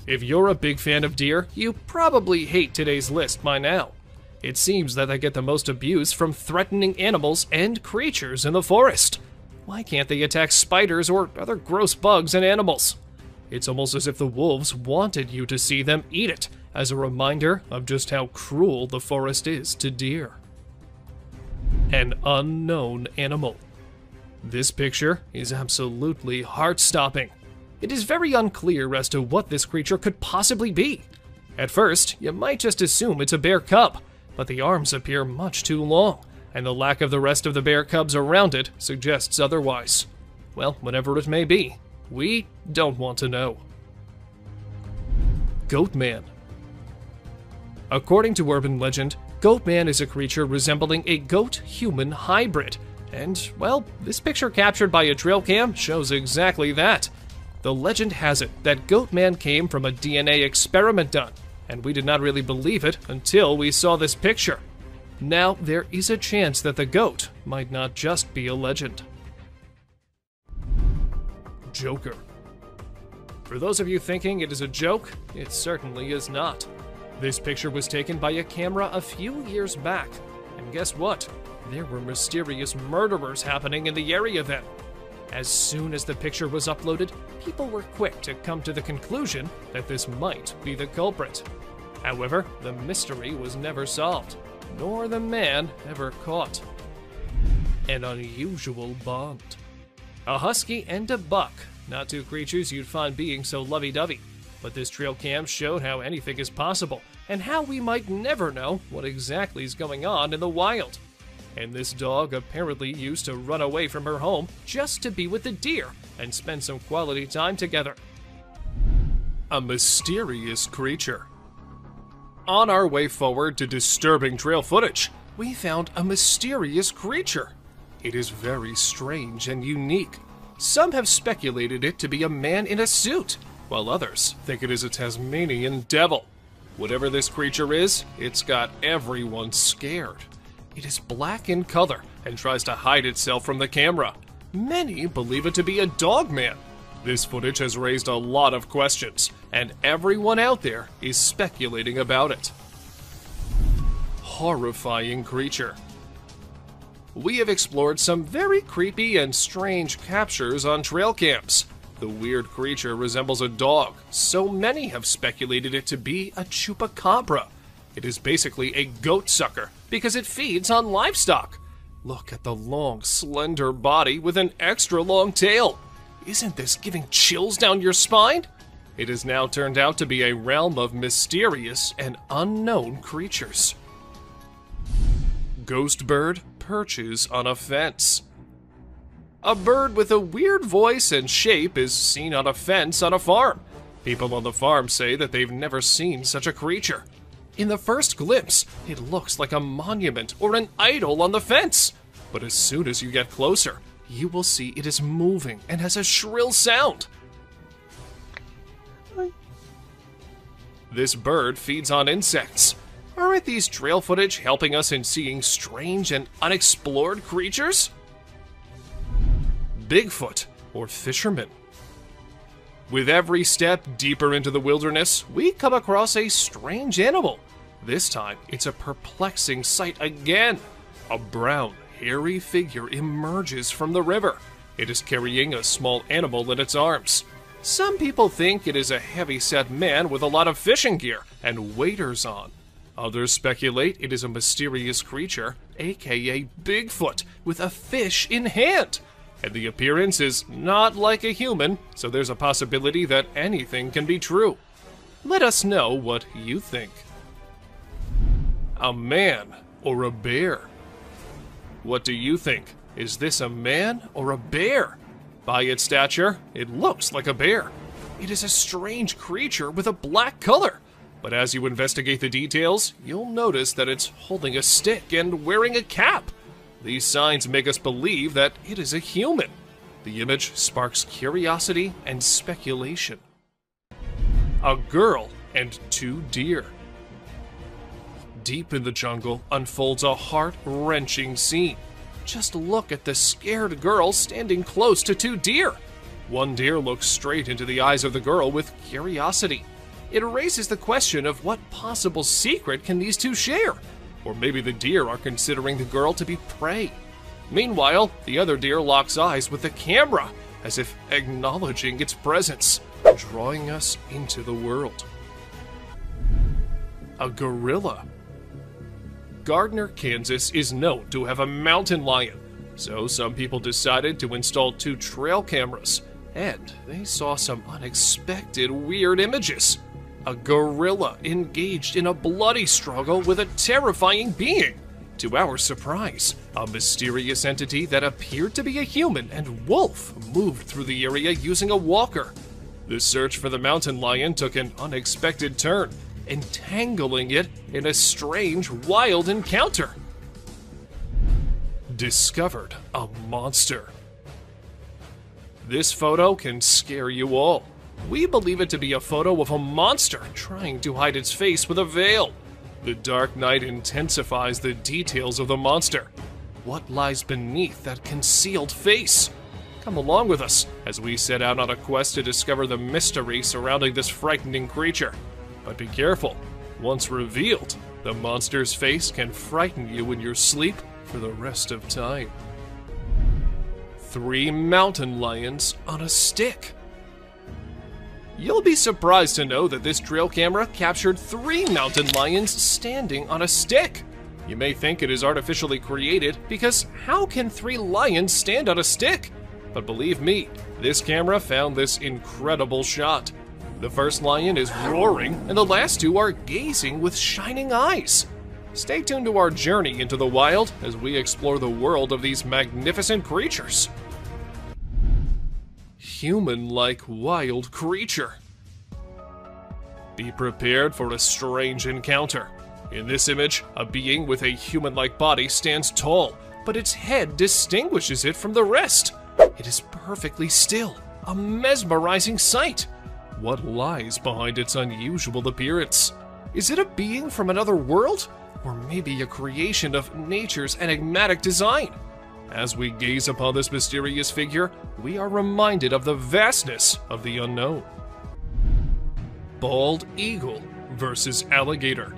If you're a big fan of deer, you probably hate today's list by now. It seems that they get the most abuse from threatening animals and creatures in the forest. Why can't they attack spiders or other gross bugs and animals? It's almost as if the wolves wanted you to see them eat it, as a reminder of just how cruel the forest is to deer. An unknown animal. This picture is absolutely heart-stopping. It is very unclear as to what this creature could possibly be. At first, you might just assume it's a bear cub, but the arms appear much too long, and the lack of the rest of the bear cubs around it suggests otherwise. Well, whatever it may be, we don't want to know. Goatman. According to urban legend, Goatman is a creature resembling a goat-human hybrid, and, well, this picture captured by a trail cam shows exactly that. The legend has it that Goatman came from a DNA experiment done, and we did not really believe it until we saw this picture. Now, there is a chance that the goat might not just be a legend. Joker. For those of you thinking it is a joke, it certainly is not. This picture was taken by a camera a few years back, and guess what? There were mysterious murderers happening in the area then. As soon as the picture was uploaded, people were quick to come to the conclusion that this might be the culprit. However, the mystery was never solved, nor the man ever caught. An unusual bond. A husky and a buck, not two creatures you'd find being so lovey-dovey. But this trail cam showed how anything is possible, and how we might never know what exactly is going on in the wild. And this dog apparently used to run away from her home just to be with the deer and spend some quality time together. A mysterious creature. On our way forward to disturbing trail footage, we found a mysterious creature. It is very strange and unique. Some have speculated it to be a man in a suit, while others think it is a Tasmanian devil. Whatever this creature is, it's got everyone scared. It is black in color and tries to hide itself from the camera. Many believe it to be a dog man. This footage has raised a lot of questions, and everyone out there is speculating about it. Horrifying creature. We have explored some very creepy and strange captures on trail cams. The weird creature resembles a dog, so many have speculated it to be a chupacabra. It is basically a goat sucker because it feeds on livestock. Look at the long, slender body with an extra long tail. Isn't this giving chills down your spine? It has now turned out to be a realm of mysterious and unknown creatures. Ghost bird perches on a fence. A bird with a weird voice and shape is seen on a fence on a farm. People on the farm say that they've never seen such a creature. In the first glimpse, it looks like a monument or an idol on the fence. But as soon as you get closer, you will see it is moving and has a shrill sound. This bird feeds on insects. Aren't these trail footage helping us in seeing strange and unexplored creatures? Bigfoot, or fisherman. With every step deeper into the wilderness, we come across a strange animal. This time, it's a perplexing sight again. A brown, hairy figure emerges from the river. It is carrying a small animal in its arms. Some people think it is a heavy-set man with a lot of fishing gear and waders on. Others speculate it is a mysterious creature, aka Bigfoot, with a fish in hand. And the appearance is not like a human, so there's a possibility that anything can be true. Let us know what you think. A man or a bear? What do you think? Is this a man or a bear? By its stature, it looks like a bear. It is a strange creature with a black color. But as you investigate the details, you'll notice that it's holding a stick and wearing a cap. These signs make us believe that it is a human. The image sparks curiosity and speculation. A girl and two deer. Deep in the jungle unfolds a heart-wrenching scene. Just look at the scared girl standing close to two deer. One deer looks straight into the eyes of the girl with curiosity. It raises the question of what possible secret can these two share? Or maybe the deer are considering the girl to be prey. Meanwhile, the other deer locks eyes with the camera, as if acknowledging its presence, drawing us into the world. A gorilla. Gardner, Kansas is known to have a mountain lion, so some people decided to install 2 trail cameras, and they saw some unexpected weird images. A gorilla engaged in a bloody struggle with a terrifying being. To our surprise, a mysterious entity that appeared to be a human and wolf moved through the area using a walker. The search for the mountain lion took an unexpected turn, entangling it in a strange, wild encounter. Discovered a monster. This photo can scare you all. We believe it to be a photo of a monster trying to hide its face with a veil. The dark night intensifies the details of the monster. What lies beneath that concealed face? Come along with us as we set out on a quest to discover the mystery surrounding this frightening creature. But be careful, once revealed, the monster's face can frighten you in your sleep for the rest of time. 3 mountain lions on a stick. You'll be surprised to know that this trail camera captured 3 mountain lions standing on a stick. You may think it is artificially created because how can 3 lions stand on a stick? But believe me, this camera found this incredible shot. The first lion is roaring and the last 2 are gazing with shining eyes. Stay tuned to our journey into the wild as we explore the world of these magnificent creatures. Human-like wild creature. Be prepared for a strange encounter. In this image, a being with a human-like body stands tall, but its head distinguishes it from the rest. It is perfectly still, a mesmerizing sight. What lies behind its unusual appearance? Is it a being from another world? Or maybe a creation of nature's enigmatic design? As we gaze upon this mysterious figure, we are reminded of the vastness of the unknown. Bald eagle versus alligator.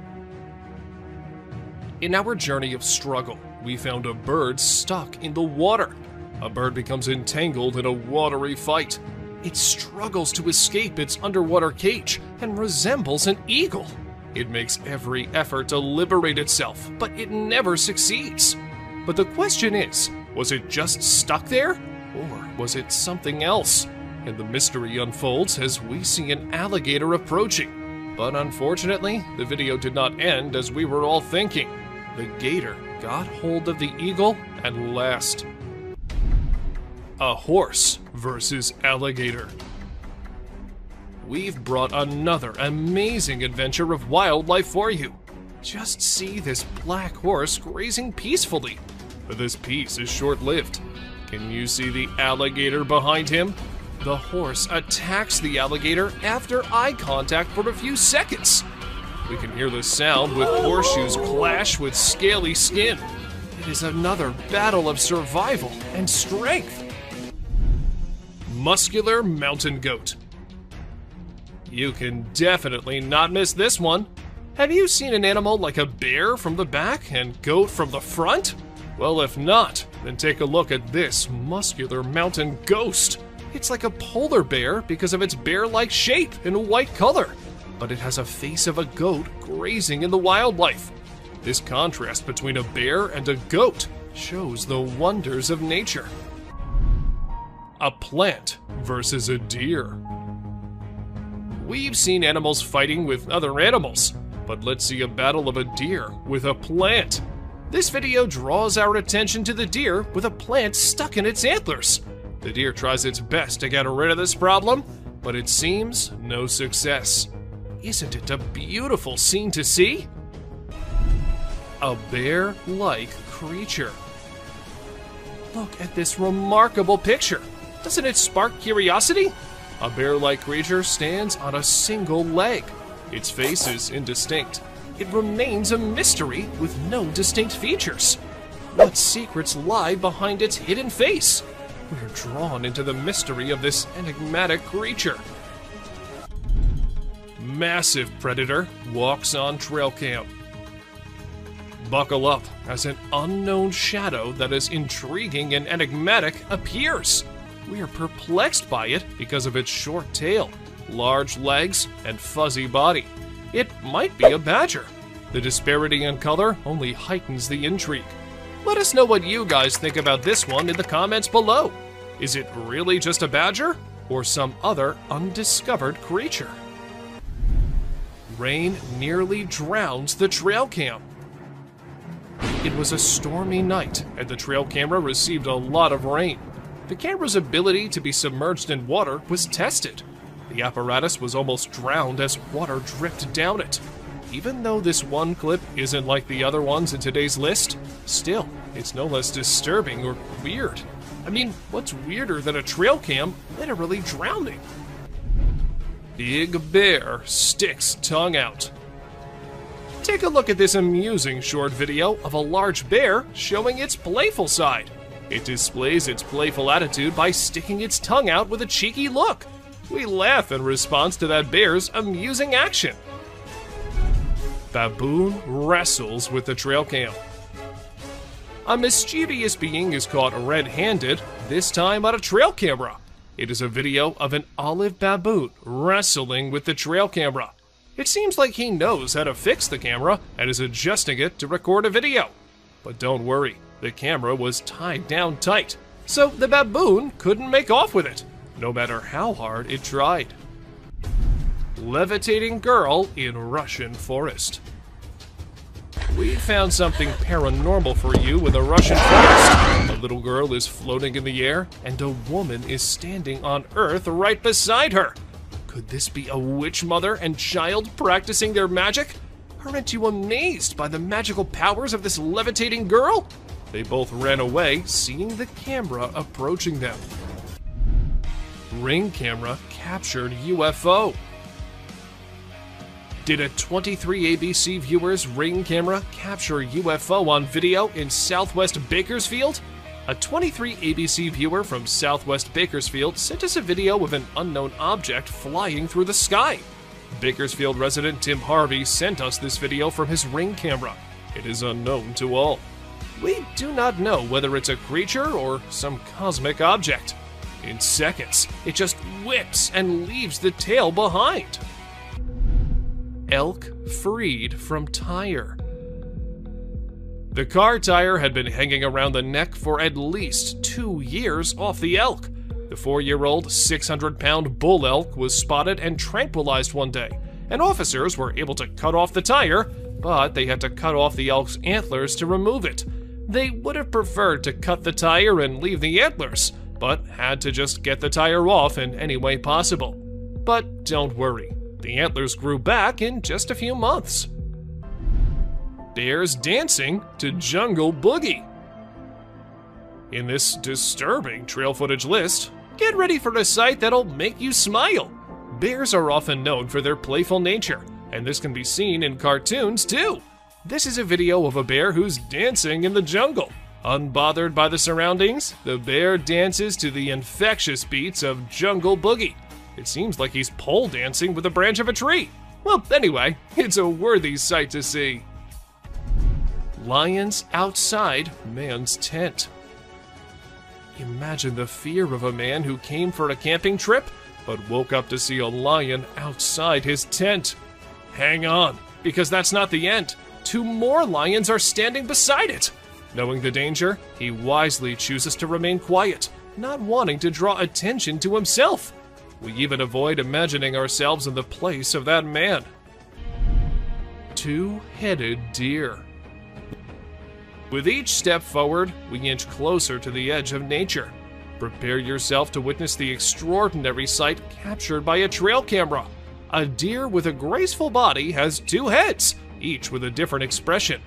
In our journey of struggle, we found a bird stuck in the water. A bird becomes entangled in a watery fight. It struggles to escape its underwater cage and resembles an eagle. It makes every effort to liberate itself, but it never succeeds. But the question is, was it just stuck there? Or was it something else? And the mystery unfolds as we see an alligator approaching. But unfortunately, the video did not end as we were all thinking. The gator got hold of the eagle at last. A horse versus alligator. We've brought another amazing adventure of wildlife for you. Just see this black horse grazing peacefully. But this peace is short-lived. Can you see the alligator behind him? The horse attacks the alligator after eye contact for a few seconds. We can hear the sound with horseshoes clash with scaly skin. It is another battle of survival and strength. Muscular mountain goat. You can definitely not miss this one. Have you seen an animal like a bear from the back and goat from the front? Well, if not, then take a look at this muscular mountain ghost. It's like a polar bear because of its bear-like shape and white color, but it has a face of a goat grazing in the wildlife. This contrast between a bear and a goat shows the wonders of nature. A plant versus a deer. We've seen animals fighting with other animals, but let's see a battle of a deer with a plant. This video draws our attention to the deer with a plant stuck in its antlers. The deer tries its best to get rid of this problem, but it seems no success. Isn't it a beautiful scene to see? A bear-like creature. Look at this remarkable picture. Doesn't it spark curiosity? A bear-like creature stands on a single leg. Its face is indistinct. It remains a mystery with no distinct features. What secrets lie behind its hidden face? We're drawn into the mystery of this enigmatic creature. Massive predator walks on trail cam. Buckle up as an unknown shadow that is intriguing and enigmatic appears. We are perplexed by it because of its short tail, large legs, and fuzzy body. It might be a badger. The disparity in color only heightens the intrigue. Let us know what you guys think about this one in the comments below. Is it really just a badger or some other undiscovered creature? Rain nearly drowns the trail cam. It was a stormy night and the trail camera received a lot of rain. The camera's ability to be submerged in water was tested. The apparatus was almost drowned as water dripped down it. Even though this one clip isn't like the other ones in today's list, still, it's no less disturbing or weird. I mean, what's weirder than a trail cam literally drowning? Big bear sticks tongue out. Take a look at this amusing short video of a large bear showing its playful side. It displays its playful attitude by sticking its tongue out with a cheeky look. We laugh in response to that bear's amusing action. Baboon wrestles with the trail cam. A mischievous being is caught red-handed, this time on a trail camera. It is a video of an olive baboon wrestling with the trail camera. It seems like he knows how to fix the camera and is adjusting it to record a video. But don't worry, the camera was tied down tight, so the baboon couldn't make off with it, no matter how hard it tried. Levitating girl in Russian forest. We found something paranormal for you in the Russian forest. A little girl is floating in the air, and a woman is standing on Earth right beside her. Could this be a witch mother and child practicing their magic? Aren't you amazed by the magical powers of this levitating girl? They both ran away, seeing the camera approaching them. Ring camera captured UFO. Did a 23 ABC viewers Ring camera capture UFO on video in Southwest Bakersfield? A 23 ABC viewer from Southwest Bakersfield sent us a video of an unknown object flying through the sky. Bakersfield resident Tim Harvey sent us this video from his Ring camera. It is unknown to all. We do not know whether it's a creature or some cosmic object. In seconds, it just whips and leaves the tail behind. Elk freed from tire. The car tire had been hanging around the neck for at least 2 years off the elk. The 4-year-old, 600-pound bull elk was spotted and tranquilized one day, and officers were able to cut off the tire, but they had to cut off the elk's antlers to remove it. They would have preferred to cut the tire and leave the antlers, but had to just get the tire off in any way possible. But don't worry, the antlers grew back in just a few months. Bears dancing to Jungle Boogie. In this disturbing trail footage list, get ready for a sight that'll make you smile. Bears are often known for their playful nature, and this can be seen in cartoons too. This is a video of a bear who's dancing in the jungle. Unbothered by the surroundings, the bear dances to the infectious beats of Jungle Boogie. It seems like he's pole dancing with a branch of a tree. Well, anyway, it's a worthy sight to see. Lions outside man's tent. Imagine the fear of a man who came for a camping trip, but woke up to see a lion outside his tent. Hang on, because that's not the end. 2 more lions are standing beside it. Knowing the danger, he wisely chooses to remain quiet, not wanting to draw attention to himself. We even avoid imagining ourselves in the place of that man. 2-headed deer. With each step forward, we inch closer to the edge of nature. Prepare yourself to witness the extraordinary sight captured by a trail camera. A deer with a graceful body has 2 heads, each with a different expression.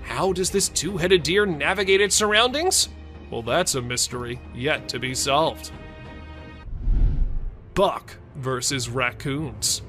How does this 2-headed deer navigate its surroundings? Well, that's a mystery yet to be solved. Buck versus raccoons.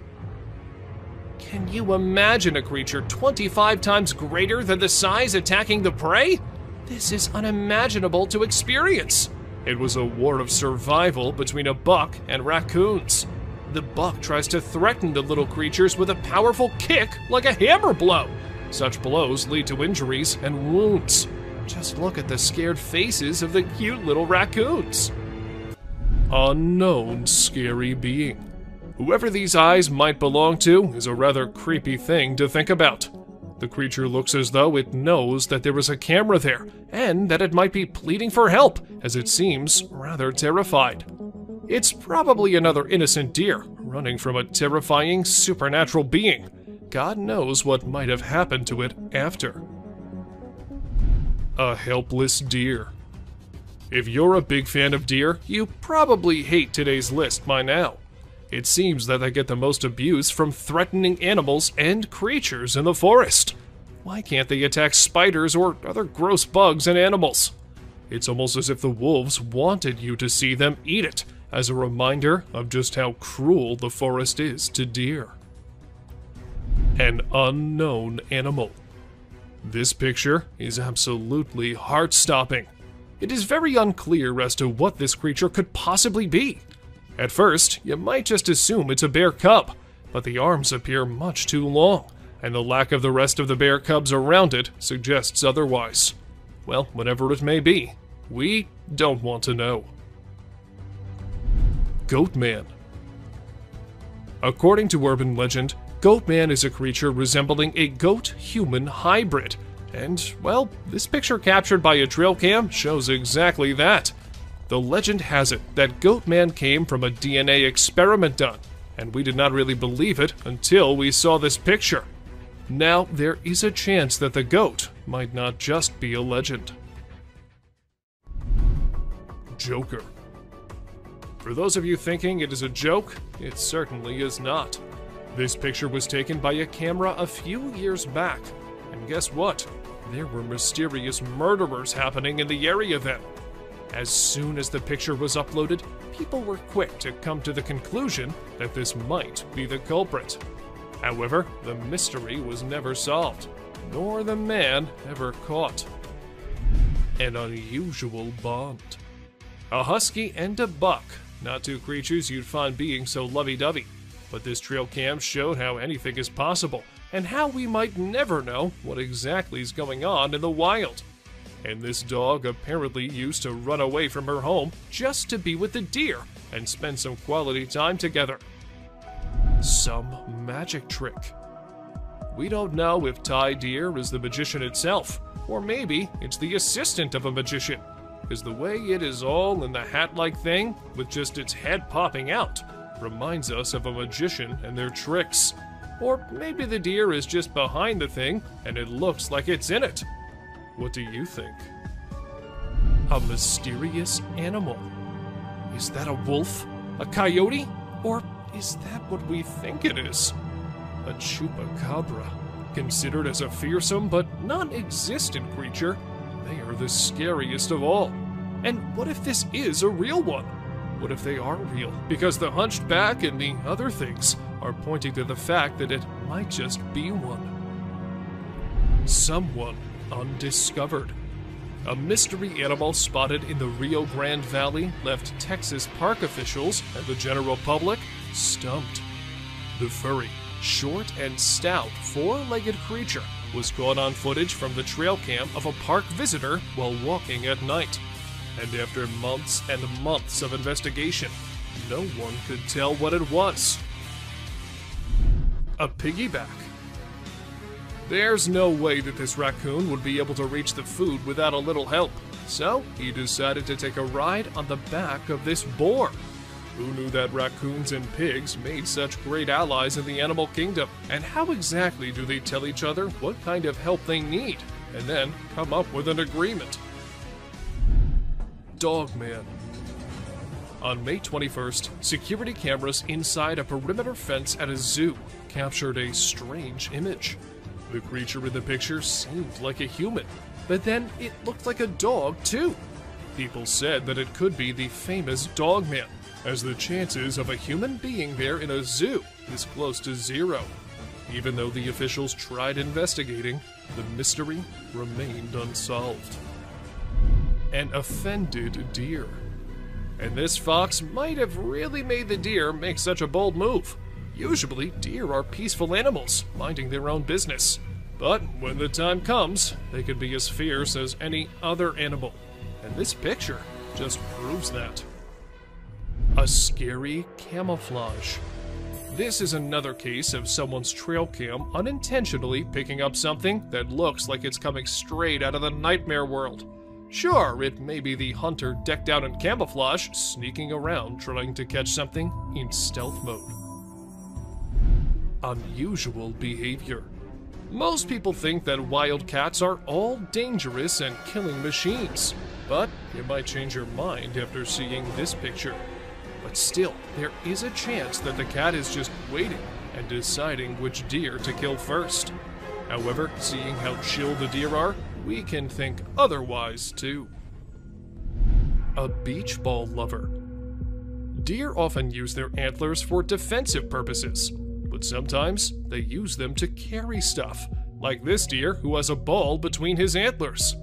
Can you imagine a creature 25 times greater than the size attacking the prey? This is unimaginable to experience. It was a war of survival between a buck and raccoons. The buck tries to threaten the little creatures with a powerful kick like a hammer blow. Such blows lead to injuries and wounds. Just look at the scared faces of the cute little raccoons. Unknown scary being. Whoever these eyes might belong to is a rather creepy thing to think about. The creature looks as though it knows that there is a camera there, and that it might be pleading for help, as it seems rather terrified. It's probably another innocent deer, running from a terrifying supernatural being. God knows what might have happened to it after. A helpless deer. If you're a big fan of deer, you probably hate today's list by now. It seems that they get the most abuse from threatening animals and creatures in the forest. Why can't they attack spiders or other gross bugs and animals? It's almost as if the wolves wanted you to see them eat it, as a reminder of just how cruel the forest is to deer. An unknown animal. This picture is absolutely heart-stopping. It is very unclear as to what this creature could possibly be. At first, you might just assume it's a bear cub, but the arms appear much too long, and the lack of the rest of the bear cubs around it suggests otherwise. Well, whatever it may be, we don't want to know. Goatman. According to urban legend, Goatman is a creature resembling a goat-human hybrid. And, well, this picture captured by a trail cam shows exactly that. The legend has it that Goatman came from a DNA experiment done, and we did not really believe it until we saw this picture. Now, there is a chance that the goat might not just be a legend. Joker. For those of you thinking it is a joke, it certainly is not. This picture was taken by a camera a few years back, and guess what? There were mysterious murderers happening in the area then. As soon as the picture was uploaded, people were quick to come to the conclusion that this might be the culprit. However, the mystery was never solved, nor the man ever caught. An unusual bond. A husky and a buck, not two creatures you'd find being so lovey-dovey. But this trail cam showed how anything is possible, and how we might never know what exactly is going on in the wild. And this dog apparently used to run away from her home just to be with the deer and spend some quality time together. Some magic trick. We don't know if Ty Deer is the magician itself, or maybe it's the assistant of a magician, because the way it is all in the hat-like thing, with just its head popping out, reminds us of a magician and their tricks. Or maybe the deer is just behind the thing and it looks like it's in it. What do you think? A mysterious animal. Is that a wolf? A coyote? Or is that what we think it is? A chupacabra. Considered as a fearsome but non-existent creature, they are the scariest of all. And what if this is a real one? What if they are real? Because the hunched back and the other things are pointing to the fact that it might just be one. Someone undiscovered. A mystery animal spotted in the Rio Grande Valley left Texas park officials and the general public stumped. The furry, short and stout, four-legged creature was caught on footage from the trail cam of a park visitor while walking at night. And after months and months of investigation, no one could tell what it was. A piggyback. There's no way that this raccoon would be able to reach the food without a little help, so he decided to take a ride on the back of this boar. Who knew that raccoons and pigs made such great allies in the animal kingdom? And how exactly do they tell each other what kind of help they need, and then come up with an agreement? Dogman. On May 21st, security cameras inside a perimeter fence at a zoo captured a strange image. The creature in the picture seemed like a human, but then it looked like a dog too. People said that it could be the famous Dogman, as the chances of a human being there in a zoo is close to zero. Even though the officials tried investigating, the mystery remained unsolved. An offended deer. And this fox might have really made the deer make such a bold move. Usually, deer are peaceful animals, minding their own business. But when the time comes, they can be as fierce as any other animal. And this picture just proves that. A scary camouflage. This is another case of someone's trail cam unintentionally picking up something that looks like it's coming straight out of the nightmare world. Sure, it may be the hunter decked out in camouflage, sneaking around trying to catch something in stealth mode. Unusual behavior. Most people think that wild cats are all dangerous and killing machines, but you might change your mind after seeing this picture. But still, there is a chance that the cat is just waiting and deciding which deer to kill first. However, seeing how chill the deer are, we can think otherwise too. A beach ball lover. Deer often use their antlers for defensive purposes, but sometimes they use them to carry stuff, like this deer who has a ball between his antlers.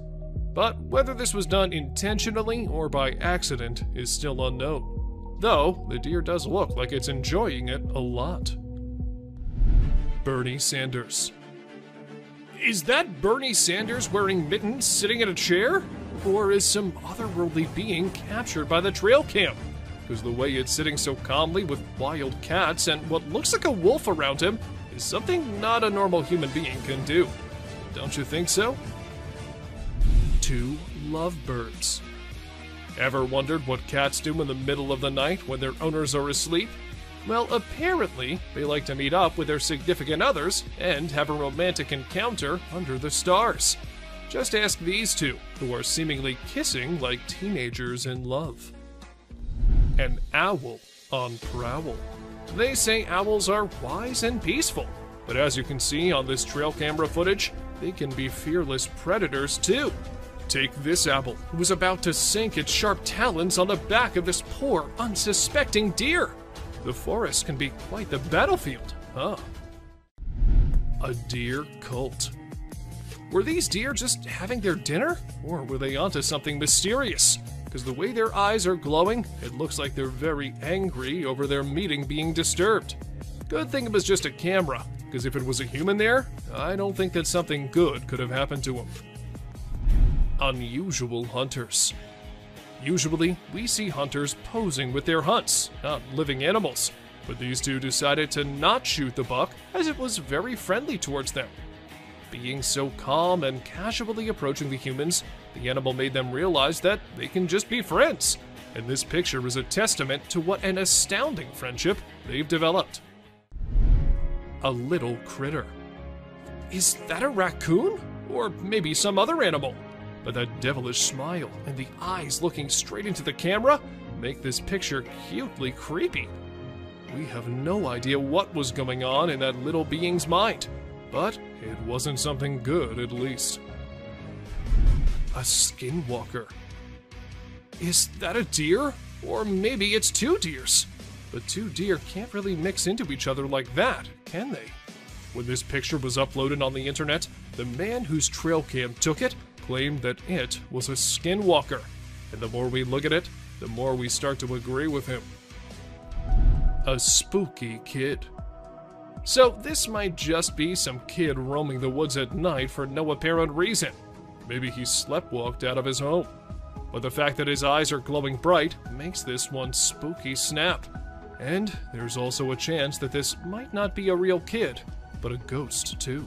But whether this was done intentionally or by accident is still unknown, though the deer does look like it's enjoying it a lot. Bernie Sanders. Is that Bernie Sanders wearing mittens sitting in a chair? Or is some otherworldly being captured by the trail cam? Because the way it's sitting so calmly with wild cats and what looks like a wolf around him is something not a normal human being can do. Don't you think so? 2 lovebirds. Ever wondered what cats do in the middle of the night when their owners are asleep? Well, apparently, they like to meet up with their significant others and have a romantic encounter under the stars. Just ask these two, who are seemingly kissing like teenagers in love. An owl on prowl. They say owls are wise and peaceful, but as you can see on this trail camera footage, they can be fearless predators too. Take this owl, who was about to sink its sharp talons on the back of this poor, unsuspecting deer. The forest can be quite the battlefield, huh? A deer cult. Were these deer just having their dinner? Or were they onto something mysterious? Because the way their eyes are glowing, it looks like they're very angry over their meeting being disturbed. Good thing it was just a camera, because if it was a human there, I don't think that something good could have happened to him. Unusual hunters. Usually, we see hunters posing with their hunts, not living animals, but these two decided to not shoot the buck as it was very friendly towards them. Being so calm and casually approaching the humans, the animal made them realize that they can just be friends, and this picture is a testament to what an astounding friendship they've developed. A little critter. Is that a raccoon? Or maybe some other animal? But that devilish smile and the eyes looking straight into the camera make this picture cutely creepy. We have no idea what was going on in that little being's mind, but it wasn't something good at least. A skinwalker. Is that a deer? Or maybe it's two deers. But two deer can't really mix into each other like that, can they? When this picture was uploaded on the internet, the man whose trail cam took it claimed that it was a skinwalker, and the more we look at it, the more we start to agree with him. A spooky kid. So this might just be some kid roaming the woods at night for no apparent reason. Maybe he sleptwalked out of his home. But the fact that his eyes are glowing bright makes this one spooky snap. And there's also a chance that this might not be a real kid, but a ghost too.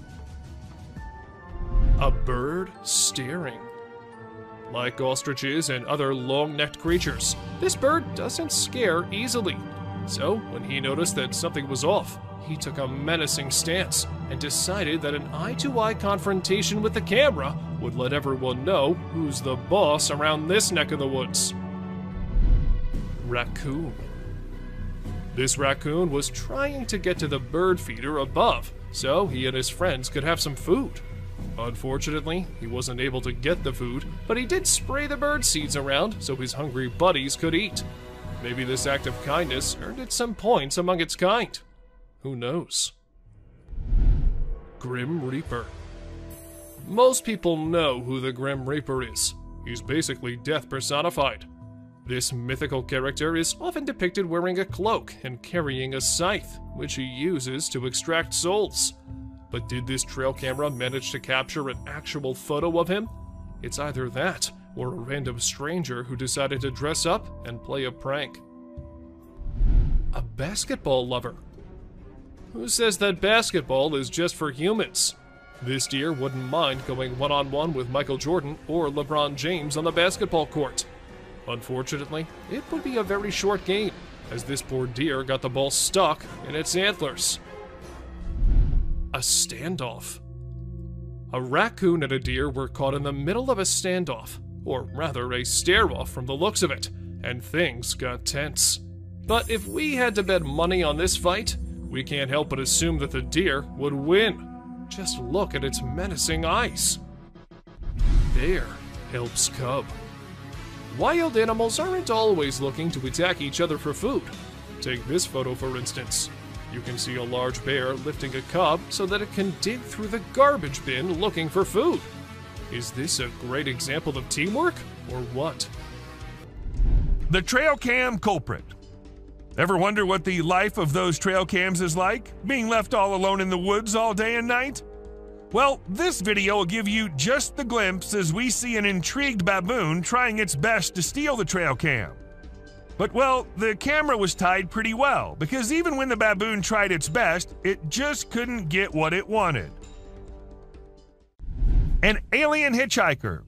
A bird staring. Like ostriches and other long-necked creatures, this bird doesn't scare easily. So, when he noticed that something was off, he took a menacing stance and decided that an eye-to-eye confrontation with the camera would let everyone know who's the boss around this neck of the woods. Raccoon. This raccoon was trying to get to the bird feeder above, so he and his friends could have some food. Unfortunately, he wasn't able to get the food, but he did spray the bird seeds around so his hungry buddies could eat. Maybe this act of kindness earned it some points among its kind. Who knows? Grim Reaper. Most people know who the Grim Reaper is. He's basically death personified. This mythical character is often depicted wearing a cloak and carrying a scythe, which he uses to extract souls. But did this trail camera manage to capture an actual photo of him? It's either that, or a random stranger who decided to dress up and play a prank. A basketball lover. Who says that basketball is just for humans? This deer wouldn't mind going one-on-one with Michael Jordan or LeBron James on the basketball court. Unfortunately, it would be a very short game, as this poor deer got the ball stuck in its antlers. A standoff. A raccoon and a deer were caught in the middle of a standoff, or rather a stare-off from the looks of it, and things got tense. But if we had to bet money on this fight, we can't help but assume that the deer would win. Just look at its menacing eyes. Bear helps cub. Wild animals aren't always looking to attack each other for food. Take this photo for instance. You can see a large bear lifting a cub so that it can dig through the garbage bin looking for food. Is this a great example of teamwork, or what? The trail cam culprit. Ever wonder what the life of those trail cams is like? Being left all alone in the woods all day and night? Well, this video will give you just the glimpse as we see an intrigued baboon trying its best to steal the trail cam. But well, the camera was tied pretty well, because even when the baboon tried its best, it just couldn't get what it wanted. An alien hitchhiker.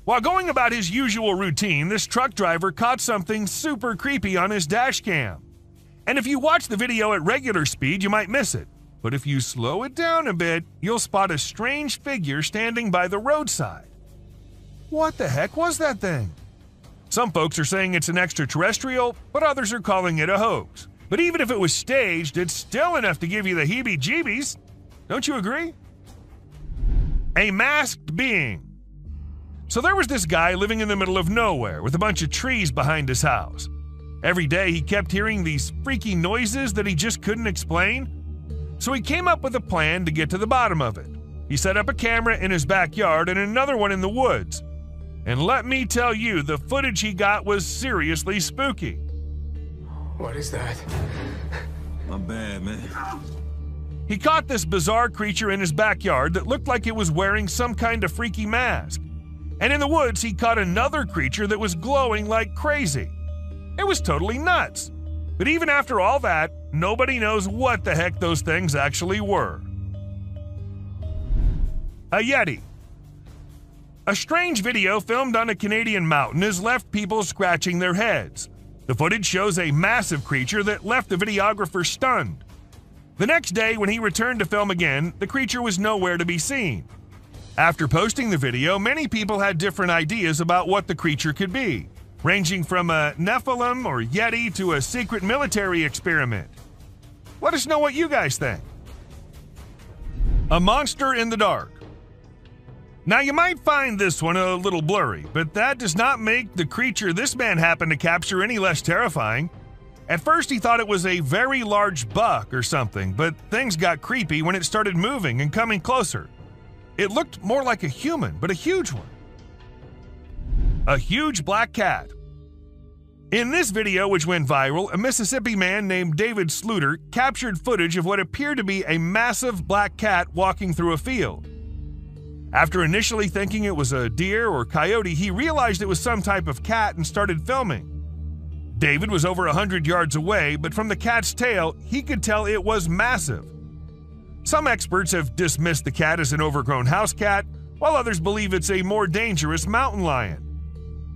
While going about his usual routine, this truck driver caught something super creepy on his dash cam. And if you watch the video at regular speed, you might miss it. But if you slow it down a bit, you'll spot a strange figure standing by the roadside. What the heck was that thing? Some folks are saying it's an extraterrestrial, but others are calling it a hoax. But even if it was staged, it's still enough to give you the heebie-jeebies. Don't you agree? A masked being. So there was this guy living in the middle of nowhere with a bunch of trees behind his house. Every day he kept hearing these freaky noises that he just couldn't explain. So he came up with a plan to get to the bottom of it. He set up a camera in his backyard and another one in the woods. And let me tell you, the footage he got was seriously spooky. What is that? My bad, man. He caught this bizarre creature in his backyard that looked like it was wearing some kind of freaky mask. And in the woods, he caught another creature that was glowing like crazy. It was totally nuts. But even after all that, nobody knows what the heck those things actually were. A Yeti. A strange video filmed on a Canadian mountain has left people scratching their heads. The footage shows a massive creature that left the videographer stunned. The next day, when he returned to film again, the creature was nowhere to be seen. After posting the video, many people had different ideas about what the creature could be, ranging from a Nephilim or Yeti to a secret military experiment. Let us know what you guys think. A monster in the dark. Now, you might find this one a little blurry, but that does not make the creature this man happened to capture any less terrifying. At first, he thought it was a very large buck or something, but things got creepy when it started moving and coming closer. It looked more like a human, but a huge one. A huge black cat. In this video, which went viral, a Mississippi man named David Sluter captured footage of what appeared to be a massive black cat walking through a field. After initially thinking it was a deer or coyote, he realized it was some type of cat and started filming. David was over 100 yards away, but from the cat's tail, he could tell it was massive. Some experts have dismissed the cat as an overgrown house cat, while others believe it's a more dangerous mountain lion.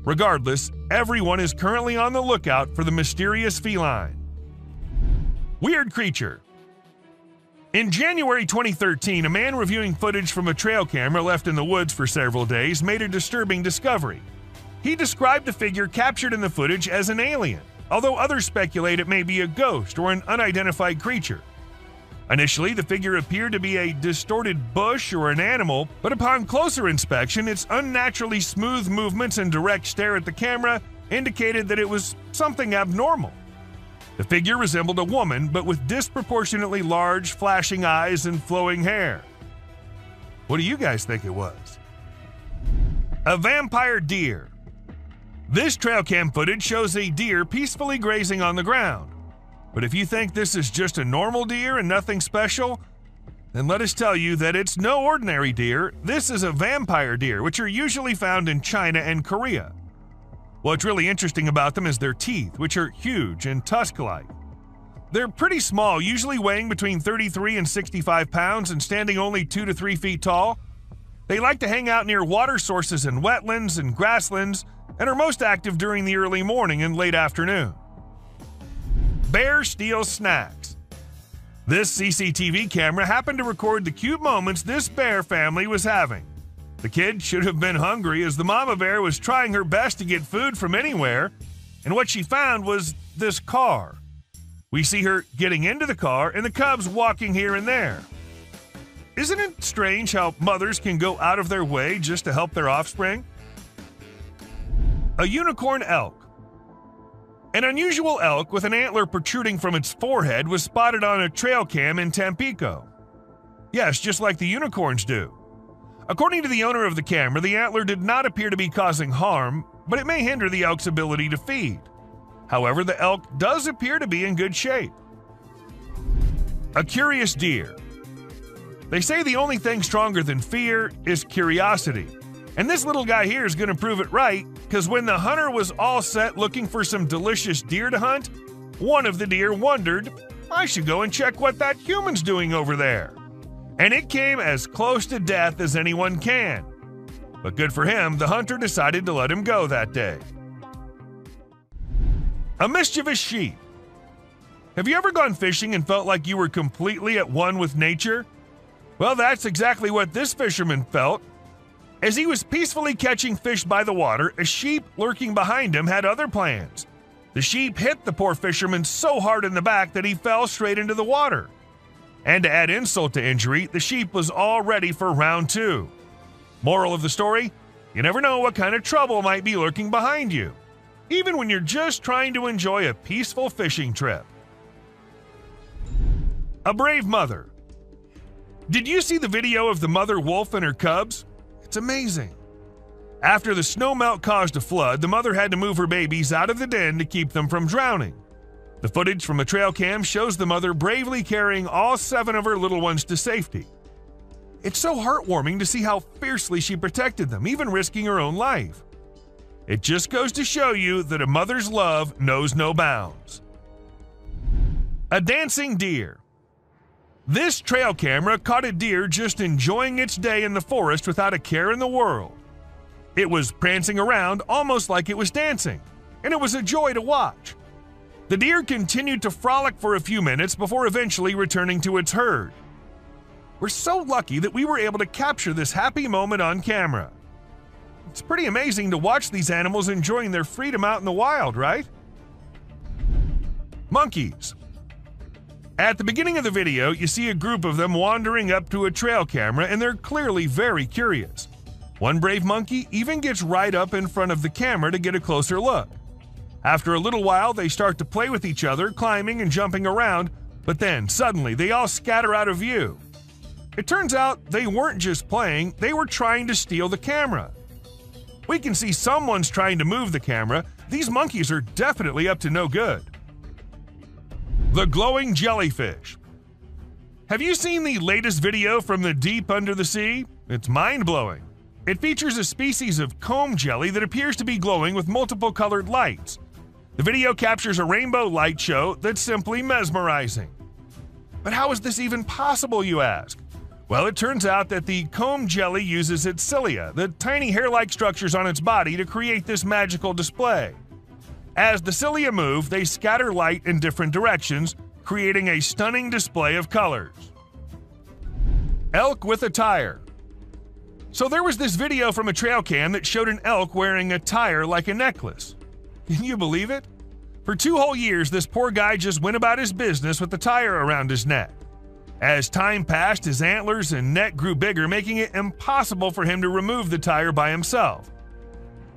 Regardless, everyone is currently on the lookout for the mysterious feline. Weird creature. In January 2013, a man reviewing footage from a trail camera left in the woods for several days made a disturbing discovery. He described the figure captured in the footage as an alien, although others speculate it may be a ghost or an unidentified creature. Initially, the figure appeared to be a distorted bush or an animal, but upon closer inspection, its unnaturally smooth movements and direct stare at the camera indicated that it was something abnormal. The figure resembled a woman, but with disproportionately large, flashing eyes and flowing hair. What do you guys think it was? A vampire deer. This trail cam footage shows a deer peacefully grazing on the ground. But if you think this is just a normal deer and nothing special, then let us tell you that it's no ordinary deer. This is a vampire deer, which are usually found in China and Korea. What's really interesting about them is their teeth, which are huge and tusk-like. They're pretty small, usually weighing between 33 and 65 pounds and standing only 2 to 3 feet tall. They like to hang out near water sources and wetlands and grasslands and are most active during the early morning and late afternoon. Bear steals snacks. This CCTV camera happened to record the cute moments this bear family was having. The kid should have been hungry as the mama bear was trying her best to get food from anywhere, and what she found was this car. We see her getting into the car and the cubs walking here and there. Isn't it strange how mothers can go out of their way just to help their offspring? A unicorn elk. An unusual elk with an antler protruding from its forehead was spotted on a trail cam in Tampico. Yes, just like the unicorns do. According to the owner of the camera, the antler did not appear to be causing harm, but it may hinder the elk's ability to feed. However, the elk does appear to be in good shape. A curious deer. They say the only thing stronger than fear is curiosity. And this little guy here is going to prove it right, because when the hunter was all set looking for some delicious deer to hunt, one of the deer wondered, I should go and check what that human's doing over there. And it came as close to death as anyone can. But good for him, the hunter decided to let him go that day. A mischievous sheep. Have you ever gone fishing and felt like you were completely at one with nature? Well, that's exactly what this fisherman felt. As he was peacefully catching fish by the water, a sheep lurking behind him had other plans. The sheep hit the poor fisherman so hard in the back that he fell straight into the water. And to add insult to injury, the sheep was all ready for round 2. Moral of the story, you never know what kind of trouble might be lurking behind you, even when you're just trying to enjoy a peaceful fishing trip. A brave mother. Did you see the video of the mother wolf and her cubs? It's amazing. After the snowmelt caused a flood, the mother had to move her babies out of the den to keep them from drowning. The footage from a trail cam shows the mother bravely carrying all 7 of her little ones to safety. It's so heartwarming to see how fiercely she protected them, even risking her own life. It just goes to show you that a mother's love knows no bounds. A dancing deer. This trail camera caught a deer just enjoying its day in the forest without a care in the world. It was prancing around almost like it was dancing, and it was a joy to watch. The deer continued to frolic for a few minutes before eventually returning to its herd. We're so lucky that we were able to capture this happy moment on camera. It's pretty amazing to watch these animals enjoying their freedom out in the wild, right? Monkeys. At the beginning of the video, you see a group of them wandering up to a trail camera, and they're clearly very curious. One brave monkey even gets right up in front of the camera to get a closer look. After a little while, they start to play with each other, climbing and jumping around, but then suddenly they all scatter out of view. It turns out they weren't just playing, they were trying to steal the camera. We can see someone's trying to move the camera. These monkeys are definitely up to no good. The glowing jellyfish. Have you seen the latest video from the deep under the sea? It's mind-blowing. It features a species of comb jelly that appears to be glowing with multiple colored lights. The video captures a rainbow light show that's simply mesmerizing. But how is this even possible, you ask? Well, it turns out that the comb jelly uses its cilia, the tiny hair-like structures on its body, to create this magical display. As the cilia move, they scatter light in different directions, creating a stunning display of colors. Elk with a tire. So there was this video from a trail cam that showed an elk wearing a tire like a necklace. Can you believe it? For 2 whole years, this poor guy just went about his business with the tire around his neck. As time passed, his antlers and neck grew bigger, making it impossible for him to remove the tire by himself.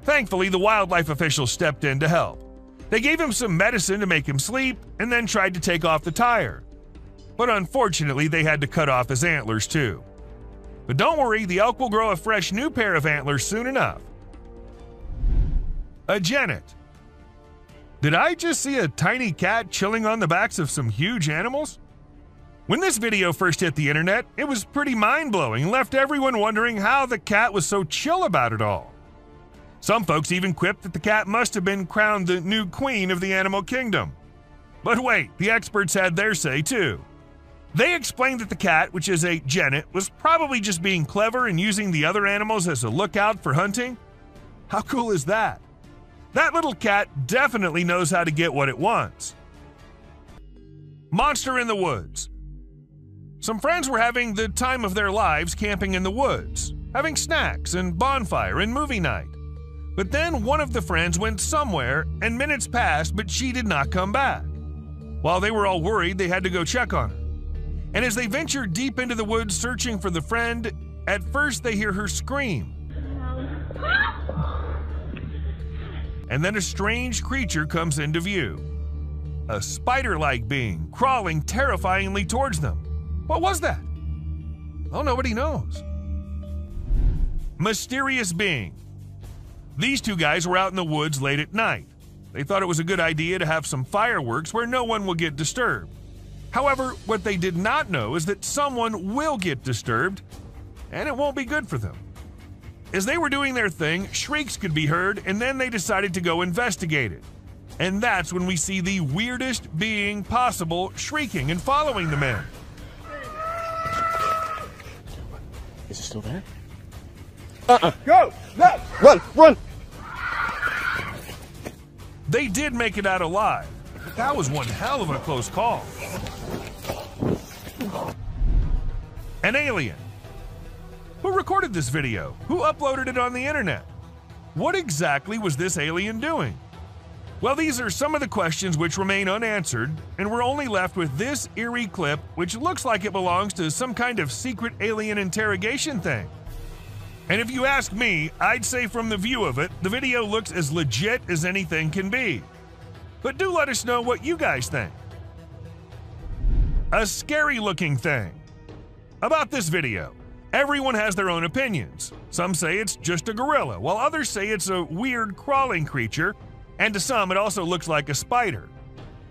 Thankfully, the wildlife officials stepped in to help. They gave him some medicine to make him sleep and then tried to take off the tire. But unfortunately, they had to cut off his antlers too. But don't worry, the elk will grow a fresh new pair of antlers soon enough. A genet. Did I just see a tiny cat chilling on the backs of some huge animals? When this video first hit the internet, it was pretty mind-blowing and left everyone wondering how the cat was so chill about it all. Some folks even quipped that the cat must have been crowned the new queen of the animal kingdom. But wait, the experts had their say too. They explained that the cat, which is a genet, was probably just being clever and using the other animals as a lookout for hunting. How cool is that? That little cat definitely knows how to get what it wants. Monster in the woods. Some friends were having the time of their lives camping in the woods, having snacks and bonfire and movie night. But then one of the friends went somewhere and minutes passed, but she did not come back. While they were all worried, they had to go check on her. And as they ventured deep into the woods searching for the friend, at first they hear her scream. And then a strange creature comes into view. A spider-like being crawling terrifyingly towards them. What was that? Well, nobody knows. Mysterious being. These 2 guys were out in the woods late at night. They thought it was a good idea to have some fireworks where no one will get disturbed. However, what they did not know is that someone will get disturbed, and it won't be good for them. As they were doing their thing, shrieks could be heard, and then they decided to go investigate it. And that's when we see the weirdest being possible shrieking and following the men. Is it still there? Go! No! Run! Run! They did make it out alive. That was one hell of a close call. An alien. Who recorded this video? Who uploaded it on the internet? What exactly was this alien doing? Well, these are some of the questions which remain unanswered, and we're only left with this eerie clip, which looks like it belongs to some kind of secret alien interrogation thing. And if you ask me, I'd say from the view of it, the video looks as legit as anything can be. But do let us know what you guys think. A scary looking thing. About this video, everyone has their own opinions. Some say it's just a gorilla, while others say it's a weird crawling creature, and to some it also looks like a spider.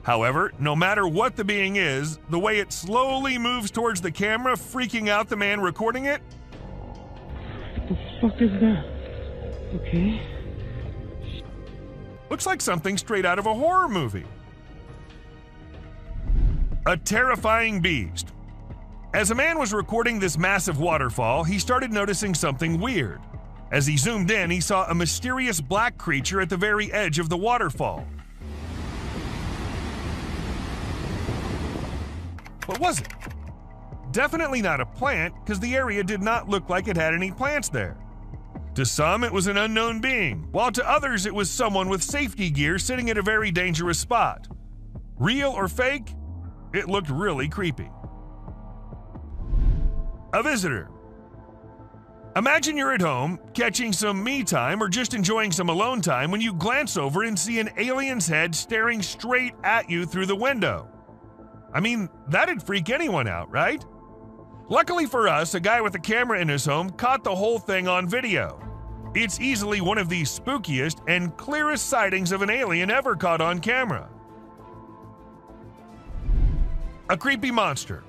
However, no matter what the being is, the way it slowly moves towards the camera, freaking out the man recording it. What the fuck is that? Okay. Looks like something straight out of a horror movie. A terrifying beast. As a man was recording this massive waterfall, he started noticing something weird. As he zoomed in, he saw a mysterious black creature at the very edge of the waterfall. What was it? Definitely not a plant, because the area did not look like it had any plants there. To some, it was an unknown being, while to others, it was someone with safety gear sitting at a very dangerous spot. Real or fake? It looked really creepy. A visitor. Imagine you're at home, catching some me time or just enjoying some alone time when you glance over and see an alien's head staring straight at you through the window. I mean, that'd freak anyone out, right? Luckily for us, a guy with a camera in his home caught the whole thing on video. It's easily one of the spookiest and clearest sightings of an alien ever caught on camera. A creepy monster.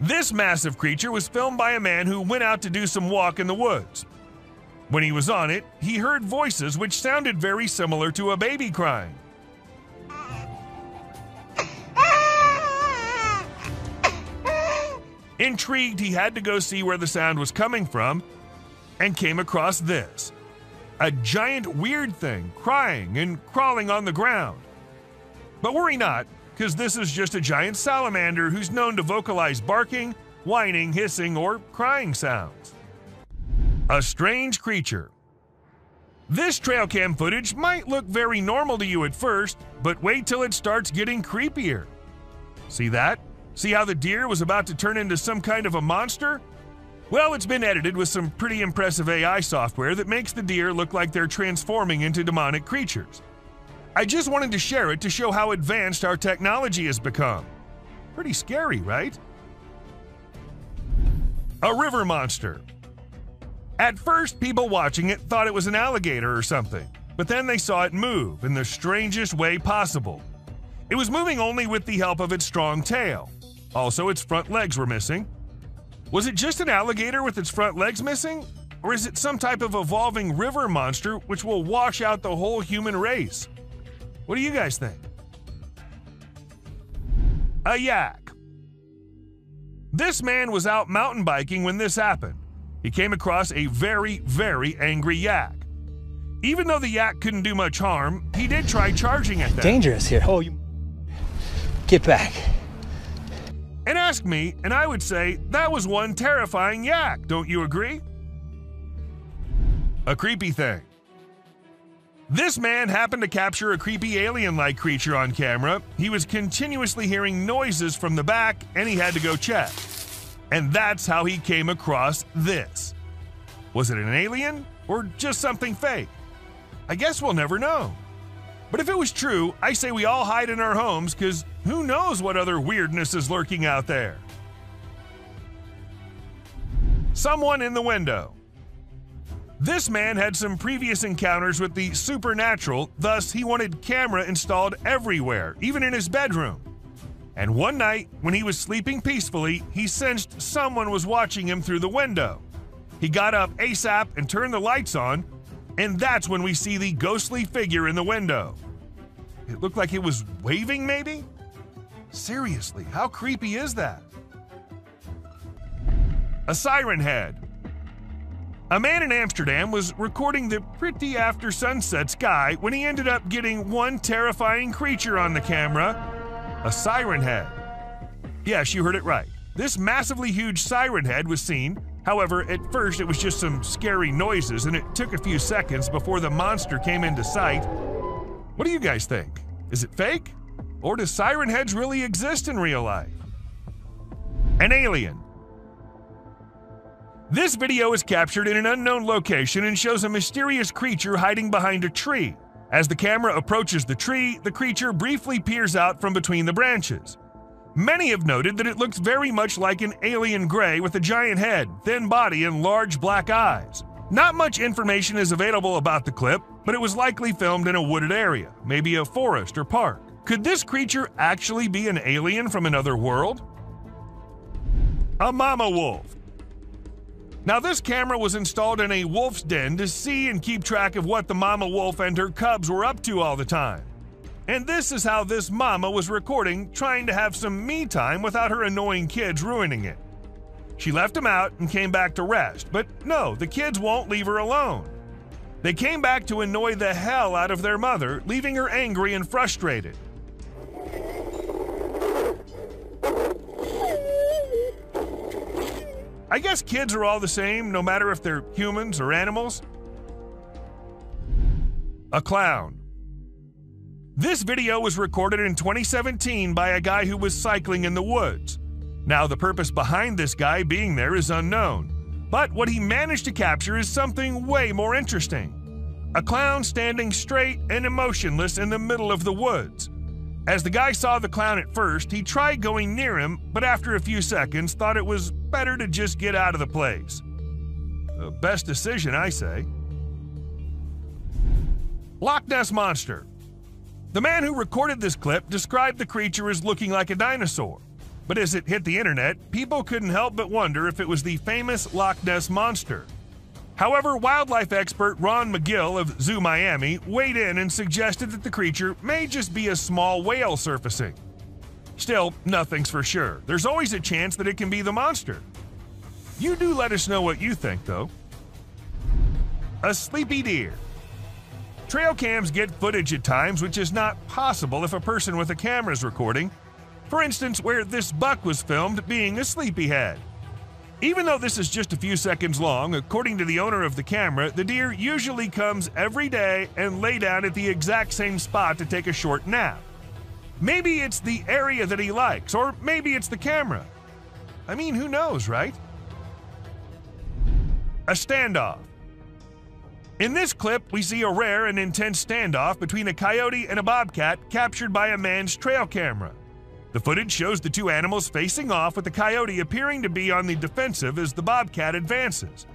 This massive creature was filmed by a man who went out to do some walk in the woods. When he was on it, he heard voices which sounded very similar to a baby crying. Intrigued, he had to go see where the sound was coming from and came across this. A giant weird thing crying and crawling on the ground. But worry not, because this is just a giant salamander who's known to vocalize barking, whining, hissing, or crying sounds. A strange creature. This trail cam footage might look very normal to you at first, but wait till it starts getting creepier. See that? See how the deer was about to turn into some kind of a monster? Well, it's been edited with some pretty impressive AI software that makes the deer look like they're transforming into demonic creatures. I just wanted to share it to show how advanced our technology has become. Pretty scary, right? A river monster. At first, people watching it thought it was an alligator or something, but then they saw it move in the strangest way possible. It was moving only with the help of its strong tail. Also, its front legs were missing. Was it just an alligator with its front legs missing? Or is it some type of evolving river monster which will wash out the whole human race? What do you guys think? A yak. This man was out mountain biking when this happened. He came across a very, very angry yak. Even though the yak couldn't do much harm, he did try charging at them. Dangerous here. Oh, you get back. And ask me, and I would say that was one terrifying yak, don't you agree? A creepy thing. This man happened to capture a creepy alien-like creature on camera. He was continuously hearing noises from the back, and he had to go check. And that's how he came across this. Was it an alien, or just something fake? I guess we'll never know. But if it was true, I say we all hide in our homes, because who knows what other weirdness is lurking out there. Someone in the window. This man had some previous encounters with the supernatural, thus he wanted camera installed everywhere, even in his bedroom. And one night, when he was sleeping peacefully, he sensed someone was watching him through the window. He got up ASAP and turned the lights on, and that's when we see the ghostly figure in the window. It looked like it was waving, maybe? Seriously, how creepy is that? A siren head. A man in Amsterdam was recording the pretty after sunset sky when he ended up getting one terrifying creature on the camera, a siren head. Yes, you heard it right. This massively huge siren head was seen However, at first it was just some scary noises, and it took a few seconds before the monster came into sight. What do you guys think? Is it fake? Or do siren heads really exist in real life? An alien. This video is captured in an unknown location and shows a mysterious creature hiding behind a tree. As the camera approaches the tree, the creature briefly peers out from between the branches. Many have noted that it looks very much like an alien gray with a giant head, thin body, and large black eyes. Not much information is available about the clip, but it was likely filmed in a wooded area, maybe a forest or park. Could this creature actually be an alien from another world? A mama wolf. Now, this camera was installed in a wolf's den to see and keep track of what the mama wolf and her cubs were up to all the time. And this is how this mama was recording, trying to have some me time without her annoying kids ruining it. She left them out and came back to rest, but no, the kids won't leave her alone. They came back to annoy the hell out of their mother, leaving her angry and frustrated. I guess kids are all the same, no matter if they're humans or animals. A clown. This video was recorded in 2017 by a guy who was cycling in the woods. Now, the purpose behind this guy being there is unknown, but what he managed to capture is something way more interesting. A clown standing straight and emotionless in the middle of the woods. As the guy saw the clown at first, he tried going near him, but after a few seconds thought it was better to just get out of the place. The best decision, I say. Loch Ness Monster. The man who recorded this clip described the creature as looking like a dinosaur. But as it hit the internet, people couldn't help but wonder if it was the famous Loch Ness Monster. However, wildlife expert Ron McGill of Zoo Miami weighed in and suggested that the creature may just be a small whale surfacing. Still, nothing's for sure. There's always a chance that it can be the monster. You do let us know what you think, though. A sleepy deer. Trail cams get footage at times which is not possible if a person with a camera is recording. For instance, where this buck was filmed being a sleepyhead. Even though this is just a few seconds long, according to the owner of the camera, the deer usually comes every day and lay down at the exact same spot to take a short nap. Maybe it's the area that he likes, or maybe it's the camera. I mean, who knows, right? A standoff. In this clip, we see a rare and intense standoff between a coyote and a bobcat captured by a man's trail camera. The footage shows the two animals facing off, with the coyote appearing to be on the defensive as the bobcat advances.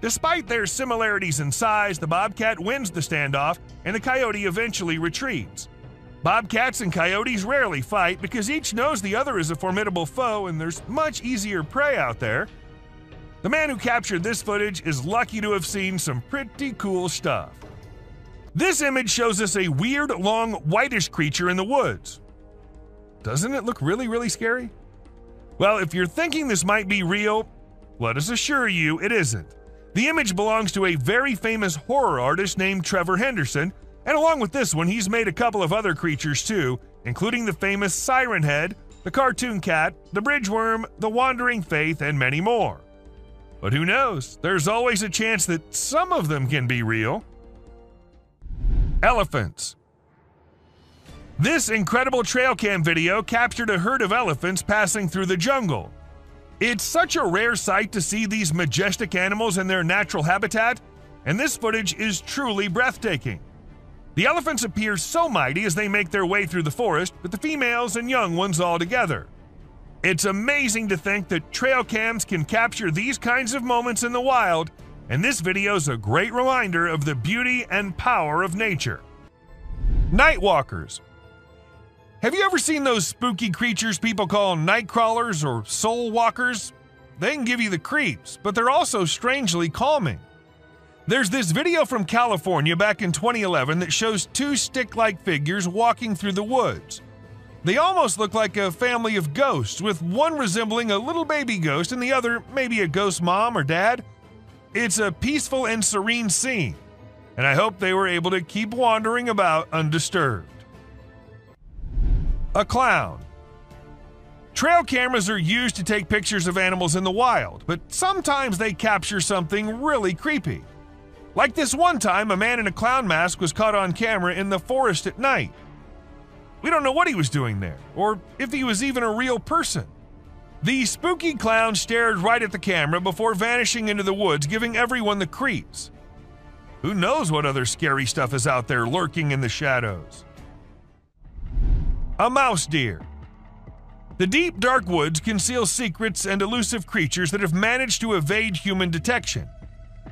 Despite their similarities in size, the bobcat wins the standoff and the coyote eventually retreats. Bobcats and coyotes rarely fight because each knows the other is a formidable foe and there's much easier prey out there. The man who captured this footage is lucky to have seen some pretty cool stuff. This image shows us a weird, long, whitish creature in the woods. Doesn't it look really scary? Well, if you're thinking this might be real, let us assure you it isn't. The image belongs to a very famous horror artist named Trevor Henderson, and along with this one, he's made a couple of other creatures too, including the famous Siren Head, the cartoon cat, the bridge worm, the wandering faith, and many more. But who knows? There's always a chance that some of them can be real. Elephants. This incredible trail cam video captured a herd of elephants passing through the jungle. It's such a rare sight to see these majestic animals in their natural habitat, and this footage is truly breathtaking. The elephants appear so mighty as they make their way through the forest, with the females and young ones all together. It's amazing to think that trail cams can capture these kinds of moments in the wild, and this video's a great reminder of the beauty and power of nature. Nightwalkers. Have you ever seen those spooky creatures people call night crawlers or soul walkers? They can give you the creeps, but they're also strangely calming. There's this video from California back in 2011 that shows two stick-like figures walking through the woods. They almost look like a family of ghosts, with one resembling a little baby ghost and the other maybe a ghost mom or dad. It's a peaceful and serene scene, and I hope they were able to keep wandering about undisturbed. A clown. Trail cameras are used to take pictures of animals in the wild, but sometimes they capture something really creepy. Like this one time, a man in a clown mask was caught on camera in the forest at night. We don't know what he was doing there, or if he was even a real person. The spooky clown stared right at the camera before vanishing into the woods, giving everyone the creeps. Who knows what other scary stuff is out there lurking in the shadows? A mouse deer. The deep, dark woods conceal secrets and elusive creatures that have managed to evade human detection.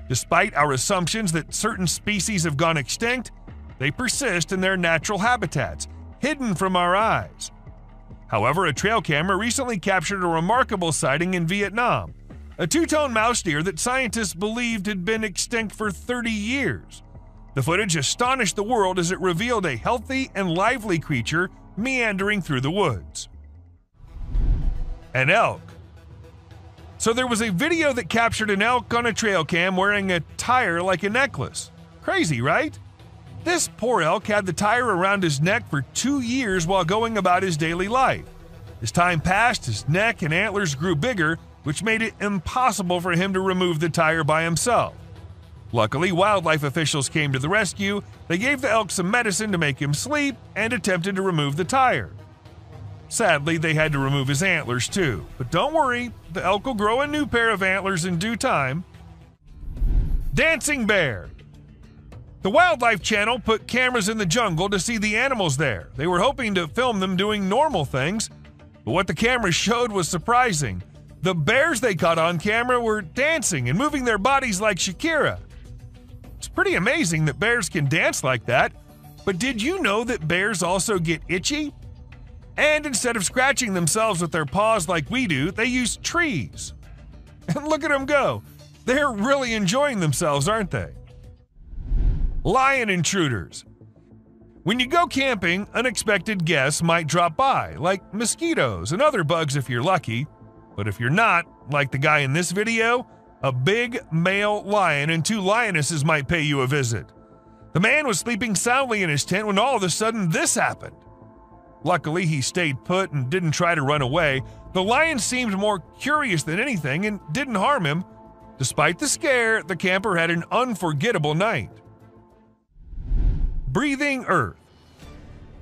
Despite our assumptions that certain species have gone extinct, they persist in their natural habitats, hidden from our eyes. However, a trail camera recently captured a remarkable sighting in Vietnam, a two-tone mouse deer that scientists believed had been extinct for 30 years. The footage astonished the world as it revealed a healthy and lively creature meandering through the woods. An elk. So there was a video that captured an elk on a trail cam wearing a tire like a necklace. Crazy, right? This poor elk had the tire around his neck for 2 years while going about his daily life. As time passed, his neck and antlers grew bigger, which made it impossible for him to remove the tire by himself. Luckily, wildlife officials came to the rescue. They gave the elk some medicine to make him sleep and attempted to remove the tire. Sadly, they had to remove his antlers too. But don't worry, the elk will grow a new pair of antlers in due time. Dancing bear. The Wildlife Channel put cameras in the jungle to see the animals there. They were hoping to film them doing normal things, but what the cameras showed was surprising. The bears they caught on camera were dancing and moving their bodies like Shakira. It's pretty amazing that bears can dance like that, but did you know that bears also get itchy? And instead of scratching themselves with their paws like we do, they use trees. And look at them go. They're really enjoying themselves, aren't they? Lion intruders. When you go camping, unexpected guests might drop by, like mosquitoes and other bugs if you're lucky. But if you're not, like the guy in this video, a big male lion and 2 lionesses might pay you a visit. The man was sleeping soundly in his tent when all of a sudden this happened. Luckily, he stayed put and didn't try to run away. The lion seemed more curious than anything and didn't harm him. Despite the scare, the camper had an unforgettable night. Breathing earth.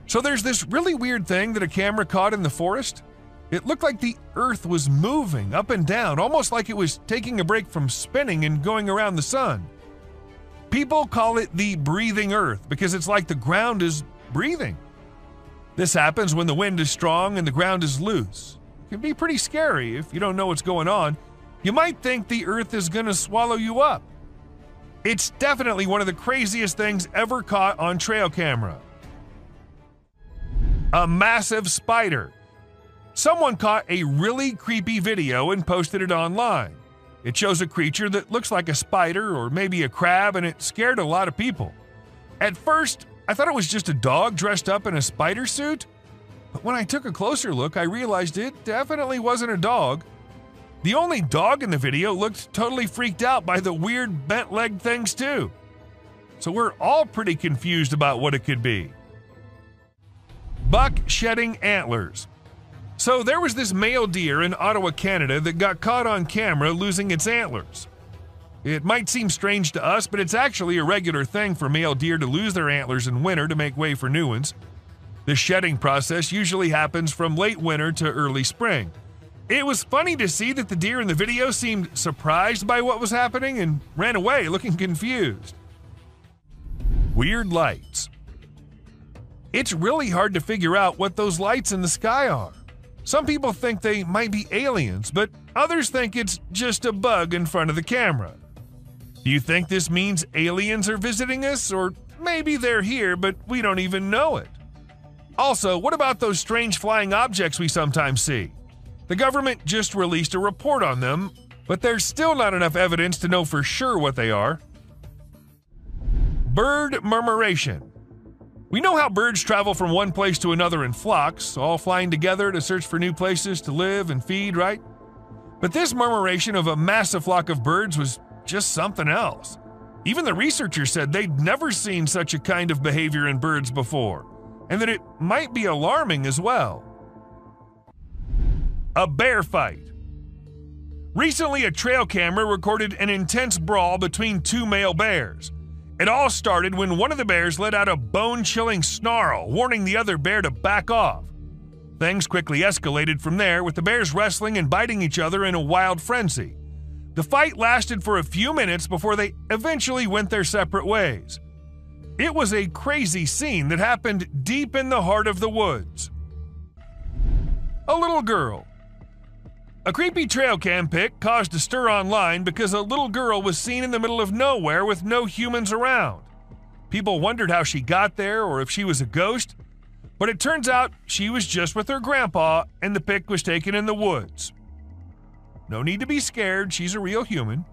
So there's this really weird thing that a camera caught in the forest. It looked like the earth was moving up and down, almost like it was taking a break from spinning and going around the sun. People call it the breathing earth because it's like the ground is breathing. This happens when the wind is strong and the ground is loose. It can be pretty scary if you don't know what's going on. You might think the earth is going to swallow you up. It's definitely one of the craziest things ever caught on trail camera. A massive spider. Someone caught a really creepy video and posted it online. It shows a creature that looks like a spider or maybe a crab, and it scared a lot of people. At first, I thought it was just a dog dressed up in a spider suit, but when I took a closer look, I realized it definitely wasn't a dog. The only dog in the video looked totally freaked out by the weird bent-legged things too. So we're all pretty confused about what it could be. Buck shedding antlers. So there was this male deer in Ottawa, Canada that got caught on camera losing its antlers. It might seem strange to us, but it's actually a regular thing for male deer to lose their antlers in winter to make way for new ones. The shedding process usually happens from late winter to early spring. It was funny to see that the deer in the video seemed surprised by what was happening and ran away looking confused. Weird lights. It's really hard to figure out what those lights in the sky are. Some people think they might be aliens, but others think it's just a bug in front of the camera. Do you think this means aliens are visiting us, or maybe they're here but we don't even know it? Also, what about those strange flying objects we sometimes see? The government just released a report on them, but there's still not enough evidence to know for sure what they are. Bird murmuration. We know how birds travel from one place to another in flocks, all flying together to search for new places to live and feed, right? But this murmuration of a massive flock of birds was just something else. Even the researchers said they'd never seen such a kind of behavior in birds before, and that it might be alarming as well. A bear fight. Recently, a trail camera recorded an intense brawl between two male bears. It all started when one of the bears let out a bone-chilling snarl, warning the other bear to back off. Things quickly escalated from there, with the bears wrestling and biting each other in a wild frenzy. The fight lasted for a few minutes before they eventually went their separate ways. It was a crazy scene that happened deep in the heart of the woods. A little girl. A creepy trail cam pic caused a stir online because a little girl was seen in the middle of nowhere with no humans around. People wondered how she got there or if she was a ghost, but it turns out she was just with her grandpa and the pic was taken in the woods. No need to be scared, she's a real human.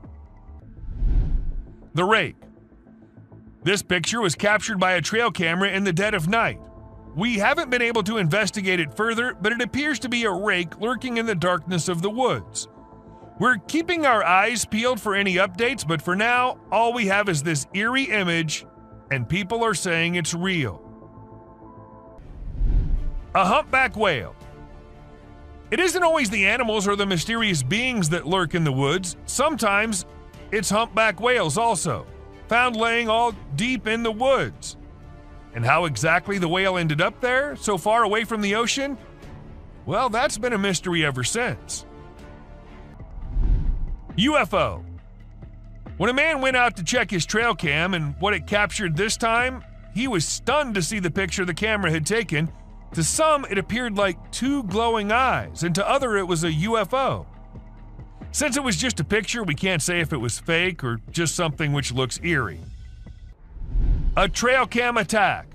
The rake. This picture was captured by a trail camera in the dead of night. We haven't been able to investigate it further, but it appears to be a rake lurking in the darkness of the woods. We're keeping our eyes peeled for any updates, but for now, all we have is this eerie image, and people are saying it's real. A humpback whale. It isn't always the animals or the mysterious beings that lurk in the woods. Sometimes it's humpback whales also, found laying all deep in the woods. And how exactly the whale ended up there, so far away from the ocean? Well, that's been a mystery ever since. UFO. When a man went out to check his trail cam and what it captured this time, he was stunned to see the picture the camera had taken. To some, it appeared like two glowing eyes, and to others, it was a UFO. Since it was just a picture, we can't say if it was fake or just something which looks eerie. A trail cam attack.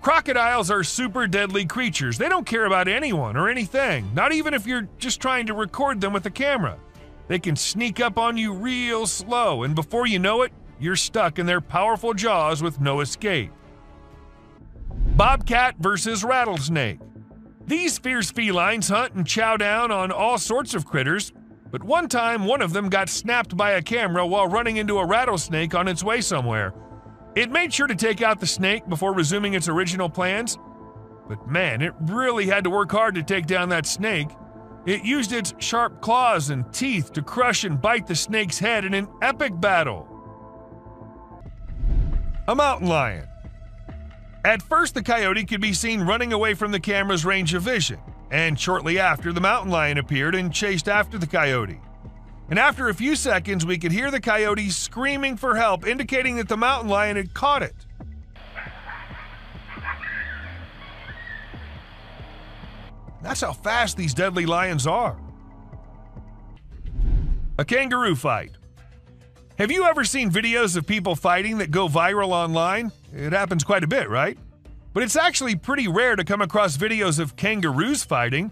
Crocodiles are super deadly creatures. They don't care about anyone or anything, not even if you're just trying to record them with a camera. They can sneak up on you real slow, and before you know it, you're stuck in their powerful jaws with no escape. Bobcat versus rattlesnake. These fierce felines hunt and chow down on all sorts of critters, but one time one of them got snapped by a camera while running into a rattlesnake on its way somewhere. It made sure to take out the snake before resuming its original plans, but man, it really had to work hard to take down that snake. It used its sharp claws and teeth to crush and bite the snake's head in an epic battle. A mountain lion. At first, the coyote could be seen running away from the camera's range of vision, and shortly after, the mountain lion appeared and chased after the coyote. And after a few seconds, we could hear the coyote screaming for help, indicating that the mountain lion had caught it. That's how fast these deadly lions are. A kangaroo fight. Have you ever seen videos of people fighting that go viral online? It happens quite a bit, right? But it's actually pretty rare to come across videos of kangaroos fighting.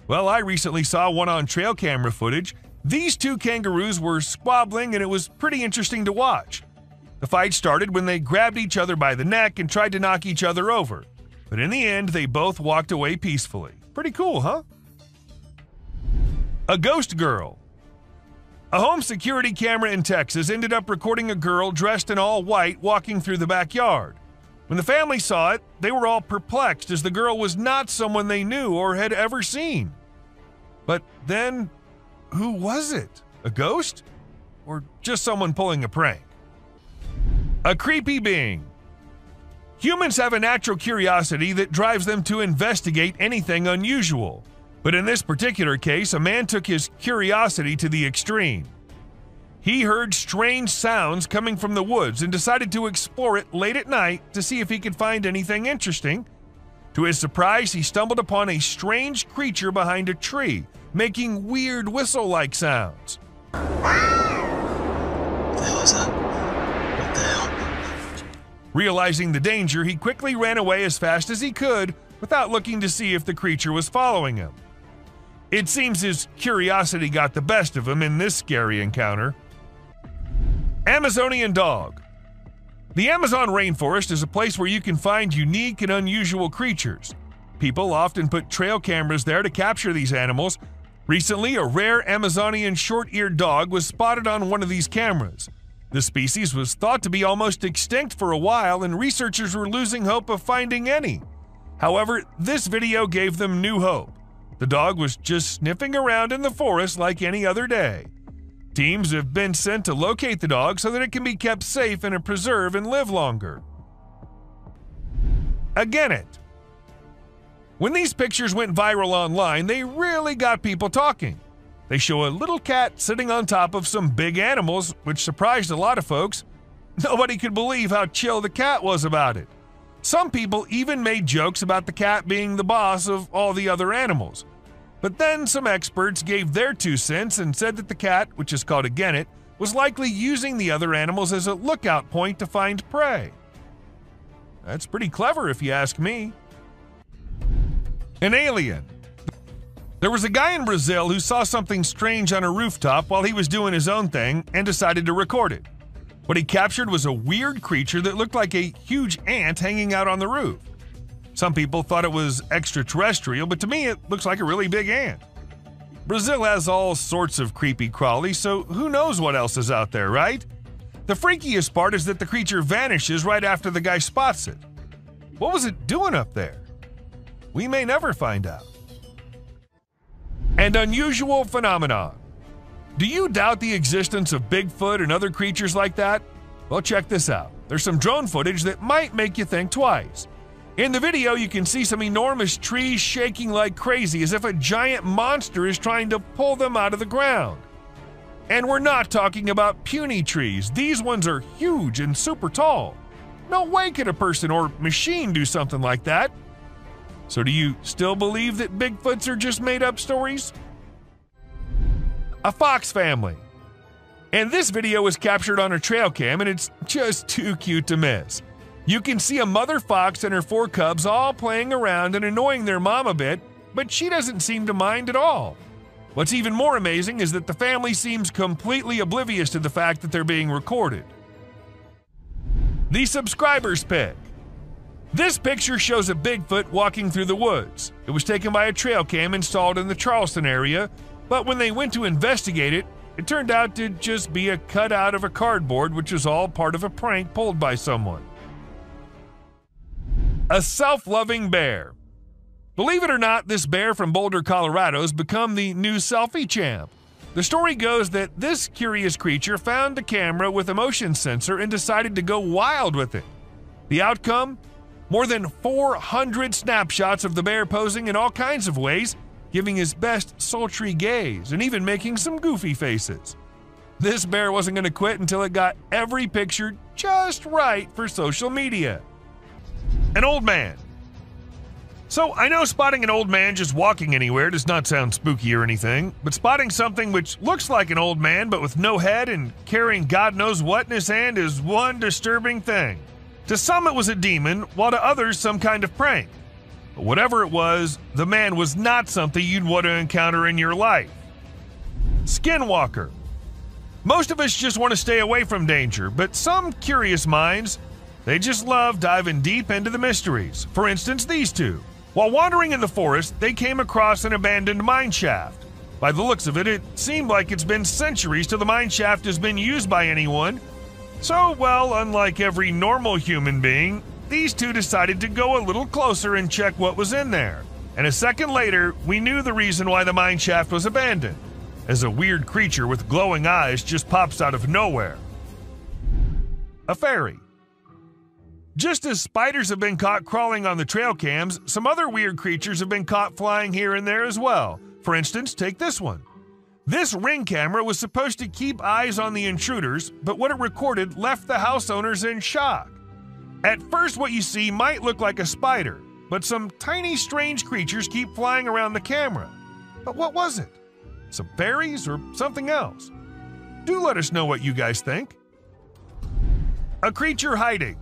Well, I recently saw one on trail camera footage. These two kangaroos were squabbling, and it was pretty interesting to watch. The fight started when they grabbed each other by the neck and tried to knock each other over. But in the end, they both walked away peacefully. Pretty cool, huh? A ghost girl. A home security camera in Texas ended up recording a girl dressed in all white walking through the backyard. When the family saw it, they were all perplexed as the girl was not someone they knew or had ever seen. But then, who was it? A ghost? Or just someone pulling a prank? A creepy being. Humans have a natural curiosity that drives them to investigate anything unusual. But in this particular case, a man took his curiosity to the extreme. He heard strange sounds coming from the woods and decided to explore it late at night to see if he could find anything interesting. To his surprise, he stumbled upon a strange creature behind a tree, making weird whistle-like sounds. What the hell is that? What the hell? Realizing the danger, he quickly ran away as fast as he could without looking to see if the creature was following him. It seems his curiosity got the best of him in this scary encounter. Amazonian dog. The Amazon rainforest is a place where you can find unique and unusual creatures. People often put trail cameras there to capture these animals. Recently, a rare Amazonian short-eared dog was spotted on one of these cameras. The species was thought to be almost extinct for a while, and researchers were losing hope of finding any. However, this video gave them new hope. The dog was just sniffing around in the forest like any other day. Teams have been sent to locate the dog so that it can be kept safe in a preserve and live longer. Again. When these pictures went viral online, they really got people talking. They show a little cat sitting on top of some big animals, which surprised a lot of folks. Nobody could believe how chill the cat was about it. Some people even made jokes about the cat being the boss of all the other animals. But then some experts gave their 2 cents and said that the cat, which is called a genet, was likely using the other animals as a lookout point to find prey. That's pretty clever if you ask me. An alien. There was a guy in Brazil who saw something strange on a rooftop while he was doing his own thing and decided to record it. What he captured was a weird creature that looked like a huge ant hanging out on the roof. Some people thought it was extraterrestrial, but to me it looks like a really big ant. Brazil has all sorts of creepy crawlies, so who knows what else is out there, right? The freakiest part is that the creature vanishes right after the guy spots it. What was it doing up there? We may never find out. An unusual phenomenon. Do you doubt the existence of Bigfoot and other creatures like that? Well, check this out. There's some drone footage that might make you think twice. In the video, you can see some enormous trees shaking like crazy as if a giant monster is trying to pull them out of the ground. And we're not talking about puny trees. These ones are huge and super tall. No way could a person or machine do something like that. So do you still believe that Bigfoots are just made-up stories? A fox family. And this video was captured on a trail cam, and it's just too cute to miss. You can see a mother fox and her 4 cubs all playing around and annoying their mom a bit, but she doesn't seem to mind at all. What's even more amazing is that the family seems completely oblivious to the fact that they're being recorded. The subscribers pick. This picture shows a Bigfoot walking through the woods. It was taken by a trail cam installed in the Charleston area, but when they went to investigate it, it turned out to just be a cutout of a cardboard, which was all part of a prank pulled by someone. A self-loving bear. Believe it or not, this bear from Boulder, Colorado has become the new selfie champ. The story goes that this curious creature found a camera with a motion sensor and decided to go wild with it. The outcome? More than 400 snapshots of the bear posing in all kinds of ways, giving his best sultry gaze and even making some goofy faces. This bear wasn't going to quit until it got every picture just right for social media. An old man. So I know spotting an old man just walking anywhere does not sound spooky or anything, but spotting something which looks like an old man but with no head and carrying God knows what in his hand is one disturbing thing. To some it was a demon, while to others some kind of prank. But whatever it was, the man was not something you'd want to encounter in your life. Skinwalker. Most of us just want to stay away from danger, but some curious minds, they just love diving deep into the mysteries. For instance, these two. While wandering in the forest, they came across an abandoned mine shaft. By the looks of it, it seemed like it's been centuries till the mine shaft has been used by anyone. So, well, unlike every normal human being, these two decided to go a little closer and check what was in there. And a second later, we knew the reason why the mine shaft was abandoned, as a weird creature with glowing eyes just pops out of nowhere. A fairy. Just as spiders have been caught crawling on the trail cams, some other weird creatures have been caught flying here and there as well. For instance, take this one. This Ring camera was supposed to keep eyes on the intruders, but what it recorded left the house owners in shock. At first, what you see might look like a spider, but some tiny strange creatures keep flying around the camera. But what was it? Some fairies or something else? Do let us know what you guys think. A creature hiding.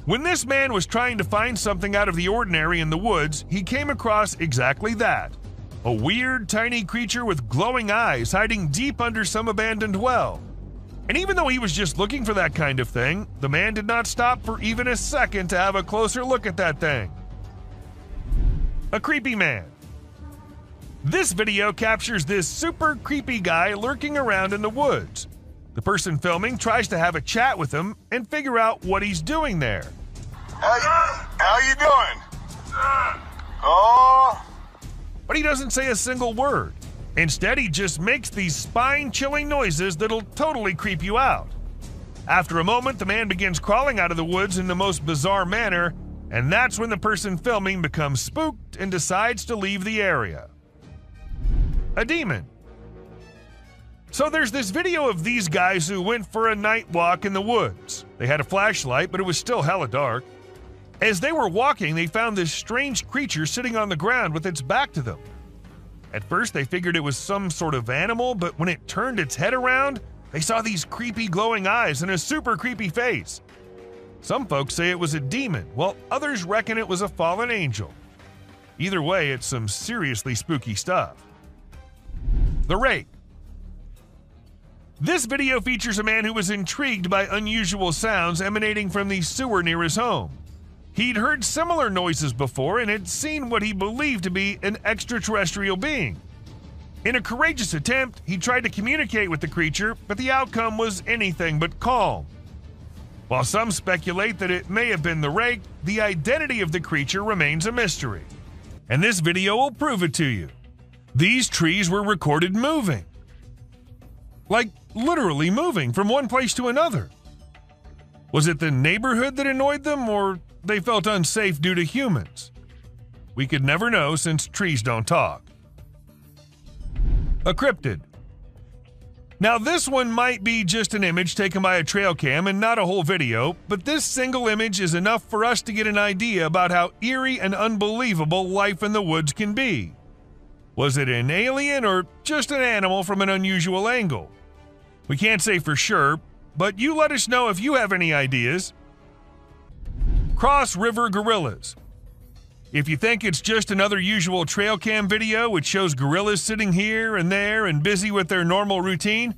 When this man was trying to find something out of the ordinary in the woods, he came across exactly that. A weird, tiny creature with glowing eyes hiding deep under some abandoned well. And even though he was just looking for that kind of thing, the man did not stop for even a second to have a closer look at that thing. A creepy man. This video captures this super creepy guy lurking around in the woods. The person filming tries to have a chat with him and figure out what he's doing there. How you doing? Oh, but he doesn't say a single word. Instead, he just makes these spine-chilling noises that'll totally creep you out. After a moment, the man begins crawling out of the woods in the most bizarre manner, and that's when the person filming becomes spooked and decides to leave the area. A demon. So there's this video of these guys who went for a night walk in the woods. They had a flashlight, but it was still hella dark. As they were walking, they found this strange creature sitting on the ground with its back to them. At first, they figured it was some sort of animal, but when it turned its head around, they saw these creepy glowing eyes and a super creepy face. Some folks say it was a demon, while others reckon it was a fallen angel. Either way, it's some seriously spooky stuff. The Rake. This video features a man who was intrigued by unusual sounds emanating from the sewer near his home. He'd heard similar noises before and had seen what he believed to be an extraterrestrial being. In a courageous attempt, he tried to communicate with the creature, but the outcome was anything but calm. While some speculate that it may have been the Rake, the identity of the creature remains a mystery. And this video will prove it to you. These trees were recorded moving. Like, literally moving from one place to another. Was it the neighborhood that annoyed them, or they felt unsafe due to humans? We could never know since trees don't talk. A cryptid. Now this one might be just an image taken by a trail cam and not a whole video, but this single image is enough for us to get an idea about how eerie and unbelievable life in the woods can be. Was it an alien or just an animal from an unusual angle? We can't say for sure, but you let us know if you have any ideas. Cross River Gorillas. If you think it's just another usual trail cam video which shows gorillas sitting here and there and busy with their normal routine,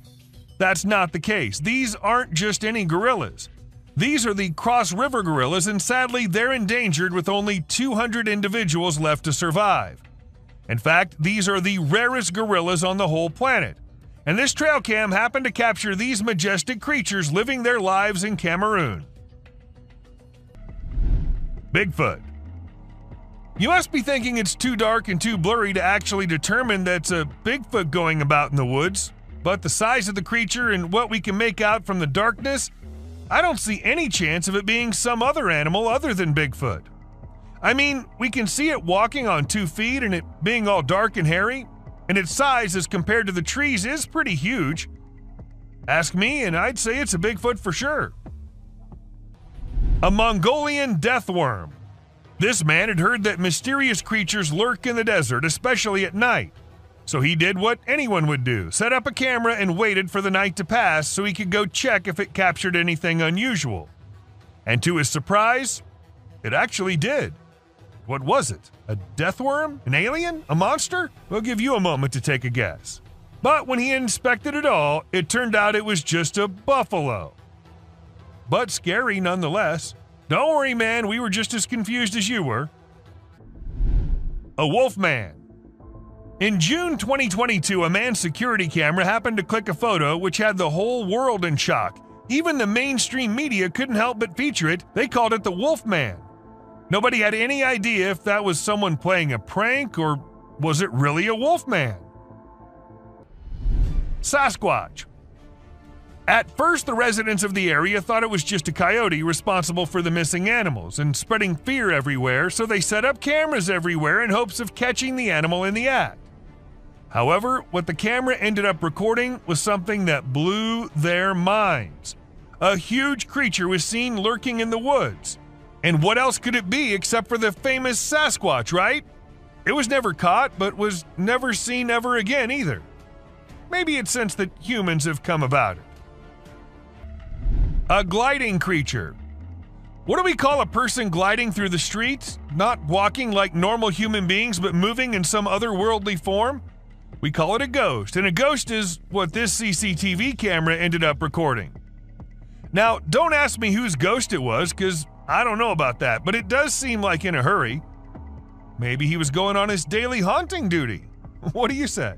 that's not the case. These aren't just any gorillas. These are the Cross River gorillas, and sadly they're endangered with only 200 individuals left to survive. In fact, these are the rarest gorillas on the whole planet. And this trail cam happened to capture these majestic creatures living their lives in Cameroon. Bigfoot. You must be thinking it's too dark and too blurry to actually determine that's a Bigfoot going about in the woods, but the size of the creature and what we can make out from the darkness, I don't see any chance of it being some other animal other than Bigfoot. I mean, we can see it walking on 2 feet and it being all dark and hairy, and its size as compared to the trees is pretty huge. Ask me and I'd say it's a Bigfoot for sure. A Mongolian death worm. This man had heard that mysterious creatures lurk in the desert, especially at night. So he did what anyone would do, set up a camera and waited for the night to pass so he could go check if it captured anything unusual. And to his surprise, it actually did. What was it? A death worm? An alien? A monster? We'll give you a moment to take a guess. But when he inspected it all, it turned out it was just a buffalo. But scary nonetheless. Don't worry, man, we were just as confused as you were. A wolfman. In June 2022, a man's security camera happened to click a photo which had the whole world in shock. Even the mainstream media couldn't help but feature it. They called it the Wolfman. Nobody had any idea if that was someone playing a prank or was it really a wolfman? Sasquatch. At first, the residents of the area thought it was just a coyote responsible for the missing animals and spreading fear everywhere, so they set up cameras everywhere in hopes of catching the animal in the act. However, what the camera ended up recording was something that blew their minds. A huge creature was seen lurking in the woods. And what else could it be except for the famous Sasquatch, right? It was never caught, but was never seen ever again either. Maybe it's since that humans have come about it. A gliding creature. What do we call a person gliding through the streets? Not walking like normal human beings, but moving in some otherworldly form? We call it a ghost, and a ghost is what this CCTV camera ended up recording. Now, don't ask me whose ghost it was, because I don't know about that, but it does seem like in a hurry. Maybe he was going on his daily haunting duty. What do you say?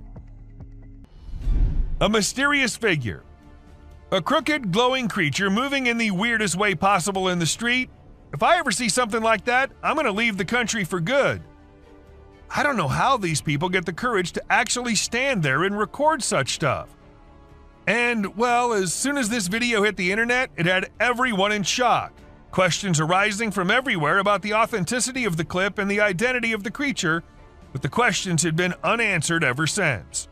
A mysterious figure. A crooked, glowing creature moving in the weirdest way possible in the street. If I ever see something like that, I'm going to leave the country for good. I don't know how these people get the courage to actually stand there and record such stuff. And, well, as soon as this video hit the internet, it had everyone in shock. Questions arising from everywhere about the authenticity of the clip and the identity of the creature, but the questions had been unanswered ever since.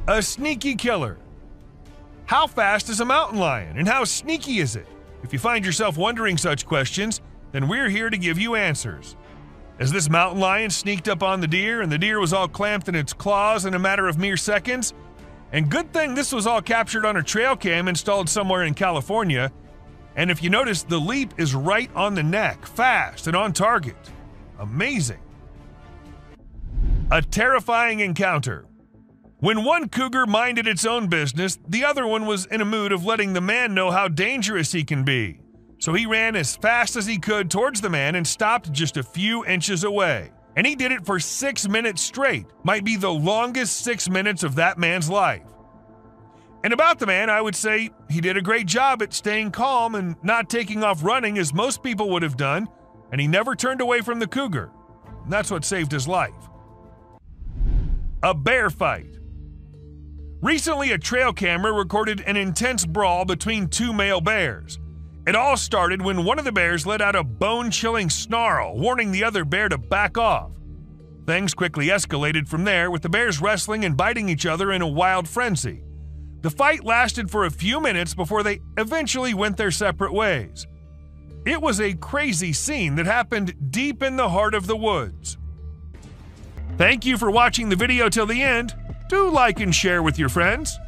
A sneaky killer. How fast is a mountain lion, and how sneaky is it? If you find yourself wondering such questions, then we're here to give you answers. As this mountain lion sneaked up on the deer, and the deer was all clamped in its claws in a matter of mere seconds, and good thing this was all captured on a trail cam installed somewhere in California, and if you notice, the leap is right on the neck, fast and on target. Amazing. A terrifying encounter. When one cougar minded its own business, the other one was in a mood of letting the man know how dangerous he can be. So he ran as fast as he could towards the man and stopped just a few inches away. And he did it for 6 minutes straight. Might be the longest 6 minutes of that man's life. And about the man, I would say he did a great job at staying calm and not taking off running as most people would have done, and he never turned away from the cougar. And that's what saved his life. A bear fight. Recently, a trail camera recorded an intense brawl between two male bears. It all started when one of the bears let out a bone-chilling snarl, warning the other bear to back off. Things quickly escalated from there, with the bears wrestling and biting each other in a wild frenzy. The fight lasted for a few minutes before they eventually went their separate ways. It was a crazy scene that happened deep in the heart of the woods. Thank you for watching the video till the end. Do like and share with your friends.